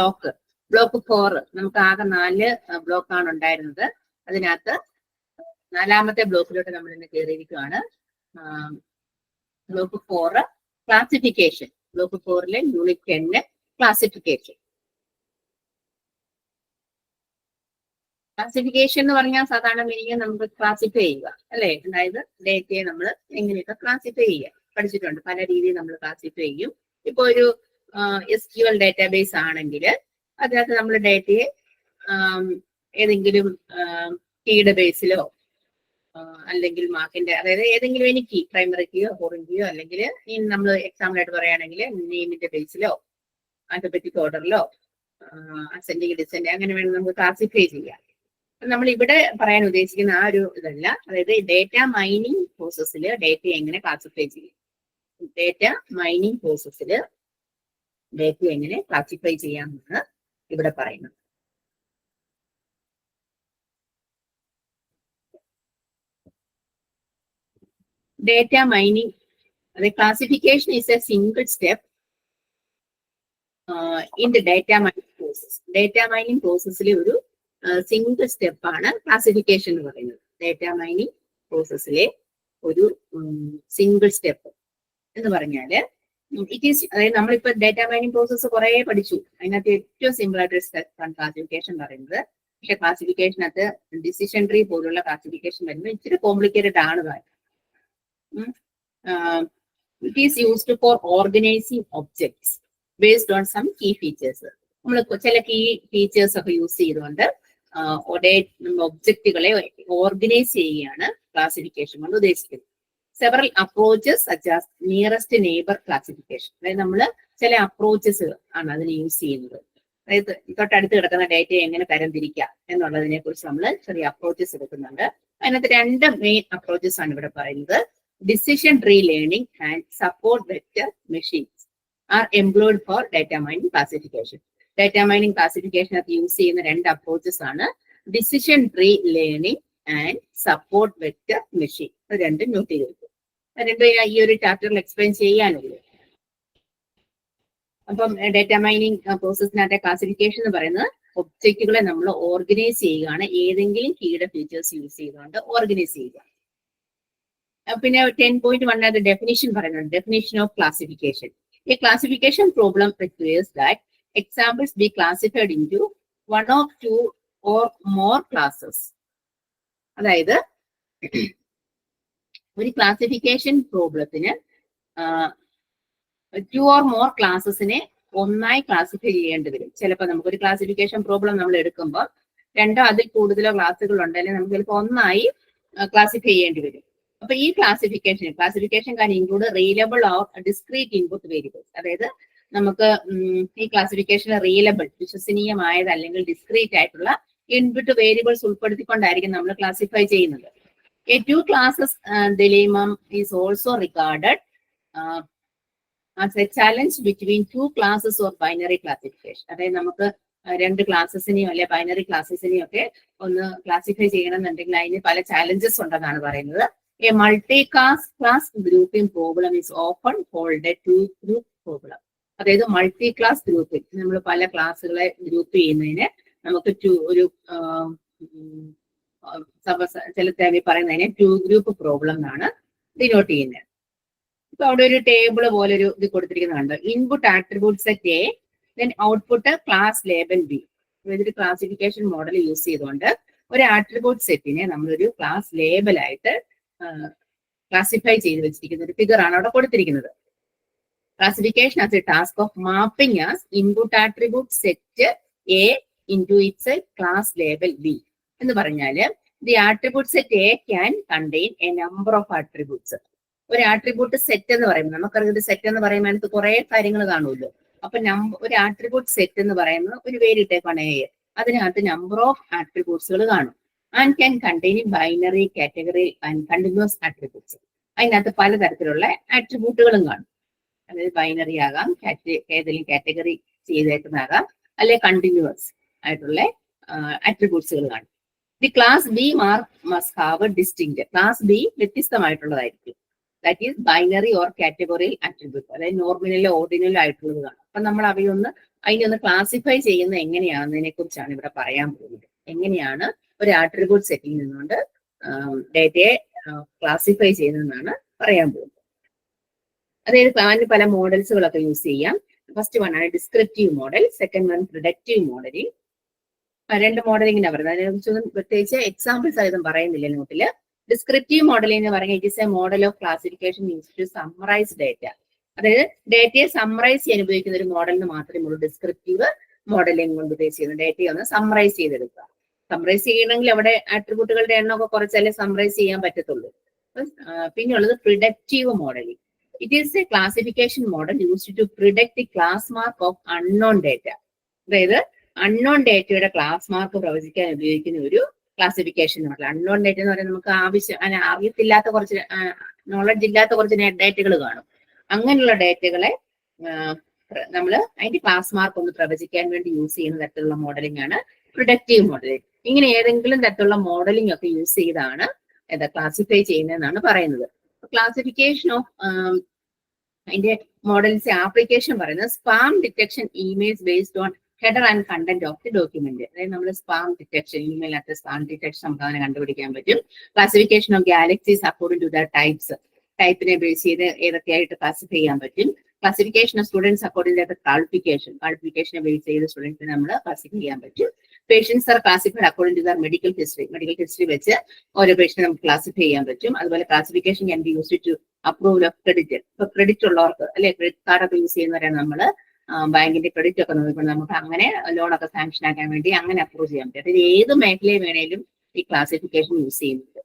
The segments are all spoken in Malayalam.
ബ്ലോക്ക് 4 നമുക്ക് ആകെ 4 ബ്ലോക്കാണ് ഉണ്ടായിരുന്നത്. അതിനകത്ത് 4ാമത്തെ ബ്ലോക്കിലോട്ട് നമ്മൾ ഇന്ന് കയറിയിരിക്കുകയാണ്. Block 4 classification. ബ്ലോക്ക് 4ലെ യൂണിറ്റ് 10 ക്ലാസിഫിക്കേഷൻ. ക്ലാസിഫിക്കേഷൻ എന്ന് പറഞ്ഞാൽ സാധാരണ മീനിങ് നമുക്ക് ക്ലാസിഫൈ ചെയ്യുക അല്ലെ. അതായത് ഡേറ്റയെ നമ്മൾ എങ്ങനെയൊക്കെ ക്ലാസിഫൈ ചെയ്യുക പഠിച്ചിട്ടുണ്ട്. പല രീതിയിൽ നമ്മൾ ക്ലാസിഫൈ ചെയ്യും. ഇപ്പൊ ഒരു SQL ഡാറ്റാബേസ് ആണെങ്കിൽ അതിനകത്ത് നമ്മൾ ഡേറ്റയെ ഏതെങ്കിലും കീയുടെ ബേസിലോ അല്ലെങ്കിൽ മാർക്കിന്റെ, അതായത് ഏതെങ്കിലും ഒരു കീ, പ്രൈമറി കീയോ ഫോറിൻ കീയോ, അല്ലെങ്കിൽ നമ്മൾ എക്സാമ്പിളായിട്ട് പറയുകയാണെങ്കിൽ നെയിമിന്റെ ബേസിലോ ആൽഫബറ്റിക് ഓർഡറിലോ അസെൻഡിങ് ഡിസെൻഡിങ് അങ്ങനെ വേണം നമുക്ക് ക്ലാസിഫൈ ചെയ്യാം. നമ്മൾ ഇവിടെ പറയാൻ ഉദ്ദേശിക്കുന്ന ആ ഒരു ഇതല്ല. അതായത് ഡേറ്റ മൈനിങ് പ്രോസസ്സിൽ ഡേറ്റ എങ്ങനെ ക്ലാസിഫൈ ചെയ്യും, ഡേറ്റ മൈനിങ് പ്രോസസ്സിൽ ഡേറ്റ എങ്ങനെ ക്ലാസിഫൈ ചെയ്യാമെന്നാണ് ഇവിടെ പറയുന്നത്. ഡേറ്റ മൈനിങ്, അതായത് classification is a single step in the data mining process. Data mining പ്രോസസ്സിലെ ഒരു സിംഗിൾ സ്റ്റെപ്പാണ് ക്ലാസിഫിക്കേഷൻ എന്ന് പറയുന്നത്. ഡേറ്റ മൈനിങ് പ്രോസസ്സിലെ ഒരു സിംഗിൾ സ്റ്റെപ്പ് എന്ന് പറഞ്ഞാല് ഇറ്റ് ഈസ്, അതായത് നമ്മളിപ്പോ ഡേറ്റ മൈനിങ് പ്രോസസ്സ് കുറെ പഠിച്ചു. അതിനകത്ത് ഏറ്റവും സിമ്പിൾ ആയിട്ടൊരു സ്റ്റെപ്പാണ് ക്ലാസിഫിക്കേഷൻ പറയുന്നത്. പക്ഷെ ക്ലാസിഫിക്കേഷനകത്ത് ഡിസിഷൻ ട്രീ പോലുള്ള ക്ലാസിഫിക്കേഷൻ വരുമ്പോൾ ഇച്ചിരി കോംപ്ലിക്കേറ്റഡ് ആണ് കാര്യം. It is used for organising objects based on some key features. നമ്മൾ ചില കീ ഫീച്ചേഴ്സ് ഒക്കെ യൂസ് ചെയ്തുകൊണ്ട് ഒബ്ജക്റ്റുകളെ ഓർഗനൈസ് ചെയ്യുകയാണ് ക്ലാസിഫിക്കേഷൻ കൊണ്ട് ഉദ്ദേശിക്കുന്നത്. Several approaches such as nearest neighbour classification. അതായത് നമ്മൾ ചില അപ്രോച്ചസ് ആണ് അതിന് യൂസ് ചെയ്യുന്നത്. അതായത് തൊട്ടടുത്ത് കിടക്കുന്ന ഡേറ്റയെ എങ്ങനെ തരംതിരിക്കാം എന്നുള്ളതിനെ കുറിച്ച് നമ്മൾ ചെറിയ അപ്രോച്ചസ് എടുക്കുന്നുണ്ട്. അതിനകത്ത് 2 മെയിൻ അപ്രോച്ചസ് ആണ് ഇവിടെ പറയുന്നത്. Decision tree learning and support vector machines are employed for data mining classification. Data mining ക്ലാസിഫിക്കേഷനകത്ത് യൂസ് ചെയ്യുന്ന 2 അപ്രോച്ചസ് ആണ് decision tree learning and support vector machine. അത് രണ്ടും നോട്ട് ചെയ്ത് വെക്കും. രണ്ടും ഈ ഒരു ചാപ്റ്ററിൽ എക്സ്പ്ലെയിൻ ചെയ്യാനുള്ളൂ. അപ്പം ഡേറ്റ മൈനിങ് പ്രോസസ്സിനകത്തെ ക്ലാസിഫിക്കേഷൻ എന്ന് പറയുന്നത് ഒബ്ജക്റ്റുകളെ നമ്മൾ ഓർഗനൈസ് ചെയ്യുകയാണ്. ഏതെങ്കിലും കീയുടെ ഫീച്ചേഴ്സ് യൂസ് ചെയ്തുകൊണ്ട് ഓർഗനൈസ് ചെയ്യുക. പിന്നെ 10.1 ഡെഫിനിഷൻ പറയുന്നുണ്ട്. Definition of classification. A classification problem requires that examples be classified into 1 of 2 or more classes. അതായത് ഒരു ക്ലാസിഫിക്കേഷൻ പ്രോബ്ലത്തിന് 2 or more ക്ലാസ്സസിനെ ഒന്നായി ക്ലാസിഫൈ ചെയ്യേണ്ടി വരും. ചിലപ്പോൾ നമുക്കൊരു ക്ലാസിഫിക്കേഷൻ പ്രോബ്ലം നമ്മൾ എടുക്കുമ്പോൾ 2 അതിൽ കൂടുതലോ ക്ലാസ്സുകൾ ഉണ്ടെങ്കിൽ നമുക്ക് ചിലപ്പോൾ ഒന്നായി ക്ലാസിഫൈ ചെയ്യേണ്ടി വരും. അപ്പൊ ഈ classification can include reliable or discrete input variables. അതായത് നമുക്ക് ഈ ക്ലാസിഫിക്കേഷൻ റീലബിൾ, വിശ്വസനീയമായത്, അല്ലെങ്കിൽ ഡിസ്ക്രീറ്റ് ആയിട്ടുള്ള ഇൻപുട്ട് വേരിയബിൾസ് ഉൾപ്പെടുത്തിക്കൊണ്ടായിരിക്കും നമ്മൾ ക്ലാസിഫൈ ചെയ്യുന്നത്. A 2 classes dilemma is also regarded as a challenge between 2 classes of binary classification. അതായത് നമുക്ക് 2 ക്ലാസ്സസിനെയോ അല്ലെ ബൈനറി ക്ലാസ്സസിനെയോ ഒക്കെ ഒന്ന് ക്ലാസിഫൈ ചെയ്യണമെന്നുണ്ടെങ്കിൽ അതിന് പല ചാലഞ്ചസ് ഉണ്ടെന്നാണ് പറയുന്നത്. A multi class grouping problem is often called a 2 group problem. അതായത് മൾട്ടി ക്ലാസ് ഗ്രൂപ്പിംഗ്, നമ്മൾ പല ക്ലാസ്സുകളെ ഗ്രൂപ്പ് ചെയ്യുന്നതിന് നമുക്ക് ഒരു ചില പറയുന്നതിനെ 2 ഗ്രൂപ്പ് പ്രോബ്ലം എന്നാണ് ഡിനോട്ട് ചെയ്യുന്നത്. ഇപ്പൊ അവിടെ ഒരു ടേബിൾ പോലെ ഒരു ഇത് കൊടുത്തിരിക്കുന്നുണ്ട്. Input attribute set A, then output class label B. ഇതൊരു ക്ലാസിഫിക്കേഷൻ മോഡൽ യൂസ് ചെയ്തുകൊണ്ട് ഒരു ആട്രിബ്യൂട്ട് സെറ്റിനെ നമ്മളൊരു ക്ലാസ് ലേബലായിട്ട് ക്ലാസിഫൈ ചെയ്ത് വെച്ചിരിക്കുന്ന ഒരു ഫിഗർ ആണ് അവിടെ കൊടുത്തിരിക്കുന്നത്. Classification as a task of mapping as input attribute set A into its class label B. എന്ന് പറഞ്ഞാല് the attribute set A can contain a number of attributes. ഒരു ആട്രിബ്യൂട്ട് സെറ്റ് എന്ന് പറയുമ്പോൾ നമുക്കറിയാം, സെറ്റ് എന്ന് പറയുമ്പോൾ അതിനകത്ത് കുറെ കാര്യങ്ങൾ കാണുമല്ലോ. അപ്പൊ ഒരു ആട്രിബ്യൂട്ട് സെറ്റ് എന്ന് പറയുന്നത് ഒരു പേരിട്ടേക്കാണ് A. അതിനകത്ത് നമ്പർ ഓഫ് ആട്രിബ്യൂട്ട്സുകൾ കാണും. And can contain binary, category and continuous attributes. അതിനകത്ത് പലതരത്തിലുള്ള ആട്രിബ്യൂട്ടുകളും കാണും. അതായത് ബൈനറി ആകാം, ഏതെങ്കിലും കാറ്റഗറി ചെയ്തേക്കുന്നതാകാം, അല്ലെ കണ്ടിന്യൂസ് ആയിട്ടുള്ള ആട്രിബ്യൂട്ട്സുകൾ കാണും. The class B must have distinct. Class B വ്യത്യസ്തമായിട്ടുള്ളതായിരിക്കും. That is binary or category attribute. അതായത് നോർമിനലോ ഓർഡിനലോ ആയിട്ടുള്ളത് കാണും. അപ്പൊ നമ്മൾ അവയൊന്ന് അതിനെ ഒന്ന് ക്ലാസിഫൈ ചെയ്യുന്നത് എങ്ങനെയാണെന്നതിനെ കുറിച്ചാണ് ഇവിടെ പറയാൻ പോകുന്നത്. എങ്ങനെയാണ് ഒരു ആട്രിബ്യൂട്ട് സെറ്റിൽ നിന്നുകൊണ്ട് ഡേറ്റയെ ക്ലാസിഫൈ ചെയ്യുന്നതെന്നാണ് പറയാൻ പോകുന്നത്. അതായത് അതിന് പല മോഡൽസുകളൊക്കെ യൂസ് ചെയ്യാം. ഫസ്റ്റ് വൺ ആണ് descriptive model, second one predictive modelling. രണ്ട് മോഡലിങ്ങിനാണ് പറയുന്നത്. അതിനെക്കുറിച്ചൊന്നും പ്രത്യേകിച്ച് എക്സാമ്പിൾസ് ആയതും പറയുന്നില്ല നോട്ടില്. ഡിസ്ക്രിപ്റ്റീവ് മോഡലിംഗ് എന്ന് പറഞ്ഞാൽ it is a model of classification use to summarise data. അതായത് ഡേറ്റയെ സമ്മറൈസ് ചെയ്യാൻ ഉപയോഗിക്കുന്ന ഒരു മോഡലിന് മാത്രമേ ഉള്ളൂ ഡിസ്ക്രിപ്റ്റീവ് മോഡലിംഗ് കൊണ്ട് ഉദ്ദേശിക്കുന്നത്. ഡേറ്റയെ ഒന്ന് സമ്മറൈസ് ചെയ്തെടുക്കുക. സമ്മറൈസ് ചെയ്യണമെങ്കിൽ അവിടെ ആട്രിബ്യൂട്ടുകളുടെ എണ്ണമൊക്കെ കുറച്ചല്ലേ സമ്മറൈസ് ചെയ്യാൻ പറ്റത്തുള്ളൂ. പിന്നെയുള്ളത് predictive modelling. It is a classification model used to predict the class mark of unknown data. അതായത് അൺനോൺ ഡേറ്റയുടെ ക്ലാസ് മാർക്ക് പ്രവചിക്കാൻ ഉപയോഗിക്കുന്ന ഒരു ക്ലാസിഫിക്കേഷൻ മോഡൽ. അൺനോൺ ഡേറ്റ എന്ന് പറയുന്നത് നമുക്ക് അറിയത്തില്ലാത്ത കുറച്ച് നോളജ് ഇല്ലാത്ത കുറച്ച് ഡേറ്റകൾ കാണും. അങ്ങനെയുള്ള ഡേറ്റകളെ നമ്മൾ അതിന്റെ ക്ലാസ് മാർക്ക് ഒന്ന് പ്രവചിക്കാൻ വേണ്ടി യൂസ് ചെയ്യുന്ന തരത്തിലുള്ള മോഡലിംഗ് ആണ് പ്രിഡിക്റ്റീവ് മോഡലിംഗ്. ഇങ്ങനെ ഏതെങ്കിലും തരത്തിലുള്ള മോഡലിംഗ് ഒക്കെ യൂസ് ചെയ്താണ് ക്ലാസിഫൈ ചെയ്യുന്നതെന്നാണ് പറയുന്നത്. ക്ലാസിഫിക്കേഷൻ ഓഫ് അതിന്റെ മോഡൽസ് ആപ്ലിക്കേഷൻ പറയുന്നത് spam detection emails based on header and content of the document. അതായത് നമ്മൾ സ്പാം ഡിറ്റക്ഷൻ, ഇമെയിലകത്ത് സ്പാം ഡിറ്റക്ഷൻ സംഭാവന കണ്ടുപിടിക്കാൻ പറ്റും. Classification of galaxies according to the ടൈപ്പിനെ ബേസ് ചെയ്ത് ഏതൊക്കെയായിട്ട് ക്ലാസിഫൈ ചെയ്യാൻ പറ്റും. Classification of students according to ക്വാളിഫിക്കേഷനെ ബേസ് ചെയ്ത് സ്റ്റുഡൻസിനെ നമ്മൾ ക്ലാസിഫൈ ചെയ്യാൻ പറ്റും. Patients are classified according to the medical history വെച്ച് ഓരോ പേഷ്യനെ നമുക്ക് ക്ലാസിഫൈ ചെയ്യാൻ പറ്റും. അതുപോലെ classification can be used to approval of credit. ഇപ്പൊ ക്രെഡിറ്റ് ഉള്ളവർക്ക് അല്ലെ, ക്രെഡിറ്റ് കാർഡൊക്കെ യൂസ് ചെയ്യുന്നവരാണ് നമ്മൾ ബാങ്കിന്റെ ക്രെഡിറ്റ് ഒക്കെ നോക്കിക്കൊണ്ട് നമുക്ക് അങ്ങനെ ലോണൊക്കെ സാങ്ഷൻ ആക്കാൻ വേണ്ടി അങ്ങനെ അപ്രൂവ് ചെയ്യാൻ പറ്റും. അതായത് ഏത് മേഖലയിൽ വേണേലും ഈ ക്ലാസിഫിക്കേഷൻ യൂസ് ചെയ്യുന്നുണ്ട്.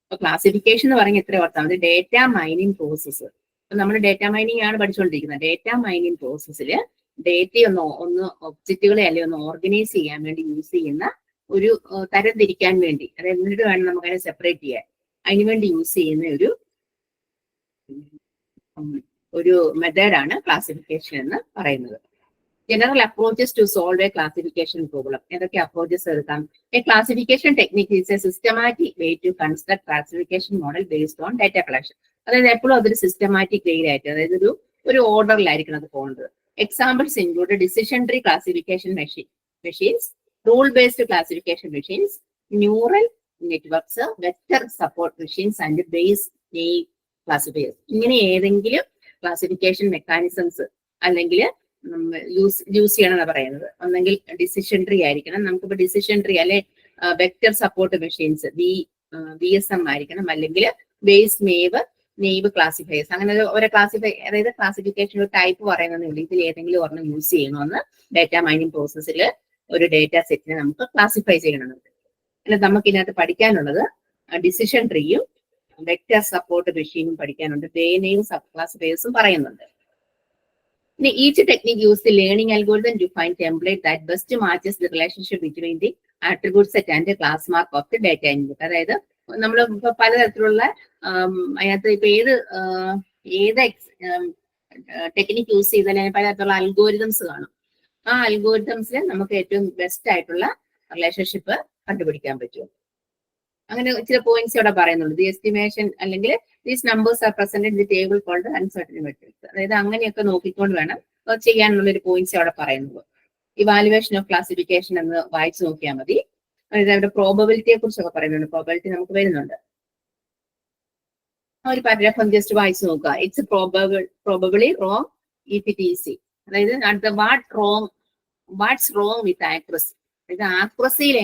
അപ്പൊ ക്ലാസിഫിക്കേഷൻ എന്ന് പറഞ്ഞാൽ ഇത്ര ഓർത്താൽ മതി. Data mining process. അപ്പൊ നമ്മൾ ഡേറ്റ മൈനിങ് ആണ് പഠിച്ചുകൊണ്ടിരിക്കുന്നത്. ഡേറ്റ മൈനിങ് പ്രോസസ്സിൽ ഡേറ്റ ഒന്ന് ഒബ്ജക്റ്റുകളെ അല്ലെങ്കിൽ ഒന്ന് ഓർഗനൈസ് ചെയ്യാൻ വേണ്ടി യൂസ് ചെയ്യുന്ന ഒരു തരം തിരിക്കാൻ വേണ്ടി, അതായത് എന്നിട്ട് വേണം നമുക്ക് അതിനെ സെപ്പറേറ്റ് ചെയ്യാൻ, അതിനുവേണ്ടി യൂസ് ചെയ്യുന്ന ഒരു മെത്തേഡാണ് ക്ലാസിഫിക്കേഷൻ എന്ന് പറയുന്നത്. General approaches to solve a classification problem. ഏതൊക്കെ അപ്രോച്ചസ് എടുക്കാം? A classification technique is a systematic way to construct classification model based on data collection. അതായത് എപ്പോഴും അതൊരു സിസ്റ്റമാറ്റിക് വേയിലായിട്ട്, അതായത് ഒരു ഓർഡറിലായിരിക്കണം അത് പോകുന്നത്. Examples include decision tree classification machines, rule based classification machines, neural networks, vector support machines and Bayes name classifiers. ഇങ്ങനെ ഏതെങ്കിലും ക്ലാസിഫിക്കേഷൻ മെക്കാനിസംസ് അല്ലെങ്കിൽ യൂസ് ചെയ്യണമെന്ന് പറയുന്നത്. ഒന്നെങ്കിൽ ഡിസിഷൻ ട്രീ ആയിരിക്കണം, നമുക്കിപ്പോ ഡിസിഷൻ ട്രീ അല്ലെ വെക്ടർ സപ്പോർട്ട് മെഷീൻസ് VSM ആയിരിക്കണം, അല്ലെങ്കിൽ ബേസ് നെയ്വ് ക്ലാസിഫയേഴ്സ്. അങ്ങനെ ഒരു അതായത് ക്ലാസിഫിക്കേഷൻ ഒരു ടൈപ്പ് പറയുന്നതേ ഇതിൽ ഏതെങ്കിലും ഒരെണ്ണം യൂസ് ചെയ്യണമെന്ന് ഡാറ്റ മൈനിങ് പ്രോസസ്സിൽ ഒരു ഡേറ്റ സെറ്റിനെ നമുക്ക് ക്ലാസിഫൈ ചെയ്യണമെന്നുണ്ട്. അല്ല നമുക്ക് ഇതിനകത്ത് പഠിക്കാനുള്ളത് ഡിസിഷൻ ട്രീയും വെക്ടർ സപ്പോർട്ട് മെഷീനും പഠിക്കാനുണ്ട്. നെയിം സബ് ക്ലാസിഫയേഴ്സും പറയുന്നുണ്ട്. ഇനി each technique use the learning algorithm to find template that best matches the relationship between the attribute set and class mark of the data input. അതായത് നമ്മൾ ഇപ്പൊ പലതരത്തിലുള്ള അതിനകത്ത് ഇപ്പൊ ഏത് ടെക്നിക് യൂസ് ചെയ്താലും പലതരത്തിലുള്ള അൽഗോരിതംസ് കാണും. ആ അൽഗോരിതംസിൽ നമുക്ക് ഏറ്റവും ബെസ്റ്റ് ആയിട്ടുള്ള റിലേഷൻഷിപ്പ് കണ്ടുപിടിക്കാൻ പറ്റും. അങ്ങനെ ചില പോയിന്റ്സ് ഇവിടെ പറയുന്നുണ്ട്. ദി എസ്റ്റിമേഷൻ അല്ലെങ്കിൽ these numbers are present in the table called uncertain metrics. അതായത് അങ്ങനെയൊക്കെ നോക്കിക്കൊണ്ട് വേണം ചെയ്യാനുള്ള ഒരു പോയിന്റ്സ് അവിടെ പറയുന്നത്. ഇവാലുവേഷൻ ഓഫ് ക്ലാസിഫിക്കേഷൻ എന്ന് വായിച്ചു നോക്കിയാൽ മതി. അതായത് അവിടെ പ്രോബബിലിറ്റിയെ കുറിച്ചൊക്കെ പറയുന്നുണ്ട്. പ്രോബബിലിറ്റി നമുക്ക് വരുന്നുണ്ട്. ഒരു പാരഗ്രാഫ് ഒന്ന് ജസ്റ്റ് വായിച്ചു നോക്കുക. It's probably wrong if it easy. അതായത് വാട്ട്സ് റോങ് വിത്ത് ആക്യുറസി. ഇത് ആക്യുറസിയിൽ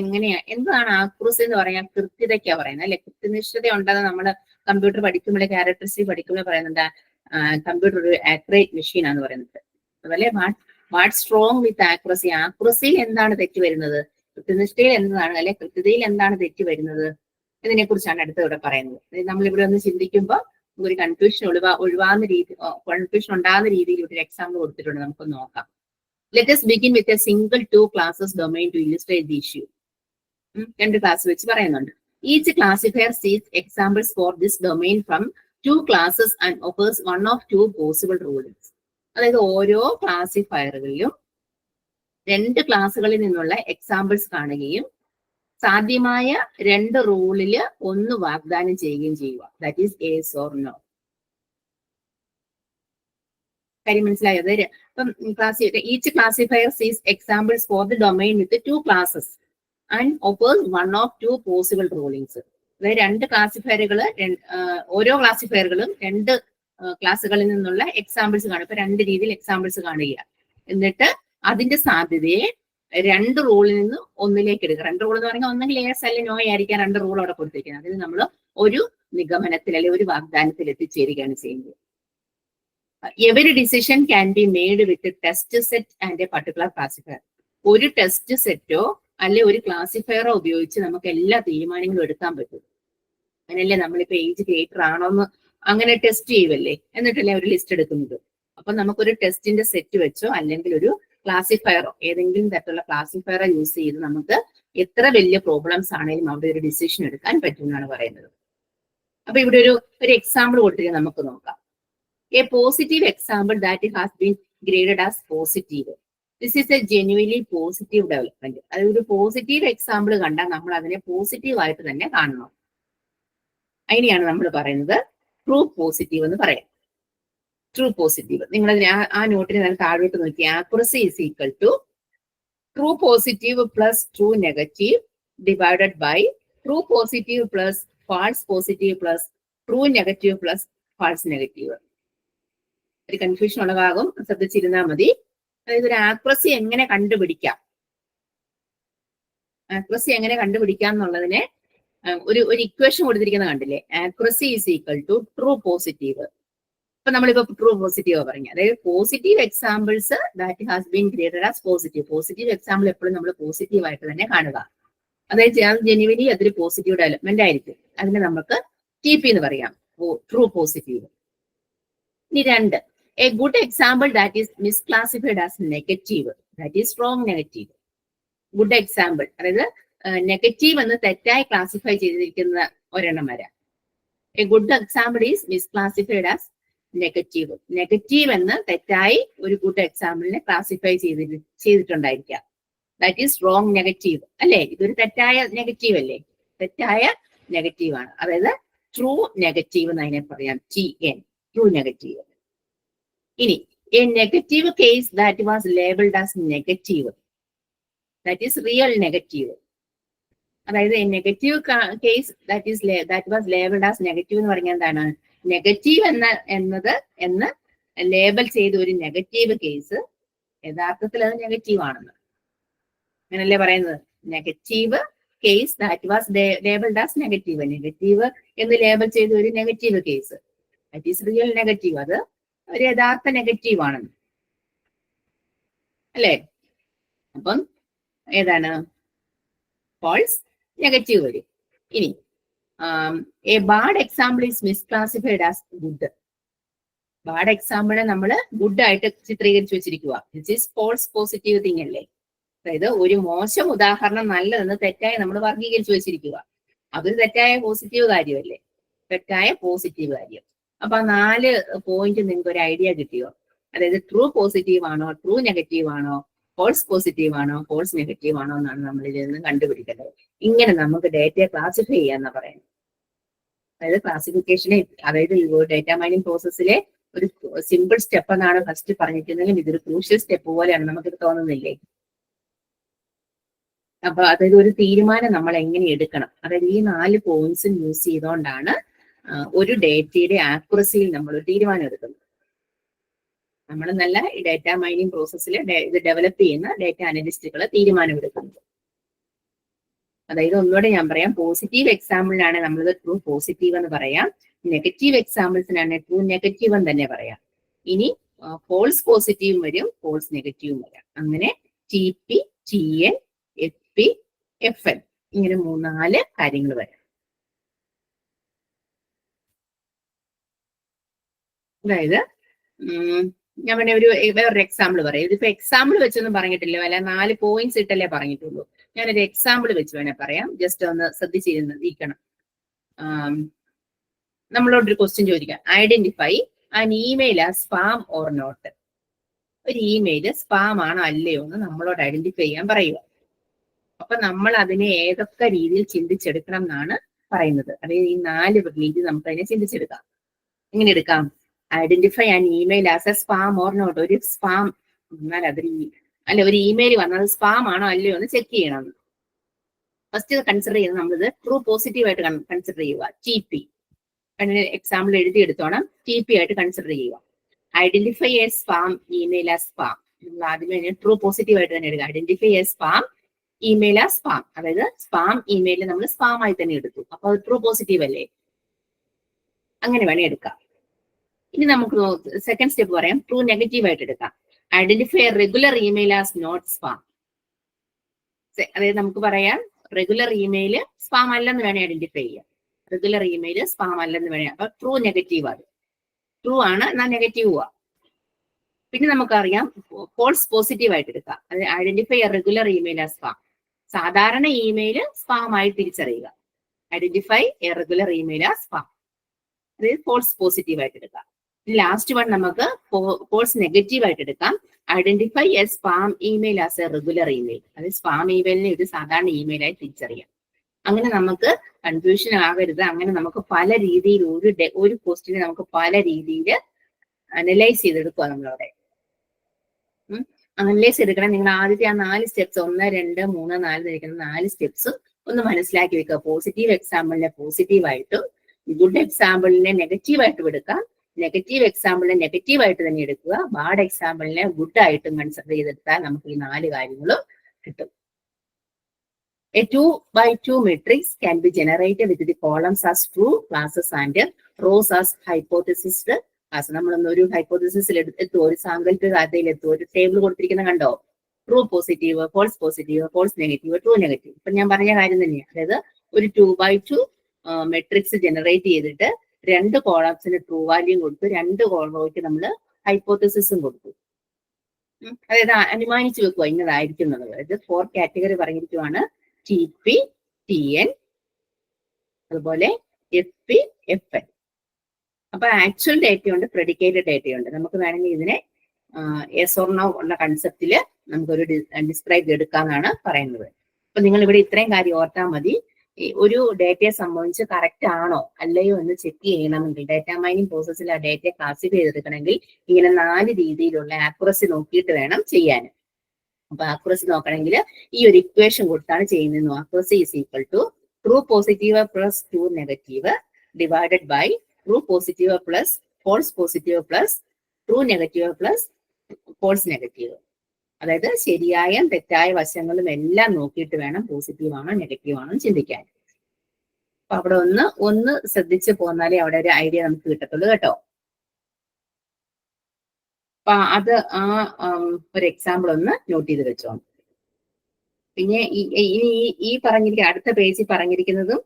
എന്താണ് ആക്യുറസി എന്ന് പറയാൻ? കൃത്യതയ്ക്കാ പറയുന്നത് അല്ലെ. കൃത്യനിഷ്ഠത ഉണ്ടെന്ന് നമ്മൾ കമ്പ്യൂട്ടർ പഠിക്കുമ്പോഴേ ക്യാരക്ടറിസ്റ്റിക് പഠിക്കുമ്പോൾ പറയുന്നുണ്ട് കമ്പ്യൂട്ടർ ഒരു ആക്യുറേറ്റ് മെഷീൻ ആണെന്ന് പറയുന്നത്. അതുപോലെ വാട്ട്സ് റോങ് വിത്ത് ആക്യുറസി. ആക്യുറസിയിൽ എന്താണ് തെറ്റ് വരുന്നത്? കൃത്യനിഷ്ഠയിൽ എന്താണ് അല്ലെ കൃത്യതയിൽ എന്താണ് തെറ്റ് വരുന്നത്? ഇതിനെ കുറിച്ചാണ് അടുത്ത ഇവിടെ പറയുന്നത്. നമ്മളിവിടെ ഒന്ന് ചിന്തിക്കുമ്പോൾ ഒരു കൺഫ്യൂഷൻ കൺഫ്യൂഷൻ ഉണ്ടാകുന്ന രീതിയിൽ ഒരു എക്സാമ്പിൾ കൊടുത്തിട്ടുണ്ട്. നമുക്ക് നോക്കാം. Let us begin with a single 2 classes domain to illustrate the issue. രണ്ട് ക്ലാസ് വെച്ച് പറയുന്നുണ്ട്. Each classifier sees examples for this domain from 2 classes and offers one of 2 possible rulings. അതായത് ഓരോ ക്ലാസിഫയറുകളിലും 2 ക്ലാസ്സുകളിൽ നിന്നുള്ള എക്സാമ്പിൾസ് കാണുകയും സാധ്യമായ 2 റൂളില് ഒന്ന് വാഗ്ദാനം ചെയ്യുകയും ചെയ്യുക. That is yes or no. കാര്യം മനസ്സിലായോ? അതായത് ഇപ്പം ഈച്ച് ക്ലാസിഫയർ സീസ് examples for the domain with 2 classes and offers 1 of 2 possible rulings. അതായത് 2 ക്ലാസിഫയറുകൾ, ഓരോ ക്ലാസിഫയറുകളും 2 ക്ലാസ്സുകളിൽ നിന്നുള്ള എക്സാമ്പിൾസ് കാണും. ഇപ്പൊ 2 രീതിയിൽ എക്സാമ്പിൾസ് കാണുക. എന്നിട്ട് അതിന്റെ സാധ്യതയെ 2 റൂളിൽ നിന്ന് ഒന്നിലേക്ക് എടുക്കുക. 2 റൂൾ എന്ന് പറഞ്ഞാൽ ഒന്നെങ്കിൽ യെസ് അല്ലെങ്കിൽ നോ ആയിരിക്കാം 2 റൂൾ അവിടെ കൊടുത്തിരിക്കുന്നത്. അതിന് നമ്മൾ ഒരു നിഗമനത്തിൽ അല്ലെങ്കിൽ ഒരു വാഗ്ദാനത്തിൽ എത്തിച്ചേരുകയാണ് ചെയ്യുന്നത്. Every decision can be made with test set and A particular classifier. ഒരു ടെസ്റ്റ് സെറ്റോ അല്ലെ ഒരു ക്ലാസിഫയറോ ഉപയോഗിച്ച് നമുക്ക് എല്ലാ തീരുമാനങ്ങളും എടുക്കാൻ പറ്റും. അങ്ങനെയല്ലേ നമ്മളിപ്പോ ഏജ് ക്രിയേറ്റർ ആണോന്ന് അങ്ങനെ ടെസ്റ്റ് ചെയ്യുമല്ലേ, എന്നിട്ടല്ലേ ഒരു ലിസ്റ്റ് എടുക്കുന്നത്. അപ്പൊ നമുക്കൊരു ടെസ്റ്റിന്റെ സെറ്റ് വെച്ചോ അല്ലെങ്കിൽ ഒരു ക്ലാസിഫയറോ ഏതെങ്കിലും തരത്തിലുള്ള ക്ലാസിഫയറോ യൂസ് ചെയ്ത് നമുക്ക് എത്ര വലിയ പ്രോബ്ലംസ് ആണെങ്കിലും അവിടെ ഒരു ഡിസിഷൻ എടുക്കാൻ പറ്റും എന്നാണ് പറയുന്നത്. അപ്പൊ ഇവിടെ ഒരു എക്സാമ്പിൾ കൊടുത്തിട്ട് നമുക്ക് നോക്കാം. A positive example that has been graded as positive. This is A genuinely positive development. അതായത് ഒരു പോസിറ്റീവ് എക്സാമ്പിൾ കണ്ടാൽ നമ്മൾ അതിനെ പോസിറ്റീവ് ആയിട്ട് തന്നെ കാണണം. അതിനെയാണ് നമ്മൾ പറയുന്നത് ട്രൂ പോസിറ്റീവ് എന്ന് പറയാം. ട്രൂ പോസിറ്റീവ് നിങ്ങൾ ആ നോട്ടിന് നല്ല താഴോട്ട് നോക്കി. Accuracy is equal to true positive plus true negative divided by true positive plus false positive plus true negative plus false negative. ഒരു കൺഫ്യൂഷൻ ഉള്ളതാകും, ശ്രദ്ധിച്ചിരുന്നാൽ മതി. അതായത് ഒരു ആക്യുറസി എങ്ങനെ കണ്ടുപിടിക്കാം, ആക്യുറസി എങ്ങനെ കണ്ടുപിടിക്കാം എന്നുള്ളതിനെ ഒരു ഇക്വേഷൻ കൊടുത്തിരിക്കുന്നത് കണ്ടില്ലേ? Accuracy is equal to true positive. ഇപ്പൊ നമ്മളിപ്പോ ട്രൂ പോസിറ്റീവ് പറഞ്ഞു. അതായത് positive examples that has been graded as positive. Positive example എപ്പോഴും നമ്മൾ പോസിറ്റീവ് ആയിട്ട് തന്നെ കാണുക. അതായത് ജെന്യുവലി അതൊരു പോസിറ്റീവ് ഡെവലപ്മെന്റ് ആയിരിക്കും. അതിനെ നമുക്ക് TP എന്ന് പറയാം, ട്രൂ പോസിറ്റീവ്. ഇനി 2, a good example that is misclassified as negative that is strong negative. Good example അതായത് നെഗറ്റീവ് എന്ന് തെറ്റായി ക്ലാസിഫൈ ചെയ്തിരിക്കുന്ന ഒരെണ്ണം വരാം. A good example is misclassified as negative. Negative എന്ന് തെറ്റായി ഒരു ഗുഡ് എക്സാമ്പിളിനെ ക്ലാസിഫൈ ചെയ്തിട്ടുണ്ടായിരിക്കാം. ദാറ്റ് ഈസ് റോങ് നെഗറ്റീവ് അല്ലേ? ഇതൊരു തെറ്റായ നെഗറ്റീവ് അല്ലേ? തെറ്റായ നെഗറ്റീവ് ആണ്. അതായത് ട്രൂ നെഗറ്റീവ് എന്ന് അതിനെ പറയാം, TN, ട്രൂ നെഗറ്റീവ്. ഇനി a negative case that was labelled as negative that is real negative. അതായത് a negative case that was labelled as negative എന്ന് പറഞ്ഞാൽ എന്താണ്? നെഗറ്റീവ് എന്ന് ലേബൽ ചെയ്ത ഒരു നെഗറ്റീവ് കേസ് യഥാർത്ഥത്തിൽ അത് നെഗറ്റീവ് ആണെന്ന്, അങ്ങനല്ലേ പറയുന്നത്? Negative case that was labelled as negative. Negative എന്ന് ലേബൽ ചെയ്ത ഒരു negative case that is real negative. അത് ഒരു യഥാർത്ഥ നെഗറ്റീവ് ആണെന്ന് അല്ലേ? അപ്പം ഏതാണ്? ഫാൾസ് നെഗറ്റീവ് വരും. ഇനി a bad example is misclassified as good. Bad എക്സാമ്പിളെ നമ്മൾ ഗുഡ് ആയിട്ട് ചിത്രീകരിച്ചു വെച്ചിരിക്കുക. This is false positive thing അല്ലേ? അതായത് ഒരു മോശം ഉദാഹരണം നല്ലതെന്ന് തെറ്റായി നമ്മൾ വർഗീകരിച്ചു വെച്ചിരിക്കുക. അതൊരു തെറ്റായ പോസിറ്റീവ് കാര്യമല്ലേ? തെറ്റായ പോസിറ്റീവ് കാര്യം. അപ്പൊ 4 പോയിന്റ് നിങ്ങൾക്ക് ഒരു ഐഡിയ കിട്ടിയോ? അതായത് ട്രൂ പോസിറ്റീവ് ആണോ, ട്രൂ നെഗറ്റീവ് ആണോ, ഫോൾസ് പോസിറ്റീവ് ആണോ, ഫോൾസ് നെഗറ്റീവ് ആണോ എന്നാണ് നമ്മൾ ഇതിൽ നിന്ന് കണ്ടുപിടിക്കേണ്ടത്. ഇങ്ങനെ നമുക്ക് ഡേറ്റയെ ക്ലാസിഫൈ ചെയ്യാന്ന് പറയുന്നത്. അതായത് ക്ലാസിഫിക്കേഷനെ, അതായത് ഡേറ്റ മൈനിങ് പ്രോസസ്സിലെ ഒരു സിമ്പിൾ സ്റ്റെപ്പ് എന്നാണ് ഫസ്റ്റ് പറഞ്ഞിട്ടുണ്ടെങ്കിലും ഇതൊരു ക്രൂഷ്യൽ സ്റ്റെപ്പ് പോലെയാണ്, നമുക്കിത് തോന്നുന്നില്ലേ? അപ്പൊ അതായത് ഒരു തീരുമാനം നമ്മൾ എങ്ങനെ എടുക്കണം, അതായത് ഈ 4 പോയിന്റ്സും യൂസ് ചെയ്തുകൊണ്ടാണ് ഒരു ഡേറ്റയുടെ ആക്യുറസിയിൽ നമ്മൾ ഒരു തീരുമാനം എടുക്കുന്നത്. നമ്മൾ നല്ല ഡേറ്റ മൈനിങ് പ്രോസസ്സിൽ ഇത് ഡെവലപ്പ് ചെയ്യുന്ന ഡേറ്റ അനലിസ്റ്റുകൾ തീരുമാനം എടുക്കുന്നത്. അതായത് ഒന്നുകൂടെ ഞാൻ പറയാം, പോസിറ്റീവ് എക്സാമ്പിളിനാണ് നമ്മളിത് ട്രൂ പോസിറ്റീവ് എന്ന് പറയാം, നെഗറ്റീവ് എക്സാമ്പിൾസിനാണ് ട്രൂ നെഗറ്റീവ് എന്ന് തന്നെ പറയാം. ഇനി ഫോൾസ് പോസിറ്റീവും വരും, ഫോൾസ് നെഗറ്റീവും വരാം. അങ്ങനെ TP, TN, FP, FN ഇങ്ങനെ 4 കാര്യങ്ങൾ വരാം. അതായത് ഞാൻ പറഞ്ഞ വേറൊരു എക്സാമ്പിൾ പറയാം. ഇതിപ്പോ എക്സാമ്പിൾ വെച്ചൊന്നും പറഞ്ഞിട്ടില്ല, അല്ല 4 പോയിന്റ്സ് ഇട്ടല്ലേ പറഞ്ഞിട്ടുള്ളൂ. ഞാനൊരു എക്സാമ്പിൾ വെച്ച് വേണേ പറയാം, ജസ്റ്റ് ഒന്ന് ശ്രദ്ധിച്ചിരിക്കണം. നമ്മളോടൊരു ക്വസ്റ്റ്യൻ ചോദിക്കാം, identify an email as spam or not. ഒരു ഇമെയിൽ സ്പാം ആണോ അല്ലയോ എന്ന് നമ്മളോട് ഐഡന്റിഫൈ ചെയ്യാൻ പറയുക. അപ്പൊ നമ്മൾ അതിനെ ഏതൊക്കെ രീതിയിൽ ചിന്തിച്ചെടുക്കണം എന്നാണ് പറയുന്നത്. അതായത് ഈ 4 രീതി നമുക്ക് അതിനെ ചിന്തിച്ചെടുക്കാം. എങ്ങനെ എടുക്കാം? Identify and email as a spam or not. ഒരു സ്പാം എന്നാൽ അതൊരു അല്ല ഒരു ഇമെയിൽ വന്നത് സ്പാം ആണോ അല്ലയോ എന്ന് ചെക്ക് ചെയ്യണം. ഫസ്റ്റ് കൺസിഡർ ചെയ്യുന്നത് നമ്മളിത് ട്രൂ പോസിറ്റീവ് ആയിട്ട് കൺസിഡർ ചെയ്യുക. TP എക്സാമ്പിൾ എഴുതിയെടുത്തോണം. TP ആയിട്ട് കൺസിഡർ ചെയ്യുക. Identify a spam email as spam. നമ്മൾ ആദ്യമേ ട്രൂ പോസിറ്റീവ് ആയിട്ട് തന്നെ എടുക്കുക. Identify a spam email as spam. അതായത് സ്പാം ഇമെയിൽ നമ്മൾ സ്പാം ആയി തന്നെ എടുത്തു. അപ്പൊ അത് ട്രൂ പോസിറ്റീവ് അല്ലേ? അങ്ങനെ വേണേ എടുക്കാം. ഇനി നമുക്ക് സെക്കൻഡ് സ്റ്റെപ്പ് പറയാം. ട്രൂ നെഗറ്റീവ് ആയിട്ട് എടുക്കാം. Identify regular email as not spam. അതായത് നമുക്ക് പറയാം റെഗുലർ ഇമെയിൽ സ്പാം അല്ലെന്ന് വേണേ ഐഡന്റിഫൈ ചെയ്യാം. റെഗുലർ ഇമെയിൽ സ്പാം അല്ലെന്ന് വേണേ. അപ്പൊ ട്രൂ നെഗറ്റീവ് അത്. ട്രൂ ആണ് എന്നാൽ നെഗറ്റീവ് ആ. പിന്നെ നമുക്കറിയാം ഫോൾസ് പോസിറ്റീവ് ആയിട്ട് എടുക്കാം. അതായത് identify regular email as spam. സാധാരണ ഇമെയിൽ സ്പാം ആയി തിരിച്ചറിയുക. Identify regular email as spam. അതായത് ഫോൾസ് പോസിറ്റീവ് ആയിട്ട് എടുക്കാം. ലാസ്റ്റ് വൺ നമുക്ക് ഫോൾസ് നെഗറ്റീവ് ആയിട്ട് എടുക്കാം. Identify a spam email as A regular email. അതായത് സ്പാം ഇമെയിലിനെ ഒരു സാധാരണ ഇമെയിലായി തിരിച്ചറിയാം. അങ്ങനെ നമുക്ക് കൺഫ്യൂഷൻ ആകരുത്. അങ്ങനെ നമുക്ക് പല രീതിയിൽ ഒരു ക്വസ്റ്റിനെ നമുക്ക് പല രീതിയിൽ അനലൈസ് ചെയ്തെടുക്കുക. നമ്മളവിടെ അനലൈസ് എടുക്കണം. നിങ്ങൾ ആദ്യത്തെ ആ 4 സ്റ്റെപ്സ് 1, 2, 3, 4 ഇരിക്കുന്ന 4 സ്റ്റെപ്സ് ഒന്ന് മനസ്സിലാക്കി വെക്കുക. പോസിറ്റീവ് എക്സാമ്പിളിനെ പോസിറ്റീവായിട്ടും ഗുഡ് എക്സാമ്പിളിനെ നെഗറ്റീവായിട്ടും എടുക്കാം. നെഗറ്റീവ് എക്സാമ്പിളിനെ നെഗറ്റീവായിട്ട് തന്നെ എടുക്കുക. ബാഡ് എക്സാമ്പിളിനെ ഗുഡ് ആയിട്ടും കൺസിഡർ ചെയ്തെടുത്താൽ നമുക്ക് ഈ 4 കാര്യങ്ങളും കിട്ടും. A 2x2 matrix can be generated with the columns as true classes and rows as hypothesis. നമ്മളൊന്ന് ഒരു ഹൈപ്പോത്തസിസിൽ എത്തും, ഒരു സാങ്കല്പിക കഥയിൽ എത്തും. ഒരു ടേബിൾ കൊടുത്തിരിക്കുന്ന കണ്ടോ? True positive, false positive, false negative, true negative. ഇപ്പൊ ഞാൻ പറഞ്ഞ കാര്യം തന്നെയാണ്. അതായത് ഒരു 2x2 മെട്രിക്സ് ജനറേറ്റ് ചെയ്തിട്ട് 2 കോളംസിന് ട്രൂ വാല്യൂ കൊടുത്തു, 2 കോളംക്ക് നമ്മൾ ഹൈപ്പോത്തസിസും കൊടുത്തു. അതായത് അനുമാനിച്ചു വെക്കുക ഇന്നതായിരിക്കുന്നത്. അതായത് 4 കാറ്റഗറി പറഞ്ഞിരിക്കുവാണ്. TP, TN, അതുപോലെ FP, FN. അപ്പൊ ആക്ച്വൽ ഡേറ്റയുണ്ട്, പ്രെഡിക്കേറ്റഡ് ഡേറ്റയുണ്ട്. നമുക്ക് വേണമെങ്കിൽ ഇതിനെ എസ് ഓർ നോ ഉള്ള കൺസെപ്റ്റില് നമുക്കൊരു ഡിസ്ക്രൈബ് എടുക്കാന്നാണ് പറയുന്നത്. അപ്പൊ നിങ്ങൾ ഇവിടെ ഇത്രയും കാര്യം ഓർത്താൽ മതി. ഒരു ഡേറ്റയെ സംബന്ധിച്ച് കറക്റ്റ് ആണോ അല്ലയോ എന്ന് ചെക്ക് ചെയ്യണമെങ്കിൽ, ഡേറ്റ മൈനിങ് പ്രോസസ്സിൽ ആ ഡേറ്റയെ ക്ലാസിഫൈ ചെയ്തെടുക്കണമെങ്കിൽ ഇങ്ങനെ 4 രീതിയിലുള്ള ആക്യുറസി നോക്കിയിട്ട് വേണം ചെയ്യാൻ. അപ്പൊ ആക്യുറസി നോക്കണമെങ്കിൽ ഈ ഒരു ഇക്വേഷൻ കൊടുത്താണ് ചെയ്യുന്നത്. Accuracy is equal to true positive plus true negative divided by true positive plus false positive plus true negative plus false negative. അതായത് ശരിയായ തെറ്റായ വശങ്ങളും എല്ലാം നോക്കിയിട്ട് വേണം പോസിറ്റീവ് ആണോ നെഗറ്റീവ് ആണോ ചിന്തിക്കാൻ. അപ്പൊ അവിടെ ഒന്ന് ശ്രദ്ധിച്ച് പോന്നാലേ അവിടെ ഒരു ഐഡിയ നമുക്ക് കിട്ടത്തുള്ളൂ കേട്ടോ. അപ്പൊ അത് ഒരു എക്സാമ്പിൾ ഒന്ന് നോട്ട് ചെയ്ത് വെച്ചോ. പിന്നെ ഈ പറഞ്ഞിരിക്കുന്ന അടുത്ത പേജിൽ പറഞ്ഞിരിക്കുന്നതും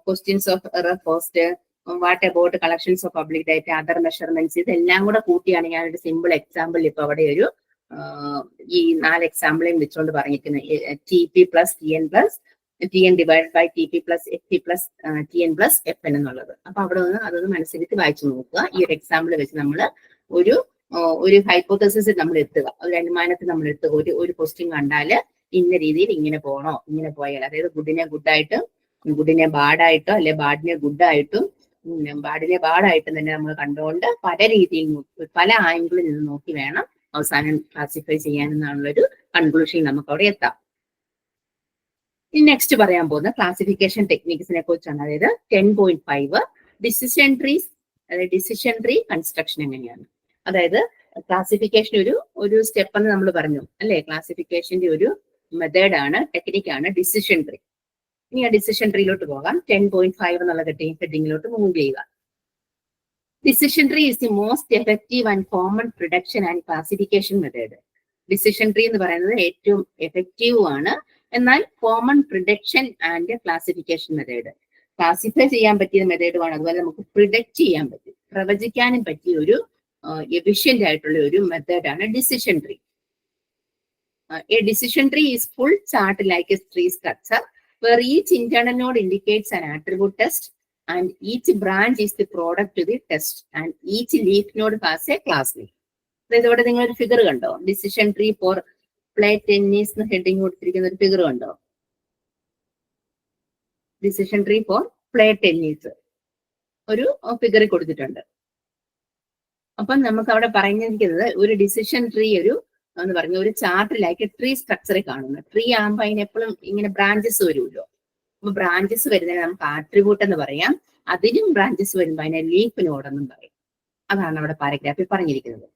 questions of error cost, what about collections of public data, other measurements, ഇതെല്ലാം കൂടെ കൂട്ടിയാണ് ഞാനൊരു സിമ്പിൾ എക്സാമ്പിൾ ഇപ്പൊ അവിടെ ഒരു ഈ 4 എക്സാമ്പിളേയും വെച്ചുകൊണ്ട് പറഞ്ഞിരിക്കുന്നത്. TP plus TN divide by TP plus FP plus TN plus FN എന്നുള്ളത്. അപ്പൊ അവിടെ അതൊന്ന് മനസ്സിലേക്ക് വായിച്ചു നോക്കുക. ഈ ഒരു എക്സാമ്പിൾ വെച്ച് നമ്മൾ ഒരു ഹൈപ്പോത്തസിസിൽ നമ്മൾ എത്തുക, ഒരു അനുമാനത്തിൽ നമ്മൾ എത്തുക. ഒരു ക്വസ്റ്റ്യൻ കണ്ടാല് ഇന്ന രീതിയിൽ ഇങ്ങനെ പോകണോ, ഇങ്ങനെ പോയാൽ, അതായത് ഗുഡിനെ ഗുഡായിട്ടും ഗുഡിനെ ബാഡായിട്ടോ അല്ലെ ബാഡിനെ ഗുഡായിട്ടും ബാഡിനെ ബാഡായിട്ടും തന്നെ നമ്മൾ കണ്ടുകൊണ്ട് പല രീതിയിൽ പല ആംഗിളിൽ നിന്ന് നോക്കി വേണം അവസാനം ക്ലാസിഫൈ ചെയ്യാനെന്നുള്ളൊരു കൺക്ലൂഷനിൽ നമുക്ക് അവിടെ എത്താം. ഇനി നെക്സ്റ്റ് പറയാൻ പോകുന്ന ക്ലാസിഫിക്കേഷൻ ടെക്നിക്സിനെ കുറിച്ചാണ്. അതായത് 10.5 ഡിസിഷൻ ട്രീസ്, അതായത് ഡിസിഷൻ ട്രീ കൺസ്ട്രക്ഷൻ എങ്ങനെയാണ്. അതായത് ക്ലാസിഫിക്കേഷൻ ഒരു സ്റ്റെപ്പ് എന്ന് നമ്മൾ പറഞ്ഞു അല്ലെ. ക്ലാസിഫിക്കേഷന്റെ ഒരു മെത്തേഡാണ്, ടെക്നിക്കാണ് ഡിസിഷൻ ട്രീ. ഇനി ആ ഡിസിഷൻ ട്രീയിലോട്ട് പോകാം. 10.5 എന്നുള്ള ഹെഡിങ്ങിലോട്ട് മൂവ് ചെയ്യുക. Decision tree is the most effective and common prediction and classification method. Decision tree എന്ന് പറയുന്നത് ഏറ്റവും എഫക്റ്റീവ് ആണ്, എന്നാൽ common prediction and classification method, classify ചെയ്യാൻ പറ്റിയ മെത്തേഡുമാണ്. അതുപോലെ നമുക്ക് പ്രിഡിക്റ്റ് ചെയ്യാൻ പറ്റും, പ്രവചിക്കാനും പറ്റിയ ഒരു എഫിഷ്യന്റ് ആയിട്ടുള്ള ഒരു മെത്തേഡാണ് decision tree. A decision tree is full chart like a tree structure where each internal node indicates an attribute test and each branch is the product to the test and each leaf node has a class name. അതായത് ഇവിടെ നിങ്ങൾ ഒരു ഫിഗർ കണ്ടോ? Decision tree for play tennis heading കൊടുത്തിരിക്കുന്ന ഒരു ഫിഗർ കണ്ടോ? Decision tree for play tennis ഒരു ഫിഗറിൽ കൊടുത്തിട്ടുണ്ട്. അപ്പം നമുക്ക് അവിടെ പറഞ്ഞിരിക്കുന്നത് ഒരു ഡിസിഷൻ ട്രീ എന്ന് പറഞ്ഞ ഒരു ചാർട്ടിലാക്കി ട്രീ സ്ട്രക്ചറിൽ കാണുന്നു. ട്രീ ആകുമ്പോൾ അതിന് എപ്പോഴും ഇങ്ങനെ ബ്രാഞ്ചസ് വരുമല്ലോ. അപ്പൊ ബ്രാഞ്ചസ് വരുന്നതിന് നമുക്ക് ആട്രിബ്യൂട്ട് എന്ന് പറയാം. അതിനും ബ്രാഞ്ചസ് വരുമ്പോൾ അതിനെ ലീഫ് നോഡ് എന്നും പറയും. അതാണ് അവിടെ പാരഗ്രാഫിൽ പറഞ്ഞിരിക്കുന്നത്.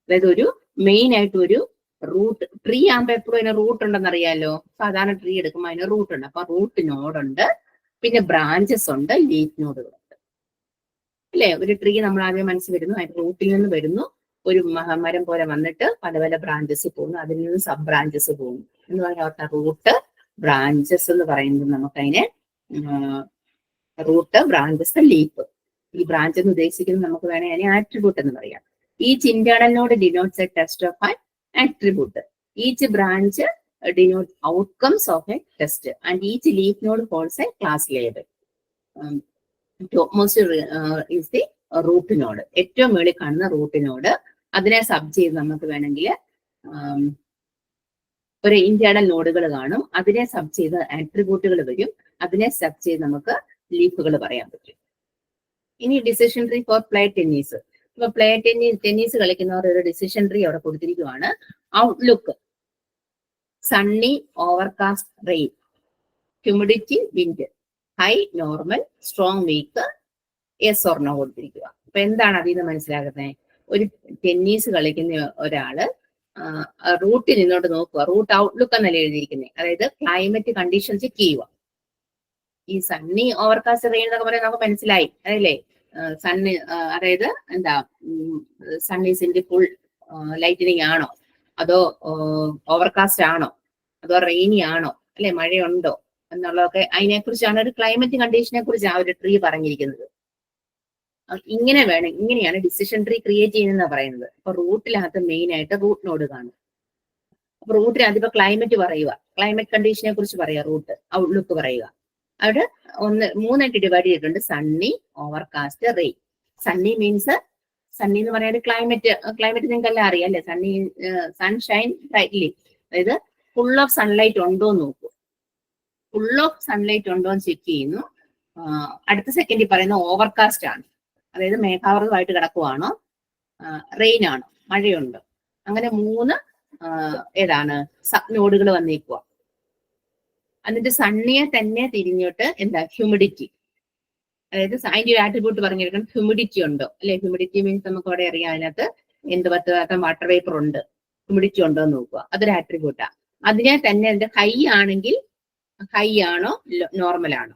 അതായത് ഒരു മെയിൻ ആയിട്ട് ഒരു റൂട്ട് ട്രീ ആകുമ്പോൾ എപ്പോഴും അതിന് റൂട്ട് ഉണ്ടെന്ന് അറിയാലോ. സാധാരണ ട്രീ എടുക്കുമ്പോൾ അതിന് റൂട്ട് ഉണ്ട്. അപ്പൊ റൂട്ട് നോഡ് ഉണ്ട്, പിന്നെ ബ്രാഞ്ചസ് ഉണ്ട്, ലീഫ് നോഡുകൾ ഉണ്ട്. അല്ലെ, ഒരു ട്രീ നമ്മൾ ആദ്യം മനസ്സിൽ വരുന്നു, അതിന്റെ റൂട്ടിൽ നിന്ന് വരുന്നു, ഒരു മരം പോലെ വന്നിട്ട് പല പല ബ്രാഞ്ചസ് പോകുന്നു, അതിൽ നിന്ന് സബ് ബ്രാഞ്ചസ് പോകുന്നു എന്ന് പറഞ്ഞാൽ റൂട്ട് ബ്രാഞ്ചസ് എന്ന് പറയുന്നത് നമുക്കതിനെ റൂട്ട് ബ്രാഞ്ചസ് ലീഫ്. ഈ ബ്രാഞ്ച് എന്ന് ഉദ്ദേശിക്കുന്നത് നമുക്ക് വേണമെങ്കിൽ അതിനെ ആട്രിബ്യൂട്ട് എന്ന് പറയാം. Each internal node denotes A test of an attribute. Each branch denotes outcomes of a test and each leaf node holds a class label. Topmost is the root node. ഏറ്റവും മുകളിൽ കാണുന്ന റൂട്ട് നോഡ്, അതിനെ സബ് ചെയ്ത് നമുക്ക് വേണമെങ്കിൽ ഒരു ഇന്റേണൽ നോഡുകൾ കാണും, അതിനെ സബ് ചെയ്ത് ആട്രിബ്യൂട്ടുകൾ വരും, അതിനെ സബ് ചെയ്ത് നമുക്ക് ലീഫുകൾ പറയാൻ പറ്റും. ഇനി decision tree for play tennis. ഇപ്പൊ പ്ലേ ടെന്നീസ് കളിക്കുന്നവർ ഒരു ഡിസിഷൻ ട്രീ അവിടെ കൊടുത്തിരിക്കുവാണ്. Outlook sunny, overcast, rain, humidity, wind, high, normal, strong, weak, yes or no കൊടുത്തിരിക്കുക. അപ്പൊ എന്താണ് അതിൽ നിന്ന് മനസ്സിലാകുന്നത്? ഒരു ടെന്നീസ് കളിക്കുന്ന ഒരാള് റൂട്ടിൽ നിന്നോട്ട് നോക്കുക. റൂട്ട് ഔട്ട്ലുക്ക് എന്നല്ല എഴുതിയിരിക്കുന്നത്. അതായത് ക്ലൈമറ്റ് കണ്ടീഷൻ ചെക്ക് ചെയ്യുക. ഈ സണ്ണി, ഓവർകാസ്റ്റ്, റെയിൻ എന്നൊക്കെ പറയാൻ നമുക്ക് മനസ്സിലായി അതല്ലേ. സണ്ണ് അതായത് എന്താ, sun is in the full lightning ആണോ, അതോ ഓവർകാസ്റ്റ് ആണോ, അതോ റെയിനി ആണോ, അല്ലെ, മഴയുണ്ടോ എന്നുള്ളതൊക്കെ അതിനെക്കുറിച്ചാണ്, ഒരു ക്ലൈമറ്റ് കണ്ടീഷനെ കുറിച്ച് ആ ഒരു ട്രീ പറഞ്ഞിരിക്കുന്നത്. ഇങ്ങനെയാണ് ഡിസിഷൻ ട്രീ ക്രിയേറ്റ് ചെയ്യുന്നതെന്ന് പറയുന്നത്. അപ്പൊ റൂട്ടിനകത്ത് മെയിൻ ആയിട്ട് റൂട്ട് നോഡ് കാണും. അപ്പൊ റൂട്ടിനകത്ത് ഇപ്പൊ ക്ലൈമറ്റ് പറയുക, ക്ലൈമറ്റ് കണ്ടീഷനെ കുറിച്ച് പറയുക, റൂട്ട് ഔട്ട്ലുക്ക് പറയുക. അവിടെ മൂന്നായിട്ട് ഡിവൈഡ് ചെയ്തിട്ടുണ്ട്: Sunny, overcast, rain. Sunny means, Sunny എന്ന് പറയുന്നത് ക്ലൈമറ്റ് നിങ്ങൾക്ക് എല്ലാം അറിയാം അല്ലെ. സൺഷൈൻ ബ്രൈറ്റ്ലി, അതായത് ഫുൾ ഓഫ് സൺലൈറ്റ് ഉണ്ടോ എന്ന് നോക്കൂ. ഫുൾ ഓഫ് സൺലൈറ്റ് ഉണ്ടോ എന്ന് ചെക്ക് ചെയ്യുന്നു. അടുത്ത സെക്കൻഡിൽ പറയുന്ന ഓവർകാസ്റ്റ് ആണ്, അതായത് മേഘാവൃതമായിട്ട് കിടക്കുവാണോ, റെയിൻ ആണോ, മഴയുണ്ടോ. അങ്ങനെ മൂന്ന് ഏതാണ് സബ് നോഡുകൾ വന്നേക്കുക. എന്നിട്ട് സണ്ണിയെ തന്നെ തിരിഞ്ഞിട്ട് എന്താ, ഹ്യൂമിഡിറ്റി, അതായത് അതിന്റെ ഒരു ആട്രിബ്യൂട്ട് പറഞ്ഞിരിക്കണം. ഹ്യൂമിഡിറ്റി ഉണ്ടോ അല്ലെ. ഹ്യൂമിഡിറ്റി മീൻസ് നമുക്ക് അവിടെ അറിയാം, അതിനകത്ത് എന്ത് പത്ത് വാട്ടർ വേപ്പർ ഉണ്ട്, ഹ്യൂമിഡിറ്റി ഉണ്ടോ എന്ന് നോക്കുക. അതൊരു ആട്രിബ്യൂട്ടാ. അതിനെ തന്നെ അതിന്റെ ഹൈ ആണെങ്കിൽ ഹൈ ആണോ, നോർമൽ ആണോ.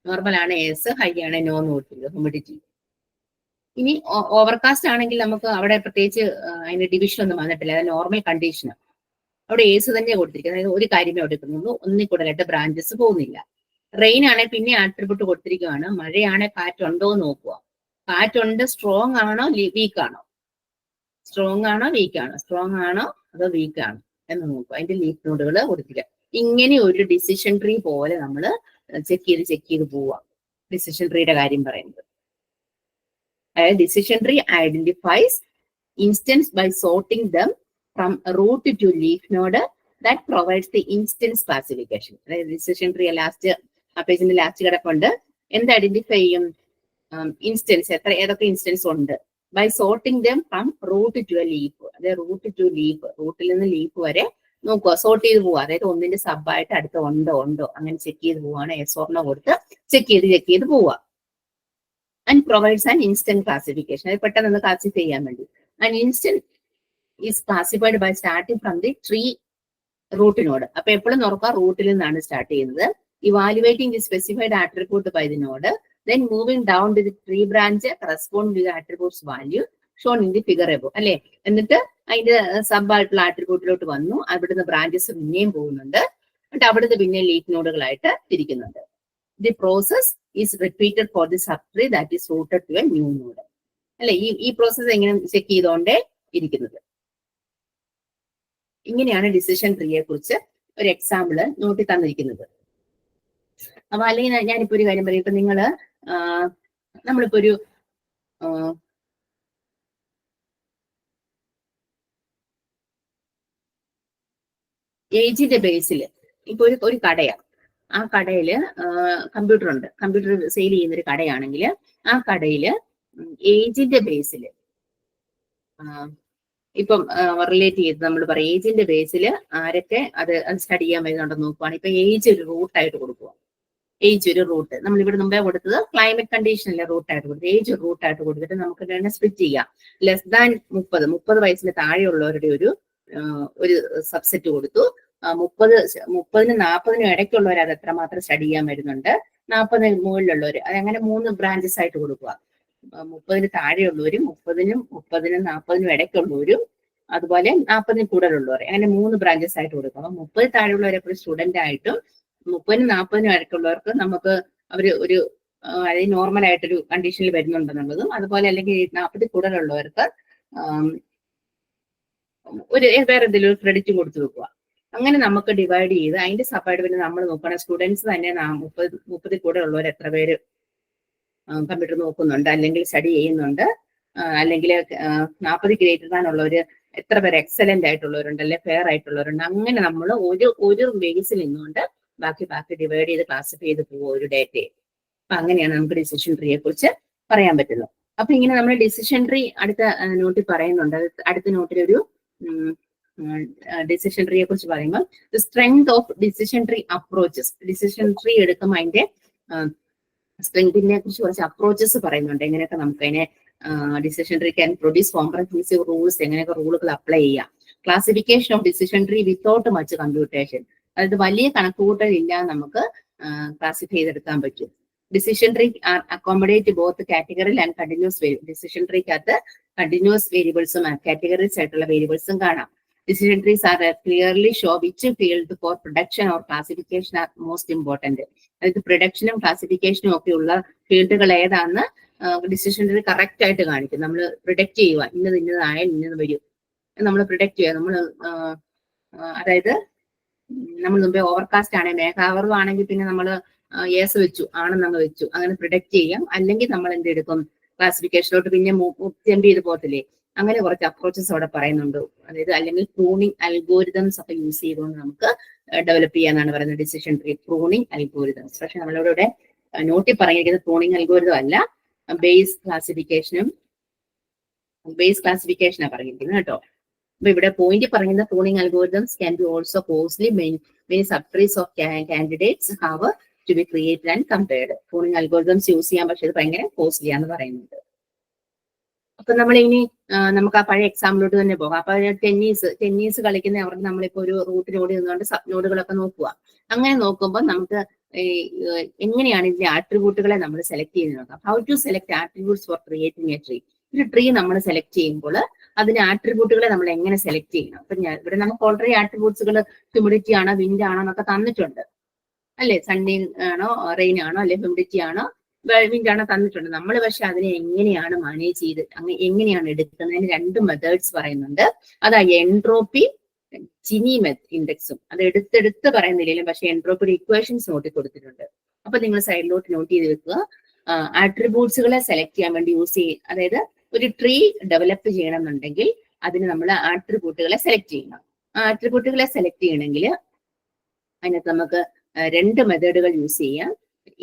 നോർമൽ ആണ് എസ്, ഹൈ ആണ് നോ എന്ന് കൊടുത്തിരിക്കുക ഹ്യൂമിഡിറ്റി. ഇനി ഓവർകാസ്റ്റ് ആണെങ്കിൽ നമുക്ക് അവിടെ പ്രത്യേകിച്ച് അതിന്റെ ഡിവിഷൻ ഒന്നും വന്നിട്ടില്ല, അത് നോർമൽ കണ്ടീഷന്. അവിടെ ഏസ് തന്നെ കൊടുത്തിരിക്കുന്നത്, അതായത് ഒരു കാര്യമേ എടുക്കുന്നുള്ളൂ, ഒന്നിൽ കൂടുതലായിട്ട് ബ്രാഞ്ചസ് പോകുന്നില്ല. റെയിൻ ആണെങ്കിൽ പിന്നെ ആട്രിബ്യൂട്ട് കൊടുത്തിരിക്കുകയാണ്. മഴയാണെങ്കിൽ കാറ്റുണ്ടോ എന്ന് നോക്കുക. കാറ്റുണ്ട്, സ്ട്രോങ് ആണോ വീക്ക് ആണോ, സ്ട്രോങ് ആണോ വീക്ക് ആണോ, സ്ട്രോങ് ആണോ അതോ വീക്ക് ആണോ എന്ന് നോക്കുക. അതിന്റെ ലീഫ് നോഡുകൾ കൊടുത്തിരിക്കുക. ഇങ്ങനെ ഒരു ഡിസിഷൻ ട്രീ പോലെ നമ്മൾ ചെക്ക് ചെയ്ത് പോവാം. ഡിസിഷൻ ട്രീയുടെ കാര്യം പറയുന്നത്, അതായത് decision tree identifies instance by sorting them from root to leaf node that provides the instance classification. അതായത് ഡിസിഷൻ ട്രീ ലാസ്റ്റ് ആ പേജിന്റെ ലാസ്റ്റ് കിടപ്പുണ്ട്. എന്ത് ഐഡന്റിഫൈ ചെയ്യും? ഇൻസ്റ്റൻസ്, ഏതൊക്കെ ഇൻസ്റ്റൻസ് ഉണ്ട്. By sorting them from root to a leaf, അതായത് റൂട്ട് ടു ലീഫ്, റൂട്ടിൽ നിന്ന് ലീഫ് വരെ നോക്കുക, സോർട്ട് ചെയ്ത് പോവുക. അതായത് ഒന്നിന്റെ സബായിട്ട് അടുത്ത ഉണ്ടോ അങ്ങനെ ചെക്ക് ചെയ്ത് പോവാണ്. എസ് ഓർ നോ കൊടുത്ത് ചെക്ക് ചെയ്ത് പോവുക. And provides an instant classification, അത് പെട്ടെന്ന് ക്ലാസിഫൈ ചെയ്യാൻ വേണ്ടി. And instant is classified by starting from the tree root node. അപ്പൊ എപ്പോഴും നോക്കുക, റൂട്ടിൽ നിന്നാണ് സ്റ്റാർട്ട് ചെയ്യുന്നത്. Evaluating the specified attribute by the node, then moving down to the tree branch correspond to the attributes value shown in the figure above. അല്ലെ, എന്നിട്ട് അതിന്റെ സബ് ആയിട്ടുള്ള ആട്രിബ്യൂട്ടിലോട്ട് വന്നു, അവിടുന്ന് ബ്രാഞ്ചസ് പിന്നെയും പോകുന്നുണ്ട്, എന്നിട്ട് അവിടുന്ന് പിന്നെ ലീഫ് നോഡുകളായിട്ട് തിരിക്കുന്നുണ്ട്. The process is repeated for the subtree that is rooted to a new node. അല്ലെ, ഈ പ്രോസസ് എങ്ങനെ ചെക്ക് ചെയ്തോണ്ടേ ഇരിക്കുന്നത്. ഇങ്ങനെയാണ് ഡിസിഷൻ ട്രീയെ കുറിച്ച് ഒരു എക്സാമ്പിള് നോട്ടി തന്നിരിക്കുന്നത്. അപ്പൊ അല്ലെങ്കിൽ ഞാനിപ്പോ ഒരു കാര്യം പറയും. ഇപ്പൊ നമ്മളിപ്പോ ഒരു ഏജിന്റെ ബേസിൽ ഇപ്പൊ ഒരു കടയാണ്. ആ കടയില് കമ്പ്യൂട്ടർ ഉണ്ട്, കമ്പ്യൂട്ടർ സെയിൽ ചെയ്യുന്ന ഒരു കടയാണെങ്കിൽ ആ കടയില് ഏജിന്റെ ബേസിൽ ഇപ്പം റിലേറ്റ് ചെയ്ത് നമ്മൾ പറയും ഏജിന്റെ ബേസിൽ ആരൊക്കെ അത് സ്റ്റഡി ചെയ്യാൻ വരുന്നുണ്ടെന്ന് നോക്കുവാണ്. ഇപ്പൊ ഏജ് ഒരു റൂട്ടായിട്ട് കൊടുക്കുക, ഏജ് ഒരു റൂട്ട് നമ്മൾ ഇവിടെ മുമ്പേ കൊടുത്തത് ക്ലൈമറ്റ് കണ്ടീഷനിലെ റൂട്ടായിട്ട് കൊടുത്തു, ഏജ് റൂട്ടായിട്ട് കൊടുത്തിട്ട് നമുക്ക് തന്നെ സ്പ്ലിറ്റ് ചെയ്യാം. ലെസ് ദാൻ 30 വയസ്സിന് താഴെയുള്ളവരുടെ ഒരു സബ്സെറ്റ് കൊടുത്തു. 30-നും 40-നും ഇടയ്ക്കുള്ളവർ അത് എത്രമാത്രം സ്റ്റഡി ചെയ്യാൻ വരുന്നുണ്ട്, 40-ന് മുകളിലുള്ളവർ അങ്ങനെ 3 ബ്രാഞ്ചസ് ആയിട്ട് കൊടുക്കുക. 30-ന് താഴെയുള്ളവരും 30-നും 40-നും ഇടയ്ക്കുള്ളവരും അതുപോലെ 40-ന് കൂടുതലുള്ളവർ അങ്ങനെ 3 ബ്രാഞ്ചസ് ആയിട്ട് കൊടുക്കുക. അപ്പൊ 30 താഴെയുള്ളവരെ സ്റ്റുഡന്റ് ആയിട്ടും 30-നും 40-നും ഇടയ്ക്കുള്ളവർക്ക് നമുക്ക് അവർ ഒരു അതായത് നോർമൽ ആയിട്ടൊരു കണ്ടീഷനിൽ വരുന്നുണ്ടെന്നുള്ളതും അതുപോലെ അല്ലെങ്കിൽ 40 കൂടുതലുള്ളവർക്ക് ഒരു വേറെ എന്തെങ്കിലും ഒരു ക്രെഡിറ്റ് കൊടുത്തു വെക്കുക. അങ്ങനെ നമുക്ക് ഡിവൈഡ് ചെയ്ത് അതിന്റെ സബായിട്ട് പിന്നെ നമ്മൾ നോക്കണം സ്റ്റുഡൻസ് തന്നെ 30 കൂടെ ഉള്ളവർ എത്ര പേര് കമ്പ്യൂട്ടർ നോക്കുന്നുണ്ട് അല്ലെങ്കിൽ സ്റ്റഡി ചെയ്യുന്നുണ്ട്, അല്ലെങ്കിൽ 40 ഗ്രേറ്റർ ദാൻ ഉള്ളവർ എത്ര പേര് എക്സലന്റ് ആയിട്ടുള്ളവരുണ്ട് അല്ലെ ഫെയർ ആയിട്ടുള്ളവരുണ്ട്. അങ്ങനെ നമ്മൾ ഒരു ബേസിൽ നിന്നുകൊണ്ട് ബാക്കി ഡിവൈഡ് ചെയ്ത് ക്ലാസിഫൈ ചെയ്ത് പോകും ഒരു ഡേറ്റയെ. അപ്പൊ അങ്ങനെയാണ് നമുക്ക് ഡിസിഷൻ ട്രീയെ കുറിച്ച് പറയാൻ പറ്റുന്നത്. അപ്പൊ ഇങ്ങനെ നമ്മൾ ഡിസിഷൻ ട്രീ അടുത്ത നോട്ടിൽ പറയുന്നുണ്ട്. അടുത്ത നോട്ടിൽ ഒരു ഡിസിഷൻ ട്രീയെ കുറിച്ച് പറയുമ്പോൾ strength of decision tree approaches, decision tree എടുക്കുമ്പോൾ അതിന്റെ സ്ട്രെങ്തിനെ കുറിച്ച് കുറച്ച് അപ്രോച്ചസ് പറയുന്നുണ്ട്. എങ്ങനെയൊക്കെ നമുക്ക് അതിനെ decision tree can produce comprehensive rules, എങ്ങനെയൊക്കെ റൂളുകൾ അപ്ലൈ ചെയ്യാം. Classification of decision tree without much computation, അതായത് വലിയ കണക്കുകൂട്ടൽ ഇല്ലാതെ നമുക്ക് ക്ലാസിഫൈ ചെയ്തെടുക്കാൻ പറ്റും. Decision tree accommodate both categorical and continuous variable, ഡിസിഷൻ ട്രീക്കകത്ത് കണ്ടിന്യൂസ് വേരിയബിൾസും കാറ്റഗറീസ് ആയിട്ടുള്ള വേരിയബിൾസും കാണാം. Decision trees are clearly show which field for production or classification are most important. അതായത് പ്രൊഡക്ഷനും ക്ലാസിഫിക്കേഷനും ഒക്കെ ഉള്ള ഫീൽഡുകൾ ഏതാണെന്ന് ഡിസിഷൻ ട്രീ കറക്റ്റ് ആയിട്ട് കാണിക്കും. നമ്മൾ പ്രിഡിക്റ്റ് ചെയ്യുക ഇന്നതായാലും ഇന്നത് വരും, നമ്മൾ പ്രിഡിക്റ്റ് ചെയ്യുക. നമ്മൾ അതായത് നമ്മൾ മുമ്പേ ഓവർകാസ്റ്റ് ആണെങ്കിൽ മേഘാവറും ആണെങ്കിൽ പിന്നെ നമ്മൾ യെസ് വെച്ചു ആണെന്നങ്ങ് വെച്ചു അങ്ങനെ പ്രിഡിക്റ്റ് ചെയ്യാം. അല്ലെങ്കിൽ നമ്മൾ എന്തെടുക്കും ക്ലാസിഫിക്കേഷനിലോട്ട് പിന്നെ ജമ്പ് ചെയ്ത് പോകത്തില്ലേ. അങ്ങനെ കുറച്ച് അപ്രോച്ചസ് അവിടെ പറയുന്നുണ്ട്. അതായത് അല്ലെങ്കിൽ പ്രൂണിങ് അൽഗോരിതംസ് ഒക്കെ യൂസ് ചെയ്തുകൊണ്ട് നമുക്ക് ഡെവലപ്പ് ചെയ്യാന്നാണ് പറയുന്നത് ഡിസിഷൻ ട്രീ. പ്രൂണിങ് അൽഗോരിതംസ്, പക്ഷെ നമ്മളിവിടെ നോട്ടിൽ പറഞ്ഞിരിക്കുന്നത് പ്രൂണിങ് അൽഗോരിതം അല്ല, ബേസ് ക്ലാസിഫിക്കേഷനാണ് പറഞ്ഞിരിക്കുന്നത് കേട്ടോ. അപ്പൊ ഇവിടെ പോയിന്റ് പറയുന്ന pruning algorithms can be also costly, many sub trees of candidates have to be created and compared. Pruning algorithms use ചെയ്യാൻ, പക്ഷെ ഇത് ഭയങ്കര കോസ്റ്റ്ലി ആണെന്ന് പറയുന്നുണ്ട്. അപ്പൊ നമ്മൾ ഇനി നമുക്ക് ആ പഴയ എക്സാമ്പിളോട്ട് തന്നെ പോകാം. അപ്പൊ ടെന്നീസ് കളിക്കുന്ന അവർക്ക് നമ്മളിപ്പോ ഒരു റൂട്ടിനോട് നിന്നുകൊണ്ട് സബ് നോഡുകളൊക്കെ നോക്കുക. അങ്ങനെ നോക്കുമ്പോൾ നമുക്ക് എങ്ങനെയാണ് ഇതിന്റെ ആട്രിബ്യൂട്ടുകളെ നമ്മൾ സെലക്ട് ചെയ്ത് നോക്കാം. How to select attributes for creating a tree. ഒരു ട്രീ നമ്മൾ സെലക്ട് ചെയ്യുമ്പോൾ അതിന്റെ ആട്രിബ്യൂട്ടുകളെ നമ്മൾ എങ്ങനെ സെലക്ട് ചെയ്യണം. അപ്പൊ ഇവിടെ നമുക്ക് ഓൾറെഡി ആട്രിബ്യൂട്ട്സുകൾ ഹ്യൂമിഡിറ്റി ആണോ വിൻഡ് ആണോ എന്നൊക്കെ തന്നിട്ടുണ്ട് അല്ലെ, സൺഡേ ആണോ റെയിൻ ആണോ അല്ലെ ഹ്യൂമിഡിറ്റി ആണോ വിൻഡാണോ തന്നിട്ടുണ്ട്. നമ്മൾ പക്ഷെ അതിനെ എങ്ങനെയാണ് മാനേജ് ചെയ്ത് എങ്ങനെയാണ് എടുക്കുന്നതിന് 2 മെത്തേഡ്സ് പറയുന്നുണ്ട്. അതാ എൻട്രോപ്പി ജിനി ഇൻഡെക്സും. അത് എടുത്തെടുത്ത് പറയുന്നില്ലെങ്കിലും പക്ഷെ എൻട്രോപ്പിയുടെ ഇക്വേഷൻസ് നോട്ടി കൊടുത്തിട്ടുണ്ട്. അപ്പൊ നിങ്ങൾ സൈഡിലോട്ട് നോട്ട് ചെയ്ത് വെക്കുക. ആട്രിബ്യൂട്ട്സുകളെ സെലക്ട് ചെയ്യാൻ വേണ്ടി യൂസ് ചെയ്യും. അതായത് ഒരു ട്രീ ഡെവലപ്പ് ചെയ്യണമെന്നുണ്ടെങ്കിൽ അതിന് നമ്മൾ ആട്രിബ്യൂട്ടുകളെ സെലക്ട് ചെയ്യണം. ആ ആട്രിബ്യൂട്ടുകളെ സെലക്ട് ചെയ്യണമെങ്കിൽ അതിനകത്ത് നമുക്ക് 2 മെത്തേഡുകൾ യൂസ് ചെയ്യാം.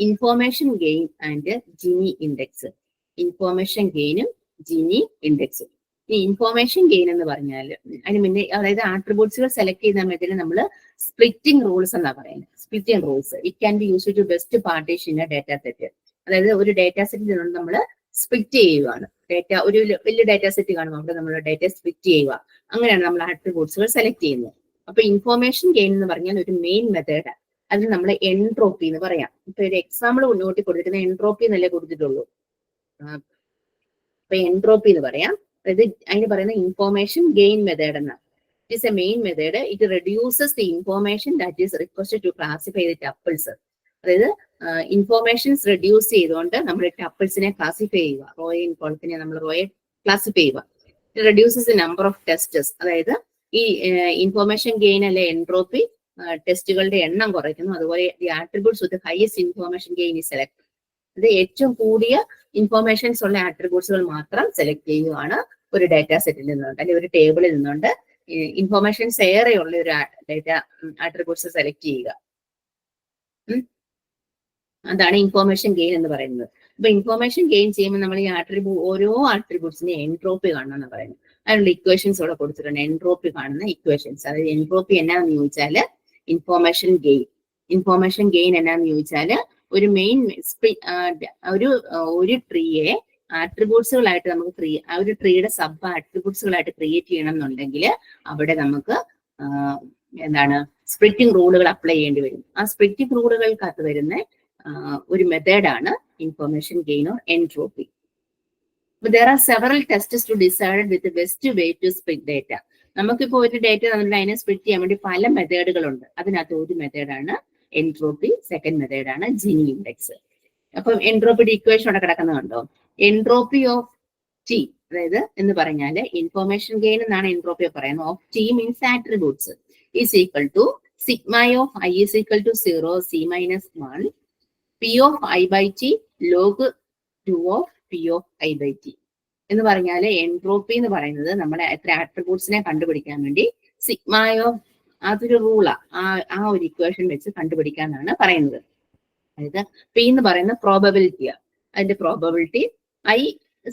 Information gain and Gini index. Information ഗെയിനും ജിനി ഇൻഡെക്സും. ഈ ഇൻഫോർമേഷൻ ഗെയിൻ എന്ന് പറഞ്ഞാൽ അതിന് മുന്നേ അതായത് ആട്രിബ്യൂട്ട്സുകൾ സെലക്ട് ചെയ്യുന്ന മെത്തേഡിൽ നമ്മൾ സ്പ്ലിറ്റിംഗ് റൂൾസ് എന്നാ പറയുന്നത്. Splitting rules it can be used to best partition a data set. അതായത് ഒരു ഡാറ്റ സെറ്റിൽ നിന്ന് നമ്മൾ സ്പ്ലിറ്റ് ചെയ്യുകയാണ്. ഒരു വലിയ ഡാറ്റ സെറ്റ് കാണുമ്പോൾ അവിടെ നമ്മൾ ഡാറ്റ സ്പ്ലിറ്റ് ചെയ്യുക. അങ്ങനെയാണ് നമ്മൾ ആട്രിബ്യൂട്ട്സുകൾ സെലക്ട് ചെയ്യുന്നത്. അപ്പൊ ഇൻഫോർമേഷൻ ഗെയിൻ എന്ന് പറഞ്ഞാൽ ഒരു മെയിൻ മെത്തേഡ്. അതിന് നമ്മൾ എൻട്രോപ്പി എന്ന് പറയാം. ഇപ്പൊ ഒരു എക്സാമ്പിൾ മുന്നോട്ട് കൊടുത്തിരിക്കുന്ന എൻട്രോപ്പി എന്നല്ലേ കൊടുത്തിട്ടുള്ളൂ. അപ്പൊ എൻട്രോപ്പി എന്ന് പറയാം. അതായത് അതിന് പറയുന്ന ഇൻഫോർമേഷൻ ഗെയിൻ മെത്തേഡ് എന്നാണ്. It is a main method. It reduces the information that is requested to classify the tuples. അതായത് ഇൻഫോർമേഷൻസ് റെഡ്യൂസ് ചെയ്തുകൊണ്ട് നമ്മൾ ടപ്പിൾസിനെ ക്ലാസിഫൈ ചെയ്യുക. റോയെ കോളത്തിനെ നമ്മൾ റോയെ ക്ലാസിഫൈ ചെയ്യുക. It reduces the number of tests. അതായത് ഈ ഇൻഫോർമേഷൻ ഗെയിൻ അല്ലെ എൻട്രോപ്പി ടെസ്റ്റുകളുടെ എണ്ണം കുറയ്ക്കുന്നു. അതുപോലെ the attributes with highest information gain is select. അത് ഏറ്റവും കൂടിയ ഇൻഫോർമേഷൻസ് ഉള്ള ആട്രിബ്യൂട്ട്സുകൾ മാത്രം സെലക്ട് ചെയ്യുകയാണ് ഒരു ഡാറ്റ സെറ്റിൽ നിന്നുകൊണ്ട് അല്ലെങ്കിൽ ഒരു ടേബിളിൽ നിന്നുകൊണ്ട് ഇൻഫോർമേഷൻസ് ഏറെയുള്ള ഒരു ഡാറ്റ ആട്രിബ്യൂട്ട്സ് സെലക്ട് ചെയ്യുക. അതാണ് ഇൻഫോർമേഷൻ ഗെയിൻ എന്ന് പറയുന്നത്. അപ്പൊ ഇൻഫോർമേഷൻ ഗെയിൻ ചെയ്യുമ്പോൾ നമ്മൾ ഈ ഓരോ ആട്രിബ്യൂട്ട്സിനെ എൻട്രോപ്പി കാണണം എന്ന് പറയുന്നത്. അതിനുള്ള ഇക്വേഷൻസ് ഇവിടെ കൊടുത്തിട്ടുണ്ട്. എൻട്രോപ്പി കാണുന്ന ഇക്വേഷൻസ്. അതായത് എൻട്രോപ്പി എന്നാന്ന് ചോദിച്ചാല് ഇൻഫോർമേഷൻ ഗെയിൻ എന്നാന്ന് ചോദിച്ചാല് ഒരു മെയിൻ ഒരു ട്രീയെ ആട്രിബ്യൂട്ട്സുകളായിട്ട് നമുക്ക് ഒരു ട്രീയുടെ സബ് ആട്രിബ്യൂട്ട്സുകളായിട്ട് ക്രിയേറ്റ് ചെയ്യണം എന്നുണ്ടെങ്കിൽ അവിടെ നമുക്ക് എന്താണ് സ്പ്ലിറ്റിംഗ് റൂളുകൾ അപ്ലൈ ചെയ്യേണ്ടി വരും. ആ സ്പ്ലിറ്റിംഗ് റൂളുകൾക്കകത്ത് വരുന്ന ഒരു മെത്തേഡാണ് information gain or entropy. There are several tests to decide with the best way to split data. നമുക്കിപ്പോ ഒരു ഡേറ്റ തന്നിട്ട് അതിനെ സ്പ്ലിറ്റ് ചെയ്യാൻ വേണ്ടി പല മെത്തേഡുകളുണ്ട്. അതിനകത്ത് ഒരു മെത്തേഡാണ് എൻട്രോപ്പി, സെക്കൻഡ് മെത്തേഡാണ് ജിനി ഇൻഡെക്സ്. അപ്പം എൻട്രോപ്പിയുടെ ഇക്വേഷൻ അവിടെ കിടക്കുന്നത് കണ്ടോ? എൻട്രോപ്പി ഓഫ് ടി, അതായത് എന്ന് പറഞ്ഞാല് ഇൻഫോർമേഷൻ ഗെയിൻ എന്നാണ് എൻട്രോപ്പി പറയുന്നത്. Of T means attributes is equal to sigma of I is equal to 0 c minus 1 p of I by t log 2 of p of I by t എന്ന് പറഞ്ഞാൽ എൻട്രോപ്പി എന്ന് പറയുന്നത് നമ്മളെ എത്ര ആട്രിബ്യൂട്ട്സിനെ കണ്ടുപിടിക്കാൻ വേണ്ടി സിഗ്മ ഓഫ് അതൊരു റൂളാ, ആ ഒരു ഇക്വേഷൻ വെച്ച് കണ്ടുപിടിക്കാന്നാണ് പറയുന്നത്. അതായത് പി എന്ന് പറയുന്ന പ്രോബബിലിറ്റിയാ. അതിന്റെ പ്രോബബിലിറ്റി I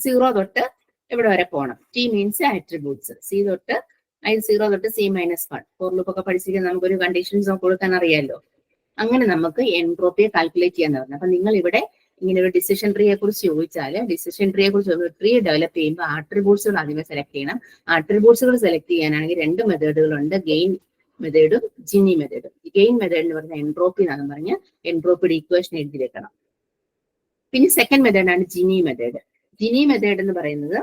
0 തൊട്ട് ഇവിടെ വരെ പോകണം. ടി മീൻസ് ആട്രിബ്യൂട്ട്സ്, C തൊട്ട് I 0 തൊട്ട് c minus 1. ഫോർ ലൂപ്പ് ഒക്കെ പഠിച്ചിരിക്കുന്ന നമുക്കൊരു കണ്ടീഷൻസ് കൊടുക്കാൻ അറിയാമല്ലോ. അങ്ങനെ നമുക്ക് എൻട്രോപ്പിയെ കാൽക്കുലേറ്റ് ചെയ്യാന്ന് പറഞ്ഞു. അപ്പൊ നിങ്ങൾ ഇവിടെ ഇങ്ങനെ ഒരു ഡിസിഷൻ ട്രീയെ കുറിച്ച് ചോദിച്ചാല് ട്രീ ഡെവലപ്പ് ചെയ്യുമ്പോൾ ആട്രിബ്യൂട്ട്സുകൾ ആദ്യമേ സെലക്ട് ചെയ്യണം. ആട്രിബ്യൂട്ട്സുകൾ സെലക്ട് ചെയ്യാനാണെങ്കിൽ രണ്ട് മെത്തേഡുകളുണ്ട്, ഗെയിൻ മെത്തേഡും ജിനി മെത്തേഡും. ഗെയിൻ മെത്തേഡ് എന്ന് പറഞ്ഞാൽ എൻട്രോപ്പി എന്നാണെന്ന് പറഞ്ഞ് എൻട്രോപ്പിയുടെ ഇക്വേഷൻ എഴുതി വെക്കണം. പിന്നെ സെക്കൻഡ് മെത്തേഡാണ് ജിനി മെത്തേഡ്. ജിനി മെത്തേഡ് എന്ന് പറയുന്നത്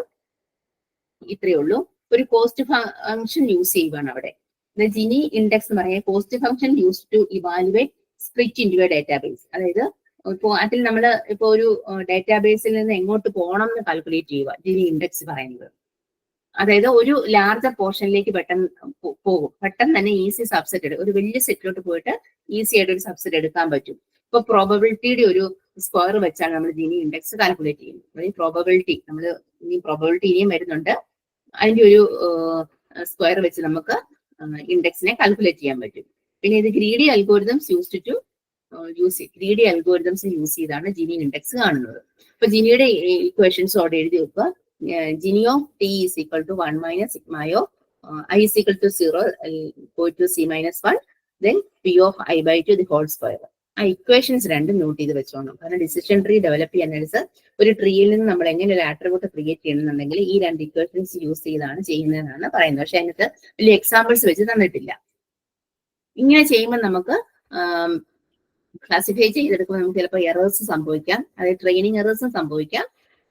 ഇത്രയേ ഉള്ളൂ, ഒരു കോസ്റ്റ് ഫംഗ്ഷൻ യൂസ് ചെയ്യുകയാണ് അവിടെ. ജിനി ഇൻഡെക്സ് എന്ന് പറഞ്ഞാൽ cost function use to evaluate split into a database. അതായത് ഇപ്പോൾ അതിൽ നമ്മൾ ഇപ്പോൾ ഒരു ഡേറ്റാബേസിൽ നിന്ന് എങ്ങോട്ട് പോകണം എന്ന് കാൽക്കുലേറ്റ് ചെയ്യുക ജിനി ഇൻഡെക്സ് പറയുന്നത്. അതായത് ഒരു ലാർജർ പോർഷനിലേക്ക് പെട്ടെന്ന് തന്നെ ഈസി സബ്സെറ്റ് എടുക്കും. ഒരു വലിയ സെറ്റിലോട്ട് പോയിട്ട് ഈസി ആയിട്ട് ഒരു സബ്സെറ്റ് എടുക്കാൻ പറ്റും. ഇപ്പൊ പ്രോബബിലിറ്റിയുടെ ഒരു സ്ക്വയർ വെച്ചാണ് നമ്മൾ ജിനി ഇൻഡെക്സ് കാൽക്കുലേറ്റ് ചെയ്യുന്നത്. അതായത് പ്രോബബിലിറ്റി ഇനിയും വരുന്നുണ്ട്. അതിന്റെ ഒരു സ്ക്വയർ വെച്ച് നമുക്ക് ഇൻഡെക്സിനെ കാൽക്കുലേറ്റ് ചെയ്യാൻ പറ്റും. പിന്നെ ഇത് ഗ്രീഡി അൽഗോരിതംസ് യൂസ് ചെയ്താണ് ജിനി ഇൻഡെക്സ് കാണുന്നത്. അപ്പൊ ജിനിയുടെ ഇക്വേഷൻസ് അവിടെ എഴുതി വെക്കുക. Gini of T is equal to 1 minus sigma of I is equal to 0 go to c minus 1 then p of I by 2 the whole square. ആ ഇക്വേഷൻസ് രണ്ടും നോട്ട് ചെയ്ത് വെച്ചോണം. കാരണം ഡിസിഷൻ ട്രീ ഡെവലപ്പ് ചെയ്യാനായിട്ട് ഒരു ട്രീയിൽ നിന്ന് നമ്മൾ എങ്ങനെ ഒരു ആട്രിബ്യൂട്ട് ക്രിയേറ്റ് ചെയ്യണമെന്നുണ്ടെങ്കിൽ ഈ രണ്ട് ഇക്വേഷൻസ് യൂസ് ചെയ്താണ് ചെയ്യുന്നതെന്നാണ് പറയുന്നത്. പക്ഷെ അതിനകത്ത് വലിയ എക്സാമ്പിൾസ് വെച്ച് തന്നിട്ടില്ല. ഇങ്ങനെ ചെയ്യുമ്പോൾ നമുക്ക് ക്ലാസിഫൈ ചെയ്തെടുക്കുമ്പോൾ നമുക്ക് ചിലപ്പോൾ എറേഴ്സ് സംഭവിക്കാം. അതായത് ട്രെയിനിങ് എറേഴ്സും സംഭവിക്കാം,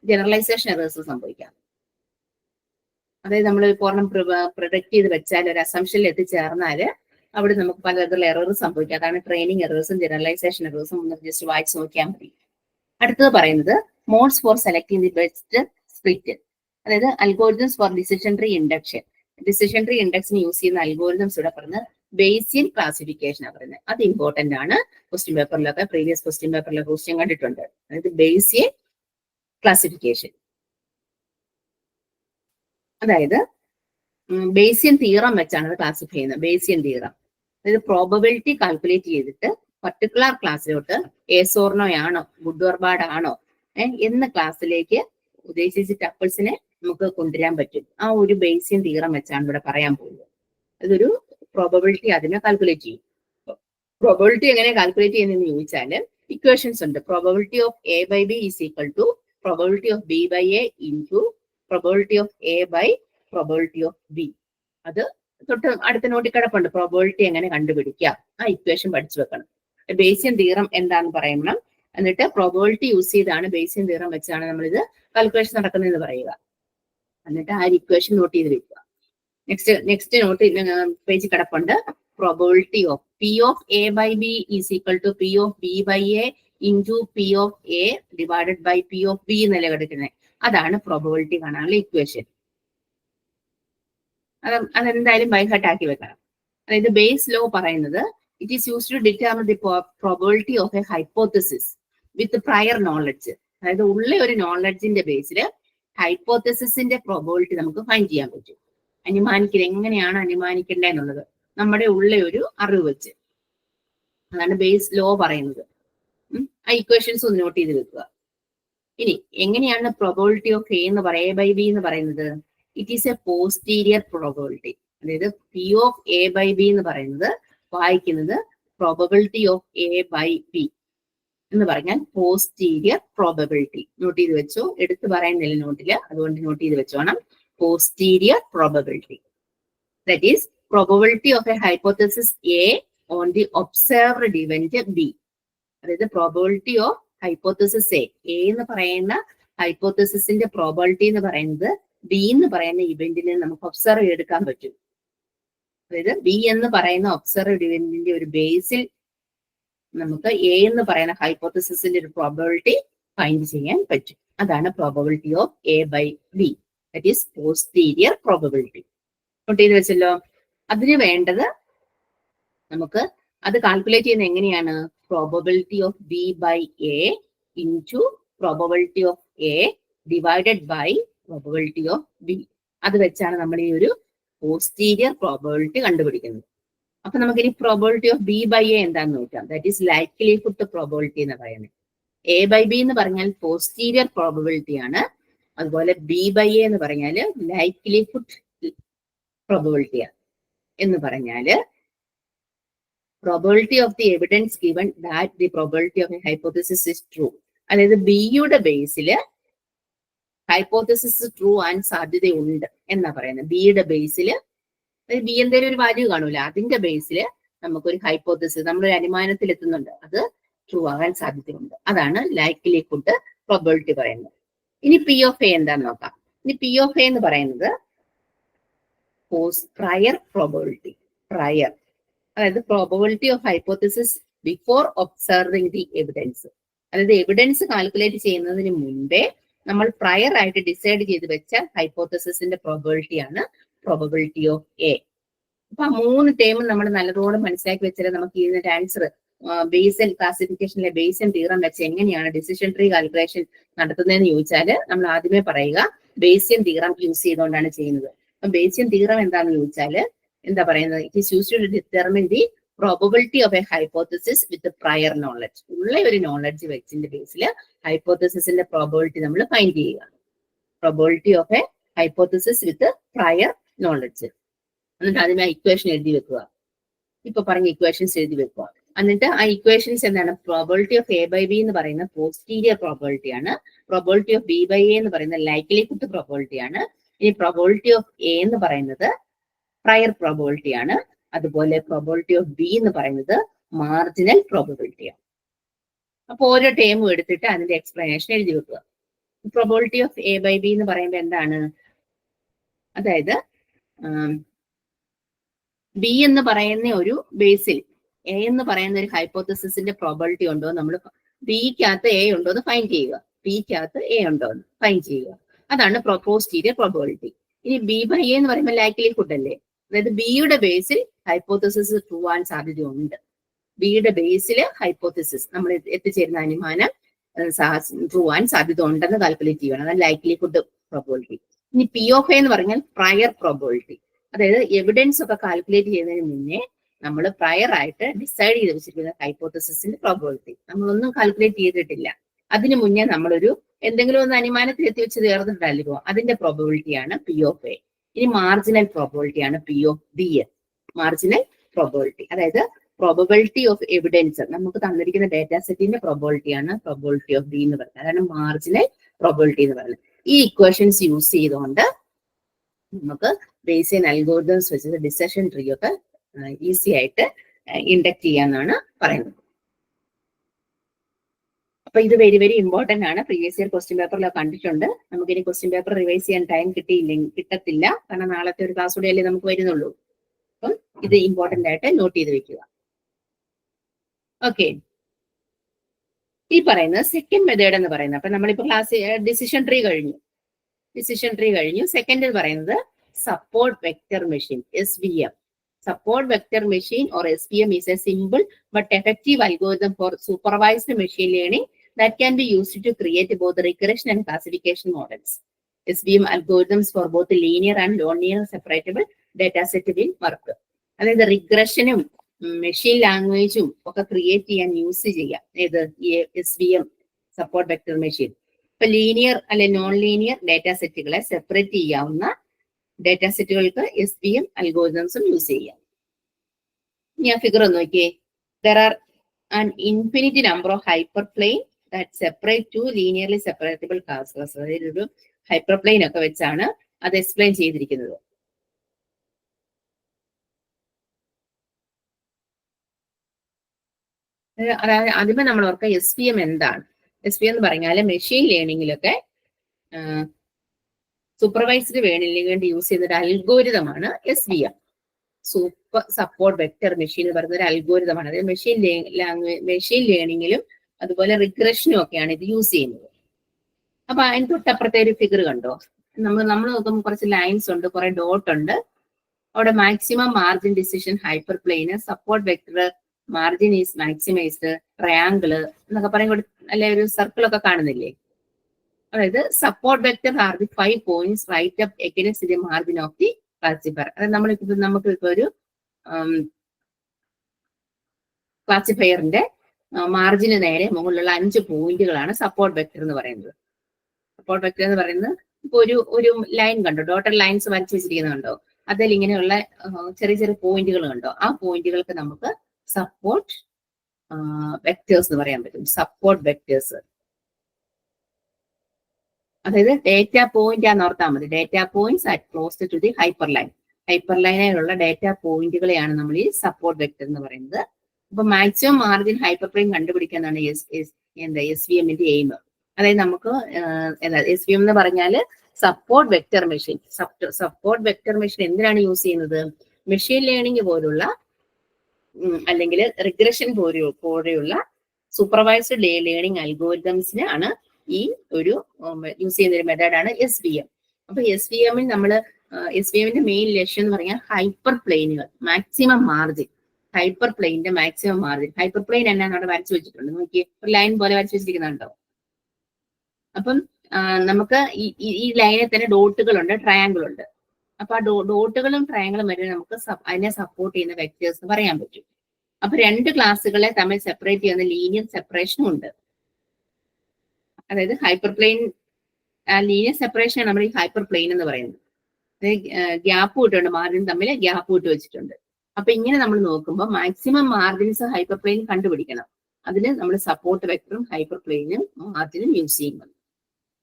ജനറലൈസേഷൻ എറേഴ്സും സംഭവിക്കാം. അതായത് നമ്മൾ പൂർണ്ണം പ്രൊഡക്റ്റ് ചെയ്ത് വെച്ചാൽ ഒരു അസംഷനിൽ എത്തിച്ചേർന്നാല് അവിടെ നമുക്ക് പലതരത്തിലുള്ള എറേഴ്സ് സംഭവിക്കാം. അതാണ് ട്രെയിനിങ് എറേഴ്സും ജനറലൈസേഷൻ എറേഴ്സും ഒന്ന് ജസ്റ്റ് വായിച്ച് നോക്കിയാൽ മതി. അടുത്തത് പറയുന്നത് modes for selecting the best split. അതായത് algorithms for decision tree induction. Decision tree ഇൻഡക്സിന് യൂസ് ചെയ്യുന്ന അൽഗോരിതംസ് ഇവിടെ പറയുന്നത് ബേസിയൻ ക്ലാസിഫിക്കേഷൻ ആണ് പറയുന്നത്. അത് ഇമ്പോർട്ടന്റ് ആണ്. ക്വസ്റ്റ്യൻ പേപ്പറിലൊക്കെ പ്രീവിയസ് ക്വസ്റ്റ്യൻ പേപ്പറിലൊക്കെ ക്വസ്റ്റ്യൻ കണ്ടിട്ടുണ്ട്. അതായത് ബേസിയൻ ക്ലാസിഫിക്കേഷൻ, അതായത് ബേസിയൻ തിയറം വെച്ചാണ് അത് ക്ലാസിഫൈ ചെയ്യുന്നത്. ബേസിയൻ തിയറം അതായത് പ്രോബബിലിറ്റി കാൽക്കുലേറ്റ് ചെയ്തിട്ട് പർട്ടിക്കുലർ ക്ലാസ്സിലോട്ട് ഏസോർണോ ആണോ ഗുഡ് ഓർ ബാഡ് ആണോ എന്ന ക്ലാസ്സിലേക്ക് ഉദ്ദേശിച്ച ടപ്പിൾസിനെ നമുക്ക് കൊണ്ടുവരാൻ പറ്റും. ആ ഒരു ബേസിയൻ തിയറം വെച്ചാണ് ഇവിടെ പറയാൻ പോകുന്നത്. അതൊരു പ്രോബബിലിറ്റി അതിനെ കാൽക്കുലേറ്റ് ചെയ്യും. പ്രോബബിലിറ്റി എങ്ങനെ കാൽക്കുലേറ്റ് ചെയ്യുന്നതെന്ന് ചോദിച്ചാല് ഇക്വേഷൻസ് ഉണ്ട്. Probability of A by B is equal to probability of B by A into probability of A by probability of B. അത് തൊട്ട് അടുത്ത നോട്ടിൽ കിടപ്പുണ്ട്. പ്രോബബിലിറ്റി എങ്ങനെ കണ്ടുപിടിക്കാം, ആ ഇക്വേഷൻ പഠിച്ചു വെക്കണം. ബേസിയൻ തിയറം എന്താന്ന് പറയണം. എന്നിട്ട് പ്രോബബിലിറ്റി യൂസ് ചെയ്താണ് ബേസിയൻ തിയറം വെച്ചാണ് നമ്മളിത് കാൽക്കുലേഷൻ നടക്കുന്നതെന്ന് പറയുക. എന്നിട്ട് ആ ഇക്വേഷൻ നോട്ട് ചെയ്ത് വെക്കുക. നെക്സ്റ്റ് നോട്ട് പേജ് കിടപ്പുണ്ട്. Probability of P of A by B is equal to P of B by A into P of A divided by P of B എന്നല്ല കിടക്കുന്നത്. അതാണ് പ്രോബബിലിറ്റി കാണാനുള്ള ഇക്വേഷൻ. അതെന്തായാലും ബൈഹാർട്ട് ആക്കി വെക്കണം. അതായത് ബേസ് ലോ പറയുന്നത് it is use to determine the probability of a hypothesis with prior knowledge. അതായത് ഉള്ള ഒരു നോളജിന്റെ ബേസിൽ ഹൈപ്പോത്തസിന്റെ പ്രോബബിലിറ്റി നമുക്ക് ഫൈൻഡ് ചെയ്യാൻ പറ്റും. എങ്ങനെയാണ് അനുമാനിക്കേണ്ടത് എന്നുള്ളത് നമ്മുടെ ഉള്ള ഒരു അറിവ് വെച്ച്. അതാണ് ബേസ് ലോ പറയുന്നത്. ആ ഇക്വേഷൻസ് ഒന്ന് നോട്ട് ചെയ്ത് വെക്കുക. ഇനി എങ്ങനെയാണ് പ്രോബബിലിറ്റി ഓഫ് എ എന്ന് പറയുക, എ ബൈ ബി എന്ന് പറയുന്നത്? It is a posterior probability. അതായത് P of A by B എന്ന് പറയുന്നത് വായിക്കുന്നത് probability of A by B എന്ന് പറഞ്ഞാൽ പോസ്റ്റീരിയർ പ്രോബബിലിറ്റി. നോട്ട് ചെയ്ത് വെച്ചോ, എടുത്തു പറയുന്നില്ല നോട്ടില്, അതുകൊണ്ട് നോട്ട് ചെയ്ത് വെച്ചോണം. Posterior probability, that is probability of a hypothesis A on the observed event B. അതായത് പ്രോബബിലിറ്റി ഓഫ് ഹൈപ്പോത്തസിസ് എ എന്ന് പറയുന്ന ഹൈപ്പോത്തസിന്റെ പ്രോബബിലിറ്റി എന്ന് പറയുന്നത് ബി എന്ന് പറയുന്ന ഇവന്റിനെ നമുക്ക് ഒബ്സർവ് ചെയ്തെടുക്കാൻ പറ്റും. അതായത് ബി എന്ന് പറയുന്ന ഒബ്സർവ്ഡ് ഇവന്റിന്റെ ഒരു ബേസിൽ നമുക്ക് എ എന്ന് പറയുന്ന ഹൈപ്പോത്തസിന്റെ ഒരു പ്രോബബിലിറ്റി ഫൈൻഡ് ചെയ്യാൻ പറ്റും. അതാണ് probability of A by B, that is posterior probability. Note ചെയ്ത് വെച്ചല്ലോ. അതിന് വേണ്ടത് നമുക്ക് അത് കാൽക്കുലേറ്റ് ചെയ്യുന്നത് എങ്ങനെയാണ്? Probability of B by A into probability of A divided by probability of B. അത് വെച്ചാണ് നമ്മൾ ഈ ഒരു പോസ്റ്റീരിയർ പ്രോബബിലിറ്റി കണ്ടുപിടിക്കുന്നത്. അപ്പൊ നമുക്കിനി probability of B by A എന്താണെന്ന് നോക്കാം. ദാറ്റ് ഈസ് ലൈക്ലിഹുഡ് പ്രോബബിലിറ്റി എന്ന് പറയുന്നത്. എ ബൈ ബി എന്ന് പറഞ്ഞാൽ പോസ്റ്റീരിയർ പ്രോബബിലിറ്റി ആണ്. അതുപോലെ ബി ബൈ എ എന്ന് പറഞ്ഞാൽ ലൈക്ലിഹുഡ് പ്രോബബിലിറ്റിയാണ്. എന്ന് പറഞ്ഞാല് probability of the evidence given that the probability of a hypothesis is true. അതായത് ബിയുടെ ബേസില് ഹൈപ്പോത്തസിസ് ട്രൂ ആൻ സാധ്യതയുണ്ട് എന്നാ പറയുന്നത്. ബിയുടെ ബേസില് ബി എന്തെങ്കിലും ഒരു വാല്യൂ കാണൂല, അതിന്റെ ബേസില് നമുക്കൊരു ഹൈപ്പോത്തസിസ്, നമ്മളൊരു അനുമാനത്തിൽ എത്തുന്നുണ്ട്, അത് ട്രൂ ആകാൻ സാധ്യതയുണ്ട്. അതാണ് ലൈക്ലിഹുഡ് പ്രോബബിലിറ്റി പറയുന്നത്. ഇനി പി ഓഫ് എ എന്താന്ന് നോക്കാം. ഇനി പി ഓഫ് എ എന്ന് പറയുന്നത് പ്രയർ പ്രോബബിലിറ്റി. പ്രയർ അതായത് probability of hypothesis before observing the evidence. അതായത് എവിഡൻസ് കാൽക്കുലേറ്റ് ചെയ്യുന്നതിന് മുൻപേ നമ്മൾ പ്രയർ ആയിട്ട് ഡിസൈഡ് ചെയ്ത് വെച്ച ഹൈപ്പോത്തസിന്റെ പ്രോബബിലിറ്റിയാണ് പ്രോബബിലിറ്റി ഓഫ് എ. അപ്പൊ ആ മൂന്ന് ടേമും നമ്മൾ നല്ലതോടെ മനസ്സിലാക്കി വെച്ചാൽ നമുക്ക് ഇതിന്റെ ആൻസർ ബേസൽ ക്ലാസിഫിക്കേഷനിലെ ബേസൽ തീറം വെച്ച് എങ്ങനെയാണ് ഡിസിഷൻ ട്രീ കാൽക്കുലേഷൻ നടത്തുന്നതെന്ന് ചോദിച്ചാൽ നമ്മൾ ആദ്യമേ പറയുക ബേസിയൻ തീറം യൂസ് ചെയ്തുകൊണ്ടാണ് ചെയ്യുന്നത്. അപ്പൊ ബേസിയൻ തീറം എന്താണെന്ന് ചോദിച്ചാൽ എന്താ പറയുന്നത്? It is used to determine the probability of a hypothesis with prior knowledge. ഉള്ള ഒരു നോളജ് വെച്ചിന്റെ ബേസിൽ ഹൈപ്പോത്തസിന്റെ പ്രോബബിലിറ്റി നമ്മൾ ഫൈൻഡ് ചെയ്യുക. Probability of a hypothesis with prior knowledge. എന്നിട്ട് ആദ്യമേ ഇക്വേഷൻ എഴുതി വെക്കുക. ഇപ്പൊ പറഞ്ഞ ഇക്വേഷൻസ് എഴുതി വെക്കുക. എന്നിട്ട് ആ ഇക്വേഷൻസ് എന്താണ്? Probability of A by B എന്ന് പറയുന്ന പോസ്റ്റീരിയർ പ്രോബബിലിറ്റി ആണ്. Probability of B by A എന്ന് പറയുന്ന ലൈക്ലിഹുഡ് പ്രോബബിലിറ്റി ആണ്. ഇനി പ്രോബബിലിറ്റി ഓഫ് എ എന്ന് പറയുന്നത് പ്രയർ പ്രോബബിലിറ്റി ആണ്. അതുപോലെ പ്രോബബിലിറ്റി ഓഫ് ബി എന്ന് പറയുന്നത് മാർജിനൽ പ്രോബബിലിറ്റി ആണ്. അപ്പൊ ഓരോ ടേമും എടുത്തിട്ട് അതിന്റെ എക്സ്പ്ലനേഷൻ എഴുതി വെക്കുക. Probability of A by B എന്ന് പറയുമ്പോൾ എന്താണ്? അതായത് ബി എന്ന് പറയുന്ന ഒരു ബേസിൽ എ എന്ന് പറയുന്ന ഒരു ഹൈപ്പോത്തസിന്റെ പ്രോബബിലിറ്റി ഉണ്ടോ, നമ്മൾ ബിക്കകത്ത് എ ഉണ്ടോ എന്ന് ഫൈൻഡ് ചെയ്യുക. ബിക്കകത്ത് എ ഉണ്ടോ എന്ന് ഫൈൻഡ് ചെയ്യുക. അതാണ് പോസ്റ്റീരിയർ പ്രോബബിലിറ്റി. ഇനി ബി ബൈ എ എന്ന് പറയുമ്പോൾ ലൈക്ലിഹുഡ് അല്ലേ? അതായത് ബിയുടെ ബേസിൽ ഹൈപ്പോത്തസിസ് ട്രൂ ആവാൻ സാധ്യതയുണ്ട്. ബിയുടെ ബേസിൽ ഹൈപ്പോത്തസിസ് നമ്മൾ എത്തിച്ചേരുന്ന അനുമാനം ട്രൂ ആവാൻ സാധ്യത ഉണ്ടെന്ന് കാൽക്കുലേറ്റ് ചെയ്യണം. അതാണ് ലൈക്ലിഹുഡ് പ്രോബബിലിറ്റി. ഇനി പി ഓഫ് എ എന്ന് പറഞ്ഞാൽ പ്രയർ പ്രോബബിലിറ്റി. അതായത് എവിഡൻസ് ഒക്കെ കാൽക്കുലേറ്റ് ചെയ്യുന്നതിന് മുന്നേ നമ്മൾ പ്രയർ ആയിട്ട് ഡിസൈഡ് ചെയ്ത് വെച്ചിരിക്കുന്ന ഹൈപ്പോത്തസിന്റെ പ്രോബബിലിറ്റി നമ്മളൊന്നും കാൽക്കുലേറ്റ് ചെയ്തിട്ടില്ല. അതിനു മുന്നേ നമ്മളൊരു എന്തെങ്കിലും ഒന്ന് അനുമാനത്തിൽ എത്തി വെച്ച് ചേർന്നിട്ടല്ലോ, അതിന്റെ പ്രോബബിലിറ്റിയാണ് പി ഓഫ് എ. ഇനി മാർജിനൽ പ്രോബബിലിറ്റി ആണ് P of B. Marginal probability അതായത് പ്രോബബിലിറ്റി ഓഫ് എവിഡൻസ് നമുക്ക് തന്നിരിക്കുന്ന ഡേറ്റാ സെറ്റിന്റെ പ്രോബബിലിറ്റിയാണ് പ്രോബബിലിറ്റി ഓഫ് ബി എന്ന് പറയുന്നത്. അതാണ് മാർജിനൽ പ്രോബബിലിറ്റി എന്ന് പറയുന്നത്. ഈ ഇക്വേഷൻസ് യൂസ് ചെയ്തുകൊണ്ട് നമുക്ക് ബേസിയൻ അൽഗോരിതംസ് വെച്ചിട്ട് ഡിസിഷൻ ട്രീ ഒക്കെ ഈസി ആയിട്ട് ഇൻഡക്ട് ചെയ്യാന്നാണ് പറയുന്നത്. അപ്പൊ ഇത് വെരി വെരി ഇമ്പോർട്ടന്റ് ആണ്. പ്രീവിയസ് ഇയർ ക്വസ്റ്റ്യൻ പേപ്പറിലൊക്കെ കണ്ടിട്ടുണ്ട്. നമുക്കിനി ക്വസ്റ്റ്യൻ പേപ്പർ റിവൈസ് ചെയ്യാൻ ടൈം കിട്ടത്തില്ല. കാരണം നാളത്തെ ഒരു ക്ലാസ് കൂടെ അല്ലേ നമുക്ക് വരുന്നുള്ളൂ. അപ്പം ഇത് ഇമ്പോർട്ടന്റ് ആയിട്ട് നോട്ട് ചെയ്ത് വെക്കുക. ഓക്കെ, ഈ പറയുന്നത് സെക്കൻഡ് മെത്തേഡ് എന്ന് പറയുന്നത്. അപ്പൊ നമ്മളിപ്പോ ക്ലാസ് ഡിസിഷൻ ട്രീ കഴിഞ്ഞു. സെക്കൻഡ് എന്ന് പറയുന്നത് support vector machine, SVM. Support vector machine or SVM is a simple but effective algorithm for supervised machine learning that can be used to create both regression and classification models. SVM algorithms for both linear and non-linear separatable data set will work. അതായത് റിഗ്രഷനും മെഷീൻ ലാംഗ്വേജും ഒക്കെ ക്രിയേറ്റ് ചെയ്യാൻ യൂസ് ചെയ്യാം. ഏത് ഈ SVM സപ്പോർട്ട് വെക്ടർ മെഷീൻ. ഇപ്പൊ ലീനിയർ അല്ലെ നോൺ ലീനിയർ ഡാറ്റ സെറ്റുകളെ സെപ്പറേറ്റ് ചെയ്യാവുന്ന ഡാറ്റ സെറ്റുകൾക്ക് SVM അൽഗോരിതംസും യൂസ് ചെയ്യാം. ഞാൻ ഫിഗർ ഒന്ന് നോക്കിയേ. There are an infinite number of hyperplane that separate two linearly separatable classes. അതായത് ഒരു ഹൈപ്പർപ്ലെയിൻ ഒക്കെ വെച്ചാണ് അത് എക്സ്പ്ലെയിൻ ചെയ്തിരിക്കുന്നത്. അതായത് ആദ്യമേ നമ്മൾ ഓർക്കുക SVM എന്താണ്. SVM എന്ന് പറഞ്ഞാൽ മെഷീൻ ലേണിംഗിലൊക്കെ സൂപ്പർവൈസ്ഡ് ലേണിംഗിന് വേണ്ടി യൂസ് ചെയ്യുന്ന ഒരു അൽഗോരിതമാണ് SVM. Super support vector machine എന്ന് പറയുന്ന ഒരു അൽഗോരിതമാണ്. അതായത് മെഷീൻ ലേണിംഗിലും അതുപോലെ റിഗ്രഷനും ഒക്കെയാണ് ഇത് യൂസ് ചെയ്യുന്നത്. അപ്പൊ അതിന് തൊട്ടപ്പുറത്തെ ഒരു ഫിഗർ കണ്ടോ? നമ്മൾ നോക്കുമ്പോൾ കുറച്ച് ലൈൻസ് ഉണ്ട്, കുറെ ഡോട്ട് ഉണ്ട്. അവിടെ maximum margin decision hyper plane, support vector margin is maximized, triangle എന്നൊക്കെ പറയും, അല്ലെ ഒരു സർക്കിൾ ഒക്കെ കാണുന്നില്ലേ? അതായത് support vector are the 5 points right up against the margin of the classifier. അതായത് നമുക്കിപ്പോ ഒരു ക്ലാസിഫയറിന്റെ മാർജിന് നേരെ മുകളിലുള്ള 5 പോയിന്റുകളാണ് സപ്പോർട്ട് വെക്ടർ എന്ന് പറയുന്നത്. സപ്പോർട്ട് വെക്ടർ എന്ന് പറയുന്നത് ഇപ്പൊ ഒരു ലൈൻ കണ്ടോ, ഡോട്ടഡ് ലൈൻസ് വരച്ചു വെച്ചിരിക്കുന്നുണ്ടോ? അതിൽ ഇങ്ങനെയുള്ള ചെറിയ ചെറിയ പോയിന്റുകൾ കണ്ടോ? ആ പോയിന്റുകൾക്ക് നമുക്ക് സപ്പോർട്ട് വെക്ടേഴ്സ് എന്ന് പറയാൻ പറ്റും. സപ്പോർട്ട് വെക്ടേഴ്സ് അതായത് ഡേറ്റ പോയിന്റ് ആണെന്ന് ഓർത്താൽ മതി. Data points at close to the hyper line. Hyper ലൈനിലുള്ള ഡേറ്റ പോയിന്റുകളെയാണ് നമ്മൾ ഈ സപ്പോർട്ട് വെക്ടർ എന്ന് പറയുന്നത്. അപ്പൊ മാക്സിമം മാർജിൻ ഹൈപ്പർ പ്ലെയിൻ കണ്ടുപിടിക്കാനാണ് SVMന്റെ എയിം. അതായത് നമുക്ക് SVM എന്ന് പറഞ്ഞാൽ support vector machine. Support vector machine എന്തിനാണ് യൂസ് ചെയ്യുന്നത്? മെഷീൻ ലേണിംഗ് പോലുള്ള അല്ലെങ്കിൽ റിഗ്രഷൻ പോലെയുള്ള സൂപ്പർവൈസ്ഡ് ലേണിംഗ് അൽഗോരിതംസിന് ആണ് ഈ ഒരു യൂസ് ചെയ്യുന്ന ഒരു മെത്തേഡാണ് SVM. അപ്പൊ SVMന്റെ മെയിൻ ലക്ഷ്യം എന്ന് പറഞ്ഞാൽ ഹൈപ്പർ പ്ലെയിനുകൾ, മാക്സിമം മാർജിൻ, ഹൈപ്പർ പ്ലെയിനിന്റെ മാക്സിമം മാർജിൻ. ഹൈപ്പർ പ്ലെയിൻ എന്നാണ് അവിടെ വരച്ചു വെച്ചിട്ടുണ്ട്, നോക്കി ഒരു ലൈൻ പോലെ വരച്ചു വെച്ചിരിക്കുന്നുണ്ടോ? അപ്പം നമുക്ക് ഈ ലൈനിൽ തന്നെ ഡോട്ടുകളുണ്ട്, ട്രയാങ്കിൾ ഉണ്ട്. അപ്പൊ ആ ഡോട്ടുകളും ട്രയാങ്കിളും വരെ നമുക്ക് അതിനെ സപ്പോർട്ട് ചെയ്യുന്ന വെക്ടേഴ്സ് എന്ന് പറയാൻ പറ്റും. അപ്പൊ 2 ക്ലാസ്സുകളെ തമ്മിൽ സെപ്പറേറ്റ് ചെയ്യുന്ന ലീനിയർ സെപ്പറേഷനും ഉണ്ട്. അതായത് ഹൈപ്പർ പ്ലെയിൻ ലീനിയർ സെപ്പറേഷൻ ആണ് നമ്മൾ ഈ ഹൈപ്പർ പ്ലെയിൻ എന്ന് പറയുന്നത്. ഗ്യാപ്പ് വിട്ടുണ്ട്, മാർജിൻ തമ്മിൽ ഗ്യാപ്പ് വിട്ട് വെച്ചിട്ടുണ്ട്. അപ്പൊ ഇങ്ങനെ നമ്മൾ നോക്കുമ്പോൾ മാക്സിമം മാർജിൻസ് ഹൈപ്പർ പ്ലെയിൻ കണ്ടുപിടിക്കണം. അതിന് നമ്മൾ സപ്പോർട്ട് വെക്ടറും ഹൈപ്പർ പ്ലെയിനും മാർജിനും യൂസ് ചെയ്യുന്നത്.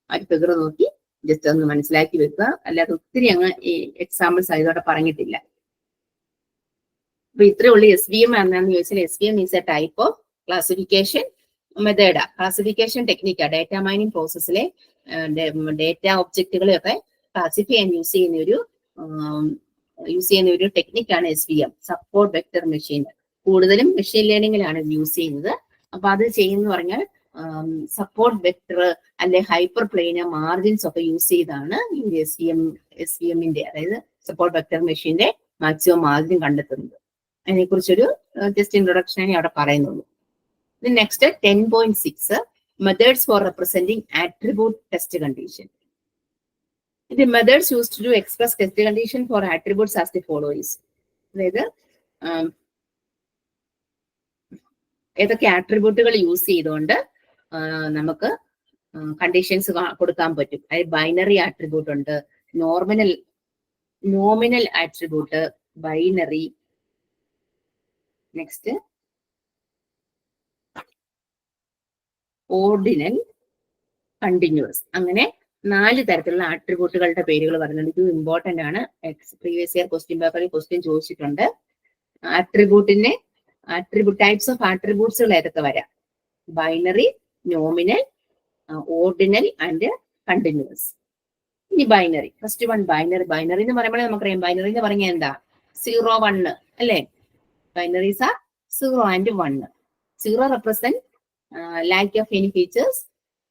ആ ഫിഗർ നോക്കി ജസ്റ്റ് ഒന്ന് മനസ്സിലാക്കി വെക്കുക. അല്ലാതെ ഒത്തിരി അങ്ങ് ഈ എക്സാമ്പിൾസ് ഇതോടെ പറഞ്ഞിട്ടില്ല. അപ്പൊ ഇത്രയേ ഉള്ളൂ SVM എന്നാന്ന് ചോദിച്ചാൽ SVM is a type of classification മെത്തേഡാ, ക്ലാസിഫിക്കേഷൻ ടെക്നിക്കാ. ഡാറ്റ മൈനിങ് പ്രോസസ്സിലെ ഡാറ്റ ഒബ്ജക്റ്റുകളെയൊക്കെ ക്ലാസിഫൈ ചെയ്യാൻ യൂസ് ചെയ്യുന്ന ഒരു ടെക്നിക്കാണ് SVM, സപ്പോർട്ട് വെക്ടർ മെഷീൻ. കൂടുതലും മെഷീൻ ലേണിംഗിലാണ് ഇത് യൂസ് ചെയ്യുന്നത്. അപ്പൊ അത് ചെയ്യുന്ന പറഞ്ഞാൽ സപ്പോർട്ട് വെക്ടർ അല്ലെ ഹൈപ്പർ പ്ലെയിന് മാർജിൻസ് ഒക്കെ യൂസ് ചെയ്താണ് ഈ SVMന്റെ അതായത് സപ്പോർട്ട് വെക്ടർ മെഷീന്റെ മാക്സിമം മാർജിൻ കണ്ടെത്തുന്നത്. അതിനെക്കുറിച്ചൊരു ജസ്റ്റ് ഇൻട്രൊഡക്ഷൻ അവിടെ പറയുന്നുള്ളൂ. Next 10.6 methods for representing attribute test condition. The methods used to express test condition for attributes as the follows. അതായത് ഏതൊക്കെ ആട്രിബ്യൂട്ടുകൾ യൂസ് ചെയ്തുകൊണ്ട് നമുക്ക് കണ്ടീഷൻസ് കൊടുക്കാൻ പറ്റും. അതായത് ബൈനറി ആട്രിബ്യൂട്ട് ഉണ്ട്, nominal attribute, binary, next ordinal, continuous. അങ്ങനെ 4 തരത്തിലുള്ള ആട്രിബ്യൂട്ടുകളുടെ പേരുകൾ പറയുന്നുണ്ട്. ഇത് ഇമ്പോർട്ടന്റ് ആണ്, പ്രീവിയസ് ഇയർ ക്വസ്റ്റ്യൻ പേപ്പറിൽ ക്വസ്റ്റ്യൻ ചോദിച്ചിട്ടുണ്ട്. ടൈപ്സ് ഓഫ് ആട്രിബ്യൂട്ട്സുകൾ ഏതൊക്കെ വരാം? Binary, nominal, ordinal and continuous. ഇനി ബൈനറി, ഫസ്റ്റ് വൺ ബൈനറി എന്ന് പറയുമ്പോൾ നമുക്കറിയാം ബൈനറി എന്ന് പറഞ്ഞാൽ എന്താ? 0, 1 അല്ലേ? ബൈനറീസ് R 0 and 1. 0 represent lack of any features,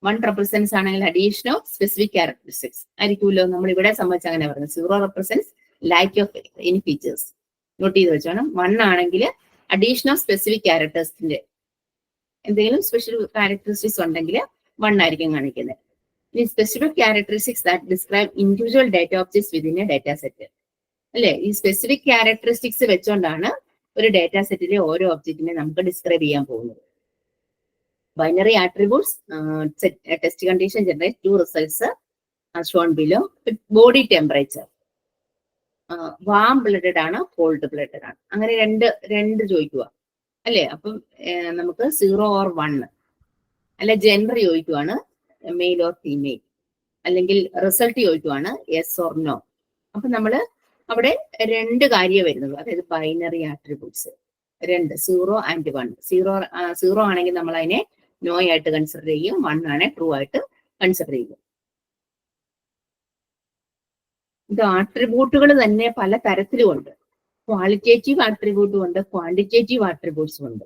1 represents ആണെങ്കിൽ അഡീഷൻ ഓഫ് സ്പെസിഫിക് ക്യാരക്ടറിസ്റ്റിക്സ് ആയിരിക്കുമല്ലോ. നമ്മൾ ഇവിടെ സംബന്ധിച്ച് അങ്ങനെ പറയുന്നത് 0 represents lack of any features. Note ചെയ്ത് വെച്ചോണം. 1 ആണെങ്കിൽ അഡീഷൻ ഓഫ് സ്പെസിഫിക് ക്യാരക്ടേഴ്സിന്റെ എന്തെങ്കിലും സ്പെഷ്യൽ ക്യാരക്ടറിസ്റ്റിക്സ് ഉണ്ടെങ്കിൽ 1 ആയിരിക്കും കാണിക്കുന്നത്. ഇനി specific characteristics that describe individual data objects within A data set അല്ലെ? ഈ സ്പെസിഫിക് ക്യാരക്ടറിസ്റ്റിക്സ് വെച്ചുകൊണ്ടാണ് ഒരു ഡാറ്റാ സെറ്റിലെ ഓരോ ഒബ്ജക്റ്റിനെ നമുക്ക് ഡിസ്ക്രൈബ് ചെയ്യാൻ പോകുന്നത്. Binary attributes test condition generate 2 results Sean below. Body temperature warm blooded ആണ് കോൾഡ് ബ്ലഡഡ് ആണ്, അങ്ങനെ രണ്ട് ചോദിക്കുക അല്ലേ. അപ്പം നമുക്ക് 0 or 1, അല്ലെ ജെൻഡർ ചോദിക്കുവാണ് മെയിൽ ഓർ ഫീമെയിൽ, അല്ലെങ്കിൽ റിസൾട്ട് ചോദിക്കുവാണ് യെസ് ഓർ നോ. അപ്പൊ നമ്മള് അവിടെ രണ്ട് കാര്യമേ വരുന്നുള്ളൂ, അതായത് ബൈനറി ആട്രിബ്യൂട്ട്സ് 2, 0 and 1. 0 ആണെങ്കിൽ നമ്മൾ അതിനെ നോ ആയിട്ട് കൺസിഡർ ചെയ്യും, 1 ആണെങ്കിൽ ട്രൂ ആയിട്ട് കൺസിഡർ ചെയ്യും. ഇത് ആട്രിബ്യൂട്ടുകൾ തന്നെ പല തരത്തിലുമുണ്ട്. ക്വാളിറ്റേറ്റീവ് ആട്രിബ്യൂട്ടും ഉണ്ട്, ക്വാണ്ടിറ്റേറ്റീവ് ആട്രിബ്യൂട്ട്സും ഉണ്ട്.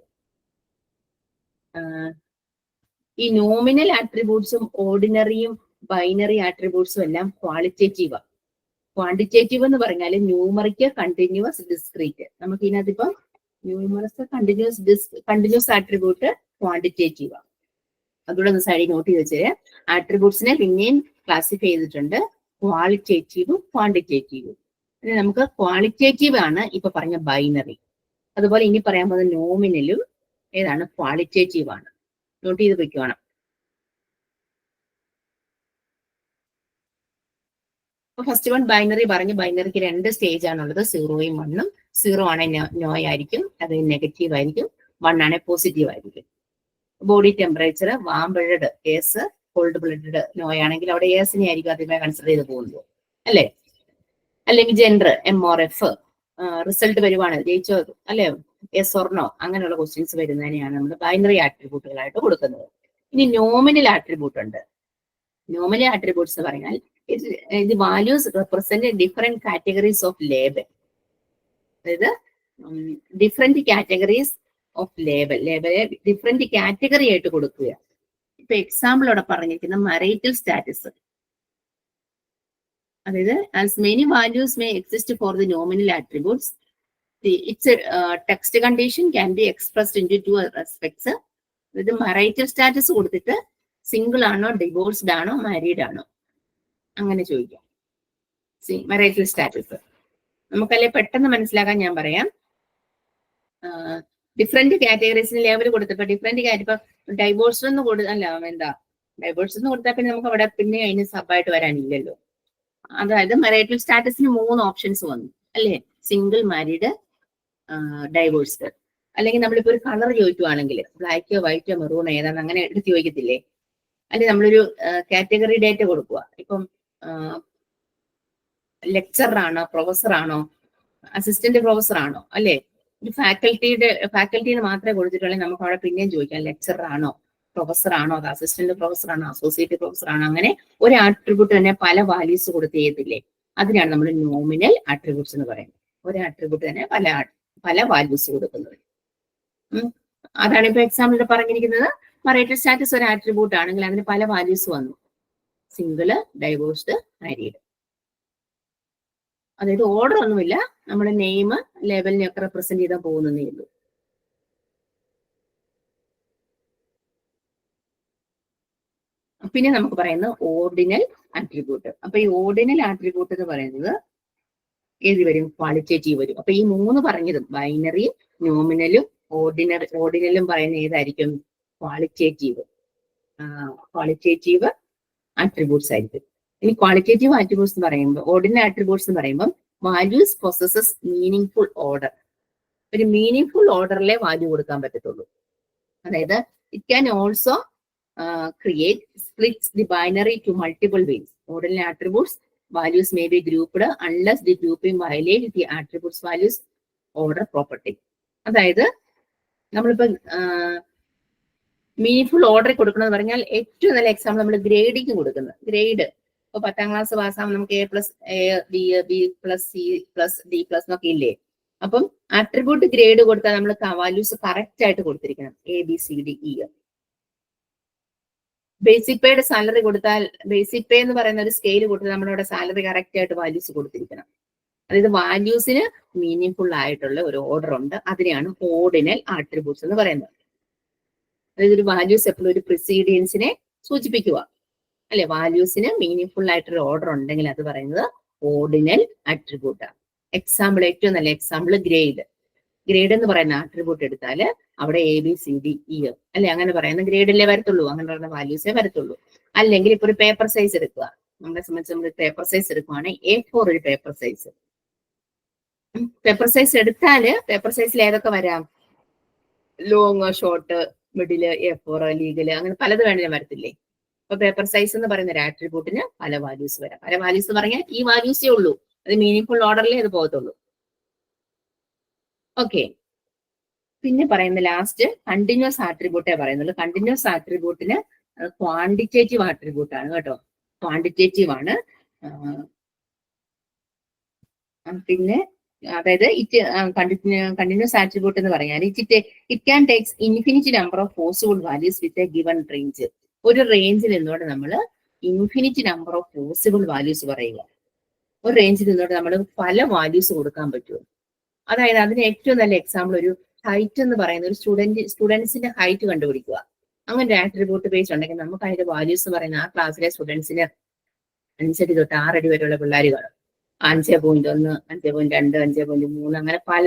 ഈ നോമിനൽ ആട്രിബ്യൂട്ട്സും ഓർഡിനറിയും ബൈനറി ആട്രിബ്യൂട്ട്സും എല്ലാം ക്വാളിറ്റേറ്റീവാണ്. ക്വാണ്ടിറ്റേറ്റീവ് എന്ന് പറഞ്ഞാൽ ന്യൂമറിക്ക്, കണ്ടിന്യൂസ്, ഡിസ്ക്രീറ്റ്. നമുക്ക് ഇതിനകത്ത് ഇപ്പം ന്യൂമറസ്, കണ്ടിന്യൂസ് ആട്രിബ്യൂട്ട് ക്വാണ്ടിറ്റേറ്റീവാണ്. അതുകൂടെ ഒന്ന് സൈഡിൽ നോട്ട് ചെയ്ത് വെച്ചാൽ ആട്രിബ്യൂട്ട്സിനെ പിന്നെയും ക്ലാസിഫൈ ചെയ്തിട്ടുണ്ട്, ക്വാളിറ്റേറ്റീവും ക്വാണ്ടിറ്റേറ്റീവും. പിന്നെ നമുക്ക് ക്വാളിറ്റേറ്റീവ് ആണ് ഇപ്പൊ പറഞ്ഞ ബൈനറി. അതുപോലെ ഇനി പറയാൻ പോകുന്ന നോമിനലും ഏതാണ്, ക്വാളിറ്റേറ്റീവ് ആണ്. നോട്ട് ചെയ്ത് വെക്കണം. ഫസ്റ്റ് വൺ ബൈനറി പറഞ്ഞു. ബൈനറിക്ക് 2 സ്റ്റേജ് ആണുള്ളത്, 0യും 1ഉം. 0 ആണെങ്കിൽ നോ ആയിരിക്കും, അത് നെഗറ്റീവ് ആയിരിക്കും. 1 ആണെങ്കിൽ പോസിറ്റീവ് ആയിരിക്കും. Body temperature warm blooded yes, cold blooded no ആണെങ്കിൽ അവിടെ യെസിനെ ആയിരിക്കും ആദ്യമേ കൺസിഡർ ചെയ്ത് പോകുന്നത് അല്ലേ. അല്ലെങ്കിൽ gender M or F, result വരുവാണ് ജയിച്ചോ അല്ലെ, യെസ് ഓർ നോ, അങ്ങനെയുള്ള ക്വസ്റ്റ്യൻസ് വരുന്നതിനെയാണ് നമ്മൾ ബൈനറി ആട്രിബ്യൂട്ടുകളായിട്ട് കൊടുക്കുന്നത്. ഇനി നോമിനൽ ആട്രിബ്യൂട്ട് ഉണ്ട്. നോമിനൽ ആട്രിബ്യൂട്ട്സ് എന്ന് പറഞ്ഞാൽ ഇത് values represent different categories of label. അതായത് ഡിഫറെന്റ് കാറ്റഗറീസ് ഓഫ് ലേബലെ ഡിഫറെന്റ് കാറ്റഗറി ആയിട്ട് കൊടുക്കുക. ഇപ്പൊ എക്സാമ്പിൾ അവിടെ പറഞ്ഞിരിക്കുന്ന മറൈറ്റൽ സ്റ്റാറ്റസ്, അതായത് as many values may exist for the nominal attributes, it's text condition can be expressed in to 2 respects. അതായത് മറൈറ്റൽ സ്റ്റാറ്റസ് കൊടുത്തിട്ട് സിംഗിൾ ആണോ, ഡിവോഴ്സ്ഡ് ആണോ, മാരീഡ് ആണോ, അങ്ങനെ ചോദിക്കാം. മറൈറ്റൽ സ്റ്റാറ്റസ് നമുക്കല്ലേ പെട്ടെന്ന് മനസ്സിലാക്കാൻ ഞാൻ പറയാം. ഡിഫറെന്റ് കാറ്റഗറീസിന് ലേബൽ കൊടുത്തപ്പോ ഡിഫറെന്റ് കാറ്റഗറി, ഡൈവോഴ്സ് എന്ന് ഡൈവോഴ്സ് എന്ന് കൊടുത്താൽ പിന്നെ നമുക്ക് അവിടെ പിന്നെ അതിന് സബായിട്ട് വരാനില്ലല്ലോ. അതായത് മറൈറ്റൽ സ്റ്റാറ്റസിന് 3 ഓപ്ഷൻസ് വന്നു അല്ലേ, സിംഗിൾ, മാരീഡ്, ഡൈവോഴ്സ്ഡ്. അല്ലെങ്കിൽ നമ്മളിപ്പോ ഒരു കളർ ചോദിക്കുവാണെങ്കിൽ ബ്ലാക്കോ വൈറ്റോ മെറൂണോ ഏതാണ് അങ്ങനെ എടുത്ത് ചോദിക്കത്തില്ലേ. അല്ലെങ്കിൽ നമ്മളൊരു കാറ്റഗറി ഡേറ്റ കൊടുക്കുക, ഇപ്പം ലെക്ചറർ ആണോ, പ്രൊഫസർ ആണോ, അസിസ്റ്റന്റ് പ്രൊഫസർ ആണോ അല്ലെ. ഒരു ഫാക്കൽറ്റിന്ന് മാത്രമേ കൊടുത്തിട്ടുള്ളെങ്കിൽ നമുക്ക് അവിടെ പിന്നെയും ചോദിക്കാം ലെക്ചറർ ആണോ, പ്രൊഫസർ ആണോ, അത് അസിസ്റ്റന്റ് പ്രൊഫസർ ആണോ, അസോസിയേറ്റ് പ്രൊഫസർ ആണോ. അങ്ങനെ ഒരു ആട്രിബ്യൂട്ട് തന്നെ പല വാല്യൂസ് കൊടുത്ത് ചെയ്യത്തില്ലേ, അതിനാണ് നമ്മൾ നോമിനൽ ആട്രിബ്യൂട്ട്സ് എന്ന് പറയുന്നത്. ഒരു ആട്രിബ്യൂട്ട് തന്നെ പല വാല്യൂസ് കൊടുക്കുന്നത്. അതാണ് ഇപ്പൊ എക്സാമ്പിളിൽ പറഞ്ഞിരിക്കുന്നത്. മറൈറ്റൽ സ്റ്റാറ്റസ് ഒരു ആട്രിബ്യൂട്ട് ആണെങ്കിൽ അതിന് പല വാല്യൂസ് വന്നു, സിംഗിള്, ഡൈവോഴ്സ്ഡ്, മാരീഡ്. അതായത് ഓർഡർ ഒന്നുമില്ല, നമ്മുടെ നെയിം ലേബലിനെ ഒക്കെ റെപ്രസെന്റ് ചെയ്താൽ പോകുന്നതേ ഉള്ളൂ. പിന്നെ നമുക്ക് പറയുന്നത് ഓർഡിനൽ ആട്രിബ്യൂട്ട്. അപ്പൊ ഈ ഓർഡിനൽ ആട്രിബ്യൂട്ട് എന്ന് പറയുന്നത് ഏത് വരും, ക്വാളിറ്റേറ്റീവ് വരും. അപ്പൊ ഈ 3 പറഞ്ഞതും ബൈനറിയും നോമിനലും ഓർഡിനലും പറയുന്ന ഏതായിരിക്കും, ക്വാളിറ്റേറ്റീവ് ആട്രിബ്യൂട്ട്സ് ആയിരിക്കും. ഇനി ക്വാളിറ്റേറ്റീവ് ആട്രിബ്യൂട്ട്സ് എന്ന് പറയുമ്പോൾ, ഓർഡിനൽ ആട്രിബ്യൂട്ട്സ് എന്ന് പറയുമ്പോൾ വാല്യൂസ് പൊസസസ് മീനിങ് ഓർഡർ. ഒരു മീനിങ് ഓർഡറിലെ വാല്യൂ കൊടുക്കാൻ പറ്റത്തുള്ളൂ. അതായത് it can also create splits the binary to multiple ways. Ordinal attributes values may be grouped unless the grouping violates the attributes values order property. അതായത് നമ്മളിപ്പോ മീനിങ് ഓർഡർ കൊടുക്കണമെന്ന് പറഞ്ഞാൽ ഏറ്റവും നല്ല എക്സാമ്പിൾ നമ്മൾ ഗ്രേഡിങ് കൊടുക്കുന്നത്. ഗ്രേഡ് ഇപ്പൊ 10ാം ക്ലാസ് പാസ്സാകുമ്പോൾ നമുക്ക് A+B+C+D+ എന്നൊക്കെ ഇല്ലേ. അപ്പം ആട്രിബ്യൂട്ട് ഗ്രേഡ് കൊടുത്താൽ നമ്മൾ വാല്യൂസ് കറക്റ്റ് ആയിട്ട് കൊടുത്തിരിക്കണം, ABCDE. ബേസിക് പേയുടെ സാലറി കൊടുത്താൽ, ബേസിക് പേ എന്ന് പറയുന്ന ഒരു സ്കെയിൽ കൊടുത്താൽ നമ്മളവിടെ സാലറി കറക്റ്റ് ആയിട്ട് വാല്യൂസ് കൊടുത്തിരിക്കണം. അതായത് വാല്യൂസിന് മീനിങ് ആയിട്ടുള്ള ഒരു ഓർഡർ ഉണ്ട്, അതിനെയാണ് ഓർഡിനൽ ആട്രിബ്യൂട്ട്സ് എന്ന് പറയുന്നത്. അതായത് ഒരു വാല്യൂസ് എപ്പോഴും ഒരു പ്രിസീഡിയൻസിനെ സൂചിപ്പിക്കുക അല്ലെ. വാല്യൂസിന് മീനിങ് ആയിട്ടൊരു ഓർഡർ ഉണ്ടെങ്കിൽ അത് പറയുന്നത് ഓർഡിനൽ ആട്രിബ്യൂട്ടാണ്. എക്സാമ്പിൾ, ഏറ്റവും നല്ല എക്സാമ്പിൾ ഗ്രേഡ്. ഗ്രേഡ് എന്ന് പറയുന്ന ആട്രിബ്യൂട്ട് എടുത്താൽ അവിടെ ABCDE അല്ലെ അങ്ങനെ പറയുന്ന ഗ്രേഡിലേ വരത്തുള്ളൂ, അങ്ങനെ പറയുന്ന വാല്യൂസേ വരത്തുള്ളൂ. അല്ലെങ്കിൽ ഇപ്പൊ ഒരു പേപ്പർ സൈസ് എടുക്കുക, നമ്മളെ സംബന്ധിച്ച് നമ്മൾ പേപ്പർ സൈസ് എടുക്കുവാണെങ്കിൽ A4 ഒരു പേപ്പർ സൈസ്. പേപ്പർ സൈസ് എടുത്താല് പേപ്പർ സൈസിൽ ഏതൊക്കെ വരാം? Long, short, middle, A4, legal, അങ്ങനെ പലത് വേണേലും വരത്തില്ലേ? അപ്പൊ പേപ്പർ സൈസ് എന്ന് പറയുന്ന ഒരു ആട്രിബ്യൂട്ടിന് പല വാല്യൂസ് വരാം. പല വാല്യൂസ് പറഞ്ഞാൽ ഈ വാല്യൂസേ ഉള്ളൂ, അത് മീനിങ് ഓർഡറിലേ അത് പോകത്തുള്ളൂ. ഓക്കെ, പിന്നെ പറയുന്ന ലാസ്റ്റ് കണ്ടിന്യൂസ് ആട്രിബ്യൂട്ടേ പറയുന്നുള്ളൂ. കണ്ടിന്യൂസ് ആട്രിബ്യൂട്ടിന് ക്വാണ്ടിറ്റേറ്റീവ് ആട്രിബ്യൂട്ട് ആണ് കേട്ടോ, ക്വാണ്ടിറ്റേറ്റീവ് ആണ്. പിന്നെ അതായത് കണ്ടിന്യൂസ് ആട്രിബ്യൂട്ട് എന്ന് പറഞ്ഞാൽ it can takes infinite number of possible values with a given range. ഒരു റേഞ്ചിൽ നിന്നോട് നമ്മൾ infinite number of possible values പറയുക. ഒരു റേഞ്ചിൽ നിന്നോട് നമ്മൾ പല വാല്യൂസ് കൊടുക്കാൻ പറ്റുമോ? അതായത് അതിന് ഏറ്റവും നല്ല എക്സാമ്പിൾ ഒരു ഹൈറ്റ് എന്ന് പറയുന്ന ഒരു സ്റ്റുഡൻസിന്റെ ഹൈറ്റ് കണ്ടുപിടിക്കുക. അങ്ങനെ ഒരു ആട്രിബ്യൂട്ട് ബേസ് ഉണ്ടെങ്കിൽ നമുക്ക് അതിന്റെ വാല്യൂസ് പറയുന്ന ആ ക്ലാസ്സിലെ സ്റ്റുഡൻസിന് 5 അടി തൊട്ട് 6 അടി വരെയുള്ള പിള്ളേർ കാണും. 5.1, 5.2, 5.3 അങ്ങനെ പല,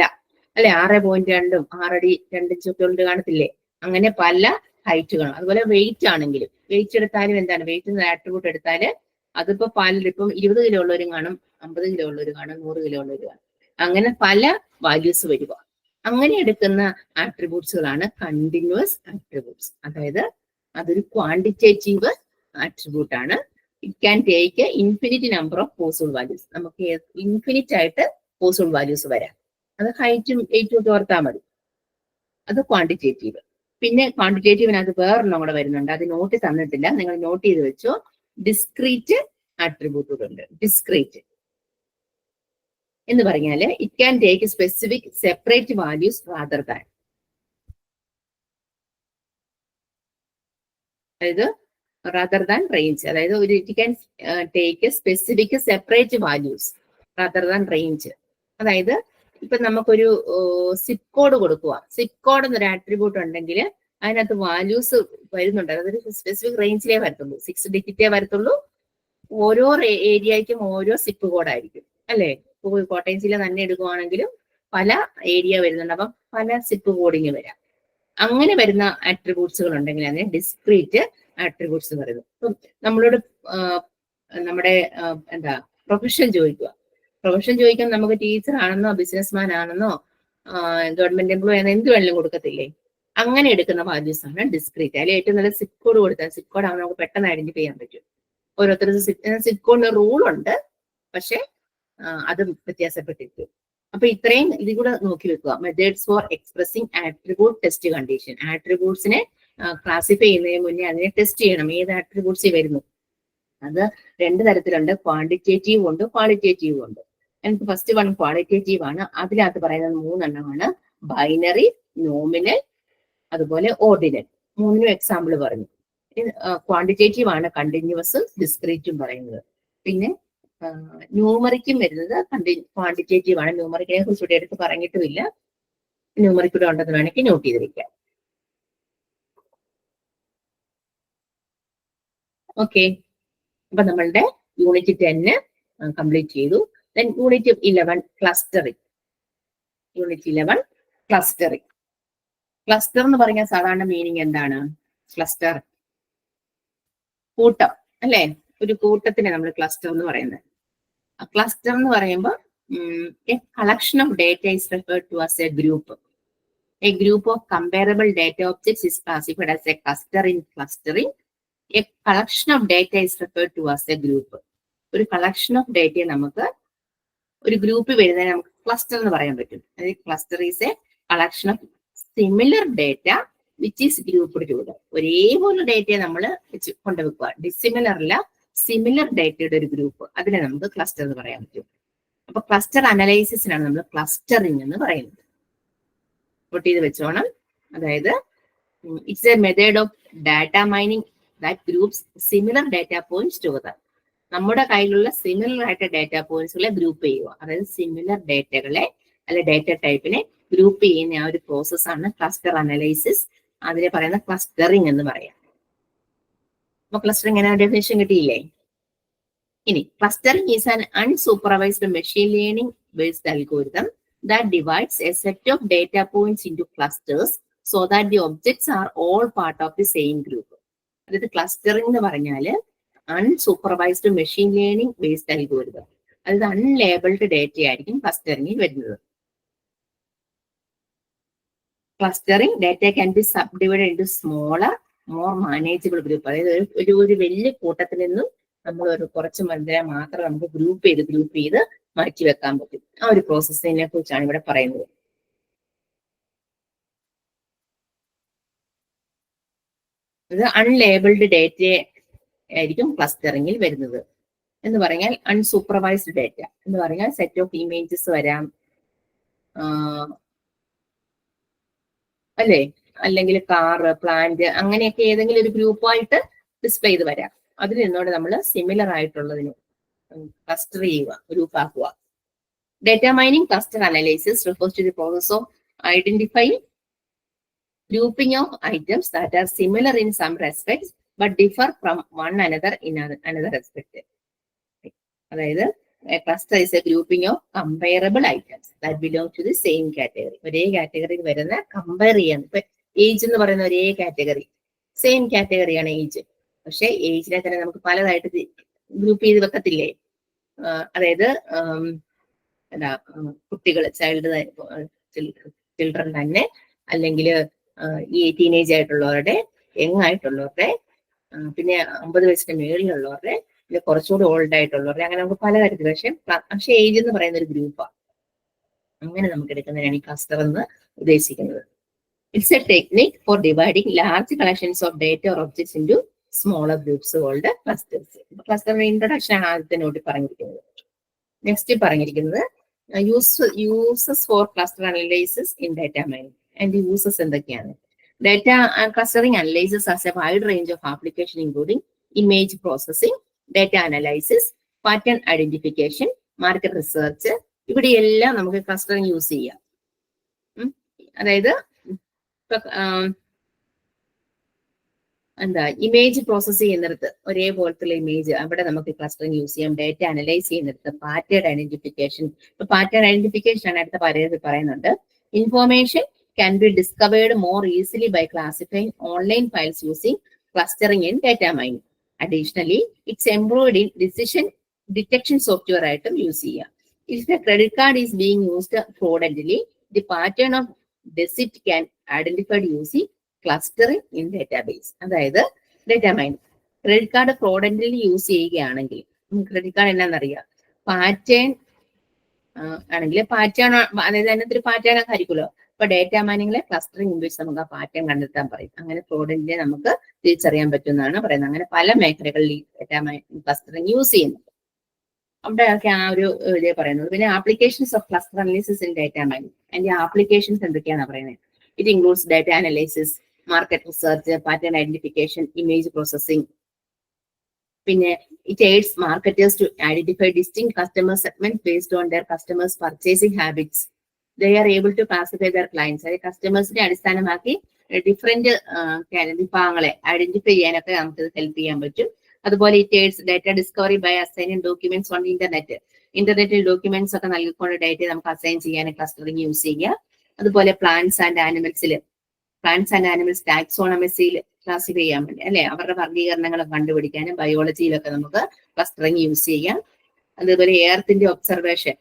അല്ലെ 6.2, 6 അടി 2 ഇഞ്ചൊക്കെ ഉണ്ട് കാണത്തില്ലേ? അങ്ങനെ പല ഹൈറ്റുകളും. അതുപോലെ വെയിറ്റ് ആണെങ്കിലും, വെയിറ്റ് എടുത്താലും എന്താണ്, വെയിറ്റ് ആട്രിബ്യൂട്ട് എടുത്താല് അതിപ്പോ ഇപ്പം 20 കിലോ ഉള്ളവരും കാണും, 50 കിലോ ഉള്ളവർ കാണും, 100 കിലോ ഉള്ളവർ കാണും, അങ്ങനെ പല വാല്യൂസ് വരിക. അങ്ങനെ എടുക്കുന്ന ആട്രിബ്യൂട്ട്സുകളാണ് കണ്ടിന്യൂസ് ആട്രിബ്യൂട്ട്സ്. അതായത് അതൊരു ക്വാണ്ടിറ്റേറ്റീവ് ആട്രിബ്യൂട്ട് ആണ്. It can take infinite number of possible values. നമുക്ക് ഇൻഫിനിറ്റ് ആയിട്ട് പോസിബിൾ വാല്യൂസ് വരാം. അത് ഹൈറ്റും വെയിറ്റും ഒക്കെ ഓർത്താൽ മതി. അത് ക്വാണ്ടിറ്റേറ്റീവ്. പിന്നെ ക്വാണ്ടിറ്റേറ്റീവിനകത്ത് വേറൊരെണ്ണം കൂടെ വരുന്നുണ്ട്, അത് നോട്ട് തന്നിട്ടില്ല, നിങ്ങൾ നോട്ട് ചെയ്ത് വെച്ചോ. ഡിസ്ക്രീറ്റ് ആട്രിബ്യൂട്ടുകൾ ഉണ്ട്. ഡിസ്ക്രീറ്റ് എന്ന് പറഞ്ഞാൽ it can take specific separate values rather than. അതായത് റാദർ ദാൻ റേഞ്ച്, അതായത് ഒരു it can take specific separate values rather than range. അതായത് ഇപ്പൊ നമുക്കൊരു സിപ്പ് കോഡ് കൊടുക്കുക, സിപ്പ് കോഡ് എന്നൊരു ആട്രിബ്യൂട്ട് ഉണ്ടെങ്കിൽ അതിനകത്ത് വാല്യൂസ് വരുന്നുണ്ട്, അതൊരു സ്പെസിഫിക് റേഞ്ചിലേ വരത്തുള്ളൂ, 6 ഡിജിറ്റേ വരത്തുള്ളൂ. ഓരോ ഏരിയയ്ക്കും ഓരോ സിപ്പ് കോഡായിരിക്കും, അല്ലേ? കോട്ടയം ജില്ല തന്നെ എടുക്കുവാണെങ്കിലും പല ഏരിയ വരുന്നുണ്ട്, അപ്പം പല സിപ്പ് കോഡിങ് വരാം. അങ്ങനെ വരുന്ന ആട്രിബ്യൂട്ട്സുകൾ ഉണ്ടെങ്കിൽ അതിനെ ഡിസ്ക്രീറ്റ് ആട്രിബ്യൂട്ട്സ് പറയുന്നു. ഇപ്പം നമ്മളോട് നമ്മുടെ പ്രൊഫഷൻ ചോദിക്കുക, പ്രൊഫഷൻ ചോദിക്കാൻ നമുക്ക് ടീച്ചർ ആണെന്നോ ബിസിനസ്മാൻ ആണെന്നോ ഗവൺമെന്റ് എംപ്ലോയി ആണെന്നോ എന്ത് വേണമെങ്കിലും കൊടുക്കത്തില്ലേ? അങ്ങനെ എടുക്കുന്ന വാല്യൂസ് ആണ് ഡിസ്ക്രീറ്റ്. അതിൽ ഏറ്റവും നല്ല സിപ്പ് കോഡ് കൊടുത്താൽ, സിപ്പ് കോഡ് ആവുമ്പോൾ നമുക്ക് പെട്ടെന്ന് ഐഡന്റിഫൈ ചെയ്യാൻ പറ്റും. ഓരോരുത്തരും സിപ്പ് കോഡിന് റൂൾ ഉണ്ട്, പക്ഷെ അത് വ്യത്യാസപ്പെട്ടിരിക്കും. അപ്പൊ ഇത്രയും ഇത് കൂടെ നോക്കി വെക്കുക. Methods for expressing attribute test condition. ആട്രിബ്യൂട്ട്സിനെ ക്ലാസിഫൈ ചെയ്യുന്നതിന് മുന്നേ അതിനെ ടെസ്റ്റ് ചെയ്യണം, ഏത് ആട്രിബ്യൂട്ട്സ് വരുന്നു. അത് 2 തരത്തിലുണ്ട്, ക്വാണ്ടിറ്റേറ്റീവ് ഉണ്ട്, ക്വാളിറ്റേറ്റീവ് ഉണ്ട്. എനിക്ക് ഫസ്റ്റ് വൺ ക്വാളിറ്റേറ്റീവ് ആണ്. അതിനകത്ത് പറയുന്നത് 3 എണ്ണമാണ്: ബൈനറി, നോമിനൽ, അതുപോലെ ഓർഡിനൽ. 3നും എക്സാമ്പിൾ പറഞ്ഞു. ക്വാണ്ടിറ്റേറ്റീവ് ആണ് കണ്ടിന്യൂവസും ഡിസ്ക്രീറ്റും പറയുന്നത്. പിന്നെ ന്യൂമറിക്കും വരുന്നത് ക്വാണ്ടിറ്റേറ്റീവ് ആണ്. ന്യൂമറിക്കിനെ കുറിച്ച് ഇവിടെ എടുത്ത് പറഞ്ഞിട്ടുമില്ല, ന്യൂമറിക് കൂടെ ഉണ്ടെന്ന് വേണമെങ്കിൽ നോട്ട് ചെയ്ത് വെക്കാം. ഓക്കെ, അപ്പൊ നമ്മളുടെ യൂണിറ്റ് 10 കംപ്ലീറ്റ് ചെയ്തു. Then unit 11 clustering. Unit 11 clustering. Cluster എന്ന് പറഞ്ഞാൽ സാധാരണ മീനിങ് എന്താണ്? ക്ലസ്റ്റർ കൂട്ടം, അല്ലെ? ഒരു കൂട്ടത്തിനെ നമ്മൾ ക്ലസ്റ്റർ എന്ന് പറയുന്നത്. ക്ലസ്റ്റർ എന്ന് പറയുമ്പോൾ a collection of data is referred to as a group. A group of comparable data objects is classified as a cluster in clustering. A collection of data is referred to as a group. ഒരു കളക്ഷൻ ഓഫ് ഡേറ്റയെ നമുക്ക് ഒരു ഗ്രൂപ്പ് വരുന്നതിന് നമുക്ക് ക്ലസ്റ്റർ എന്ന് പറയാൻ പറ്റും. അതായത് cluster is A collection of similar data which is grouped together. ഒരേപോലെ ഡേറ്റയെ നമ്മൾ വെച്ച് കൊണ്ടുവെക്കുക. ഡിസിമിലർ അല്ല, സിമിലർ ഡേറ്റയുടെ ഒരു ഗ്രൂപ്പ്, അതിനെ നമുക്ക് ക്ലസ്റ്റർ എന്ന് പറയാൻ പറ്റും. അപ്പൊ ക്ലസ്റ്റർ അനലൈസിസിനാണ് നമ്മൾ ക്ലസ്റ്ററിംഗ് എന്ന് പറയുന്നത്. നോട്ട് ചെയ്ത് വെച്ചോണം. അതായത് it's A method of data mining that groups similar data points together. നമ്മുടെ കയ്യിലുള്ള സിമിലർ ആയിട്ട് ഡാറ്റ പോയിന്റ്സുകളെ ഗ്രൂപ്പ് ചെയ്യുക. അതായത് സിമിലർ ഡേറ്റകളെ അല്ലെ ഡേറ്റ ടൈപ്പിനെ ഗ്രൂപ്പ് ചെയ്യുന്ന ആ ഒരു പ്രോസസ്സാണ് ക്ലസ്റ്റർ അനലൈസിസ്. അതിനെ പറയുന്ന ക്ലസ്റ്ററിംഗ് എന്ന് പറയാം. അപ്പൊ ക്ലസ്റ്ററിംഗ് എങ്ങനെ ഡെഫിനിഷൻ കിട്ടിയില്ലേ? ഇനി clustering is an unsupervised machine learning based algorithm that divides a set of data points into clusters so that the objects are all part of the same group. അതായത് ക്ലസ്റ്ററിംഗ് എന്ന് പറഞ്ഞാൽ unsupervised machine learning based algorithm. അതായത് അൺലേബിൾഡ് ഡേറ്റ ആയിരിക്കും ക്ലസ്റ്ററിംഗിൽ വരുന്നത്. Clustering data can be subdivided into smaller, more manageable group. അതായത് ഒരു വലിയ കൂട്ടത്തിൽ നിന്നും നമ്മൾ ഒരു കുറച്ച് മന്ദിരം മാത്രം നമുക്ക് ഗ്രൂപ്പ് ചെയ്ത് മാറ്റി വെക്കാൻ പറ്റും. ആ ഒരു പ്രോസസ്സിനെ കുറിച്ചാണ് ഇവിടെ പറയുന്നത്. ഇത് അൺലേബിൾഡ് ഡേറ്റ ആയിരിക്കും ക്ലസ്റ്ററിംഗിൽ വരുന്നത്. എന്ന് പറഞ്ഞാൽ അൺസൂപ്പർവൈസ്ഡ് ഡേറ്റ എന്ന് പറഞ്ഞാൽ സെറ്റ് ഓഫ് ഇമേജസ് വരാം, അല്ലേ, അല്ലെങ്കിൽ കാറ്, പ്ലാന്റ്, അങ്ങനെയൊക്കെ ഏതെങ്കിലും ഒരു ഗ്രൂപ്പായിട്ട് ഡിസ്പ്ലേ ചെയ്ത് വരാം. അതിൽ നിന്നോട് നമ്മൾ സിമിലർ ആയിട്ടുള്ളതിന് ക്ലസ്റ്റർ ചെയ്യുക, ഗ്രൂപ്പ് ആക്കുക. Data mining cluster analysis refers to the process of identifying grouping of items that are similar in some respects but differ from one another in another respect. അതായത് cluster is a grouping of comparable items that belong to the same category. ഒരേ കാറ്റഗറിയിൽ വരുന്ന കമ്പയർ ചെയ്യാൻ. ഇപ്പൊ ഏജ് എന്ന് പറയുന്ന ഒരേ കാറ്റഗറി, സെയിം കാറ്റഗറിയാണ് ഏജ്. പക്ഷെ ഏജിനെ തന്നെ നമുക്ക് പലതായിട്ട് ഗ്രൂപ്പ് ചെയ്ത് വെക്കത്തില്ലേ? അതായത് എന്താ, കുട്ടികൾ, ചിൽഡ്രൻ തന്നെ, അല്ലെങ്കിൽ ഈ ടീനേജ് ആയിട്ടുള്ളവരുടെ, യങ് ആയിട്ടുള്ളവരുടെ, പിന്നെ 50 വയസ്സിന് മേളിലുള്ളവരുടെ, പിന്നെ കുറച്ചുകൂടി ഓൾഡ് ആയിട്ടുള്ളവരുടെ, അങ്ങനെ നമുക്ക് പലതരത്തിൽ. പക്ഷെ ഏജ് എന്ന് പറയുന്ന ഒരു ഗ്രൂപ്പാണ്. അങ്ങനെ നമുക്ക് എടുക്കുന്നതിനാണ് ഈ ക്ലസ്റ്റർ എന്ന് ഉദ്ദേശിക്കുന്നത്. It's a technique for dividing large collections of data or objects into smaller groups called clusters. ക്ലസ്റ്ററിന്റെ ഇൻട്രൊഡക്ഷൻ ആണ് ആദ്യത്തെ നോട്ടിൽ പറഞ്ഞിരിക്കുന്നത്. നെക്സ്റ്റ് പറഞ്ഞിരിക്കുന്നത് uses for cluster analysis in data mining. അതിന്റെ യൂസസ് എന്തൊക്കെയാണ്? Data clustering analysis as a wide range of application including image processing, data analysis, pattern identification, market research. ഇവിടെയെല്ലാം നമുക്ക് ക്ലസ്റ്ററിംഗ് യൂസ് ചെയ്യാം. അതായത് എന്താ, ഇമേജ് പ്രോസസ് ചെയ്യുന്നിടത്ത് ഒരേപോലത്തുള്ള ഇമേജ്, അവിടെ നമുക്ക് ക്ലസ്റ്ററിംഗ് യൂസ് ചെയ്യാം. ഡേറ്റ അനലൈസ് ചെയ്യുന്നിടത്ത് പാറ്റേൺ ഐഡന്റിഫിക്കേഷൻ. ഇപ്പൊ പാറ്റേൺ ഐഡന്റിഫിക്കേഷൻ ആണ് അടുത്ത പറയുന്നുണ്ട്. Information can be discovered more easily by classifying online files using clustering in data mining. Additionally, it's employed in decision detection software ആയിട്ടും യൂസ് ചെയ്യാം. If the credit card is being used fraudulently, the pattern of deceit can identified using clustering in database. അതായത് data mining. Credit card fraudulently use ചെയ്യുകയാണെങ്കിൽ, ക്രെഡിറ്റ് കാർഡ് എന്നാന്നറിയാം, പാറ്റേൺ ആണെങ്കിൽ പാറ്റേൺ, അതായത് അതിനകത്ത് ഒരു പാറ്റേൺ ഒക്കെ ആയിരിക്കുമല്ലോ. ഇപ്പൊ ഡേറ്റ മൈനിങ്ങിലെ ക്ലസ്റ്ററിംഗ് ഉപയോഗിച്ച് നമുക്ക് ആ പാറ്റേൺ കണ്ടെത്താൻ പറയും. അങ്ങനെ ഫ്രോഡിനെ നമുക്ക് തിരിച്ചറിയാൻ പറ്റുമെന്നാണ് പറയുന്നത്. അങ്ങനെ പല മേഖലകളിൽ ഈ ഡേറ്റ മൈനിങ് ക്ലസ്റ്ററിംഗ് യൂസ് ചെയ്യുന്നു. അവിടെയൊക്കെ ആ ഒരു ഇതേ പറയുന്നത്. പിന്നെ applications of cluster analysis in data mining. അതിന്റെ ആപ്ലിക്കേഷൻസ് എന്തൊക്കെയാണെന്ന് പറയുന്നത്? It includes data analysis, market research, pattern identification, image processing. പിന്നെ it aids marketers to identify distinct customer segments based on their customers' purchasing habits. They are able to classify their clients. അതായത് കസ്റ്റമേഴ്സിനെ അടിസ്ഥാനമാക്കി ഡിഫറെന്റ് വിഭാഗങ്ങളെ ഐഡന്റിഫൈ ചെയ്യാനൊക്കെ നമുക്ക് ഹെൽപ്പ് ചെയ്യാൻ പറ്റും. അതുപോലെ it aids data discovery by assigning documents on internet. ഇന്റർനെറ്റിൽ ഡോക്യുമെന്റ്സ് ഒക്കെ നൽകിക്കൊണ്ട് ഡാറ്റ നമുക്ക് അസൈൻ ചെയ്യാൻ ക്ലസ്റ്ററിംഗ് യൂസ് ചെയ്യുക. അതുപോലെ പ്ലാന്റ്സ് ആൻഡ് ആനിമൽസ് ടാക്സോണമിസിയിൽ ക്ലാസിഫൈ ചെയ്യാൻ വേണ്ടി, അല്ലെ, അവരുടെ വർഗീകരണങ്ങൾ കണ്ടുപിടിക്കാനും ബയോളജിയിലൊക്കെ നമുക്ക് ക്ലസ്റ്ററിംഗ് യൂസ് ചെയ്യാം. അതുപോലെ എയർത്തിന്റെ ഒബ്സർവേഷൻ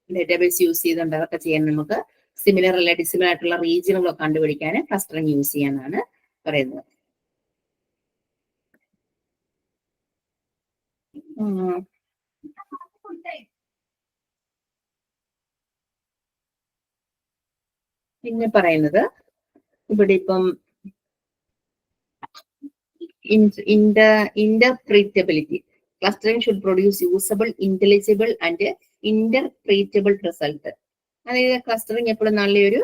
ഡേറ്റാബേസ് യൂസ് ചെയ്തുകൊണ്ട് അതൊക്കെ ചെയ്യാൻ നമുക്ക് സിമിലർ അല്ലെ ഡിസിമിലർ ആയിട്ടുള്ള റീജിയനുകളൊക്കെ കണ്ടുപിടിക്കാൻ ക്ലസ്റ്ററിംഗ് യൂസ് ചെയ്യാനാണ് പറയുന്നത്. പിന്നെ പറയുന്നത് ഇവിടെ ഇപ്പം interpretability. Clustering should produce usable, intelligible and interpretable result. അതായത് ക്ലസ്റ്ററിംഗ് എപ്പോഴും നല്ലൊരു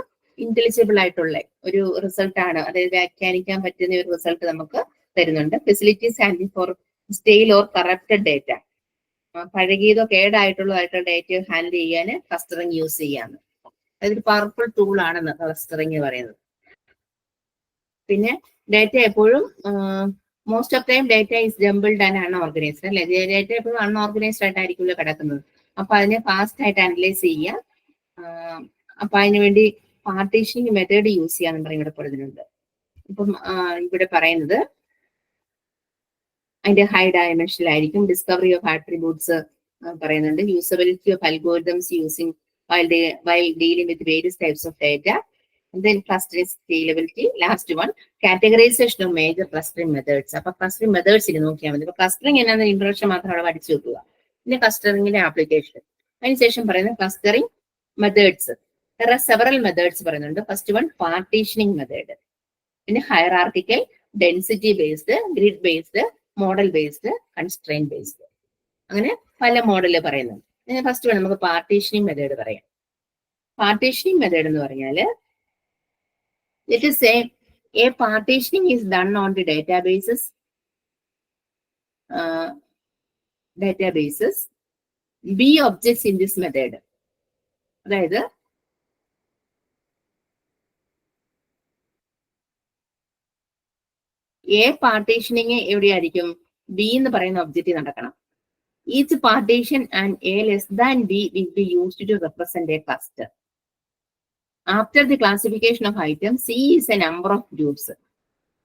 ഇന്റലിജിബിൾ ആയിട്ടുള്ള ഒരു റിസൾട്ട് ആണ്, അതായത് വ്യാഖ്യാനിക്കാൻ പറ്റുന്ന ഒരു റിസൾട്ട് നമുക്ക് തരുന്നുണ്ട്. Facilities handle for stale or corrupted data. പഴകിയതോ കേടായിട്ടുള്ളതായിട്ടുള്ള ഡേറ്റ ഹാൻഡിൽ ചെയ്യാൻ ക്ലസ്റ്ററിംഗ് യൂസ് ചെയ്യാന്ന്. അതൊരു പവർഫുൾ ടൂൾ ആണെന്ന് ക്ലസ്റ്ററിംഗ് പറയുന്നത്. പിന്നെ ഡേറ്റ എപ്പോഴും most of time data is jumbled and unorganised, അല്ലെ? ഡേറ്റ എപ്പോഴും അൺഓർഗനൈസ്ഡ് ആയിട്ടായിരിക്കുമല്ലോ കിടക്കുന്നത്. അപ്പൊ അതിനെ ഫാസ്റ്റ് ആയിട്ട് അനലൈസ് ചെയ്യുക, അപ്പൊ അതിനുവേണ്ടി പാർട്ടീഷനിങ് മെത്തേഡ് യൂസ് ചെയ്യാന്ന് പറയും ഇവിടെ പറയുന്നുണ്ട്. അപ്പം ഇവിടെ പറയുന്നത് അതിന്റെ ഹൈ ഡയമെൻഷനിലായിരിക്കും. ഡിസ്കവറി ഓഫ് ആട്രിബ്യൂട്ട്സ് പറയുന്നുണ്ട്. Usability of algorithms using while dealing with various types of data. And then clustering scalability. Last one, categorization of major clustering methods. അപ്പൊ ക്ലസ്റ്ററിംഗ് മെത്തേഡ്സ് ഇനി നോക്കിയാൽ മതി. അപ്പൊ ക്ലസ്റ്ററിംഗ് എന്നാണ് ഇൻട്രൊഡക്ഷൻ മാത്രം അവിടെ പഠിച്ചു വെക്കുക. പിന്നെ ക്ലസ്റ്ററിംഗിന്റെ ആപ്ലിക്കേഷൻ. അതിനുശേഷം പറയുന്നത് clustering methods. There are several methods പറയുന്നുണ്ട്. ഫസ്റ്റ് വൺ പാർട്ടീഷനിങ് മെത്തേഡ്, പിന്നെ hierarchical, density based, grid based, model based, constrain based, അങ്ങനെ പല മോഡല് പറയുന്നുണ്ട്. ഫസ്റ്റ് വൺ നമുക്ക് പാർട്ടീഷനിങ് മെത്തേഡ് പറയാം. പാർട്ടീഷനിങ് മെത്തേഡ് എന്ന് പറഞ്ഞാൽ let us say a partitioning is done on the databases B objects in this method. അതായത് A പാർട്ടീഷനിങ് എവിടെയായിരിക്കും? B എന്ന് പറയുന്ന ഒബ്ജക്റ്റ് നടക്കണം. Each partition and A less than B will be used to represent a cluster. After the classification of items, C is a number of groups.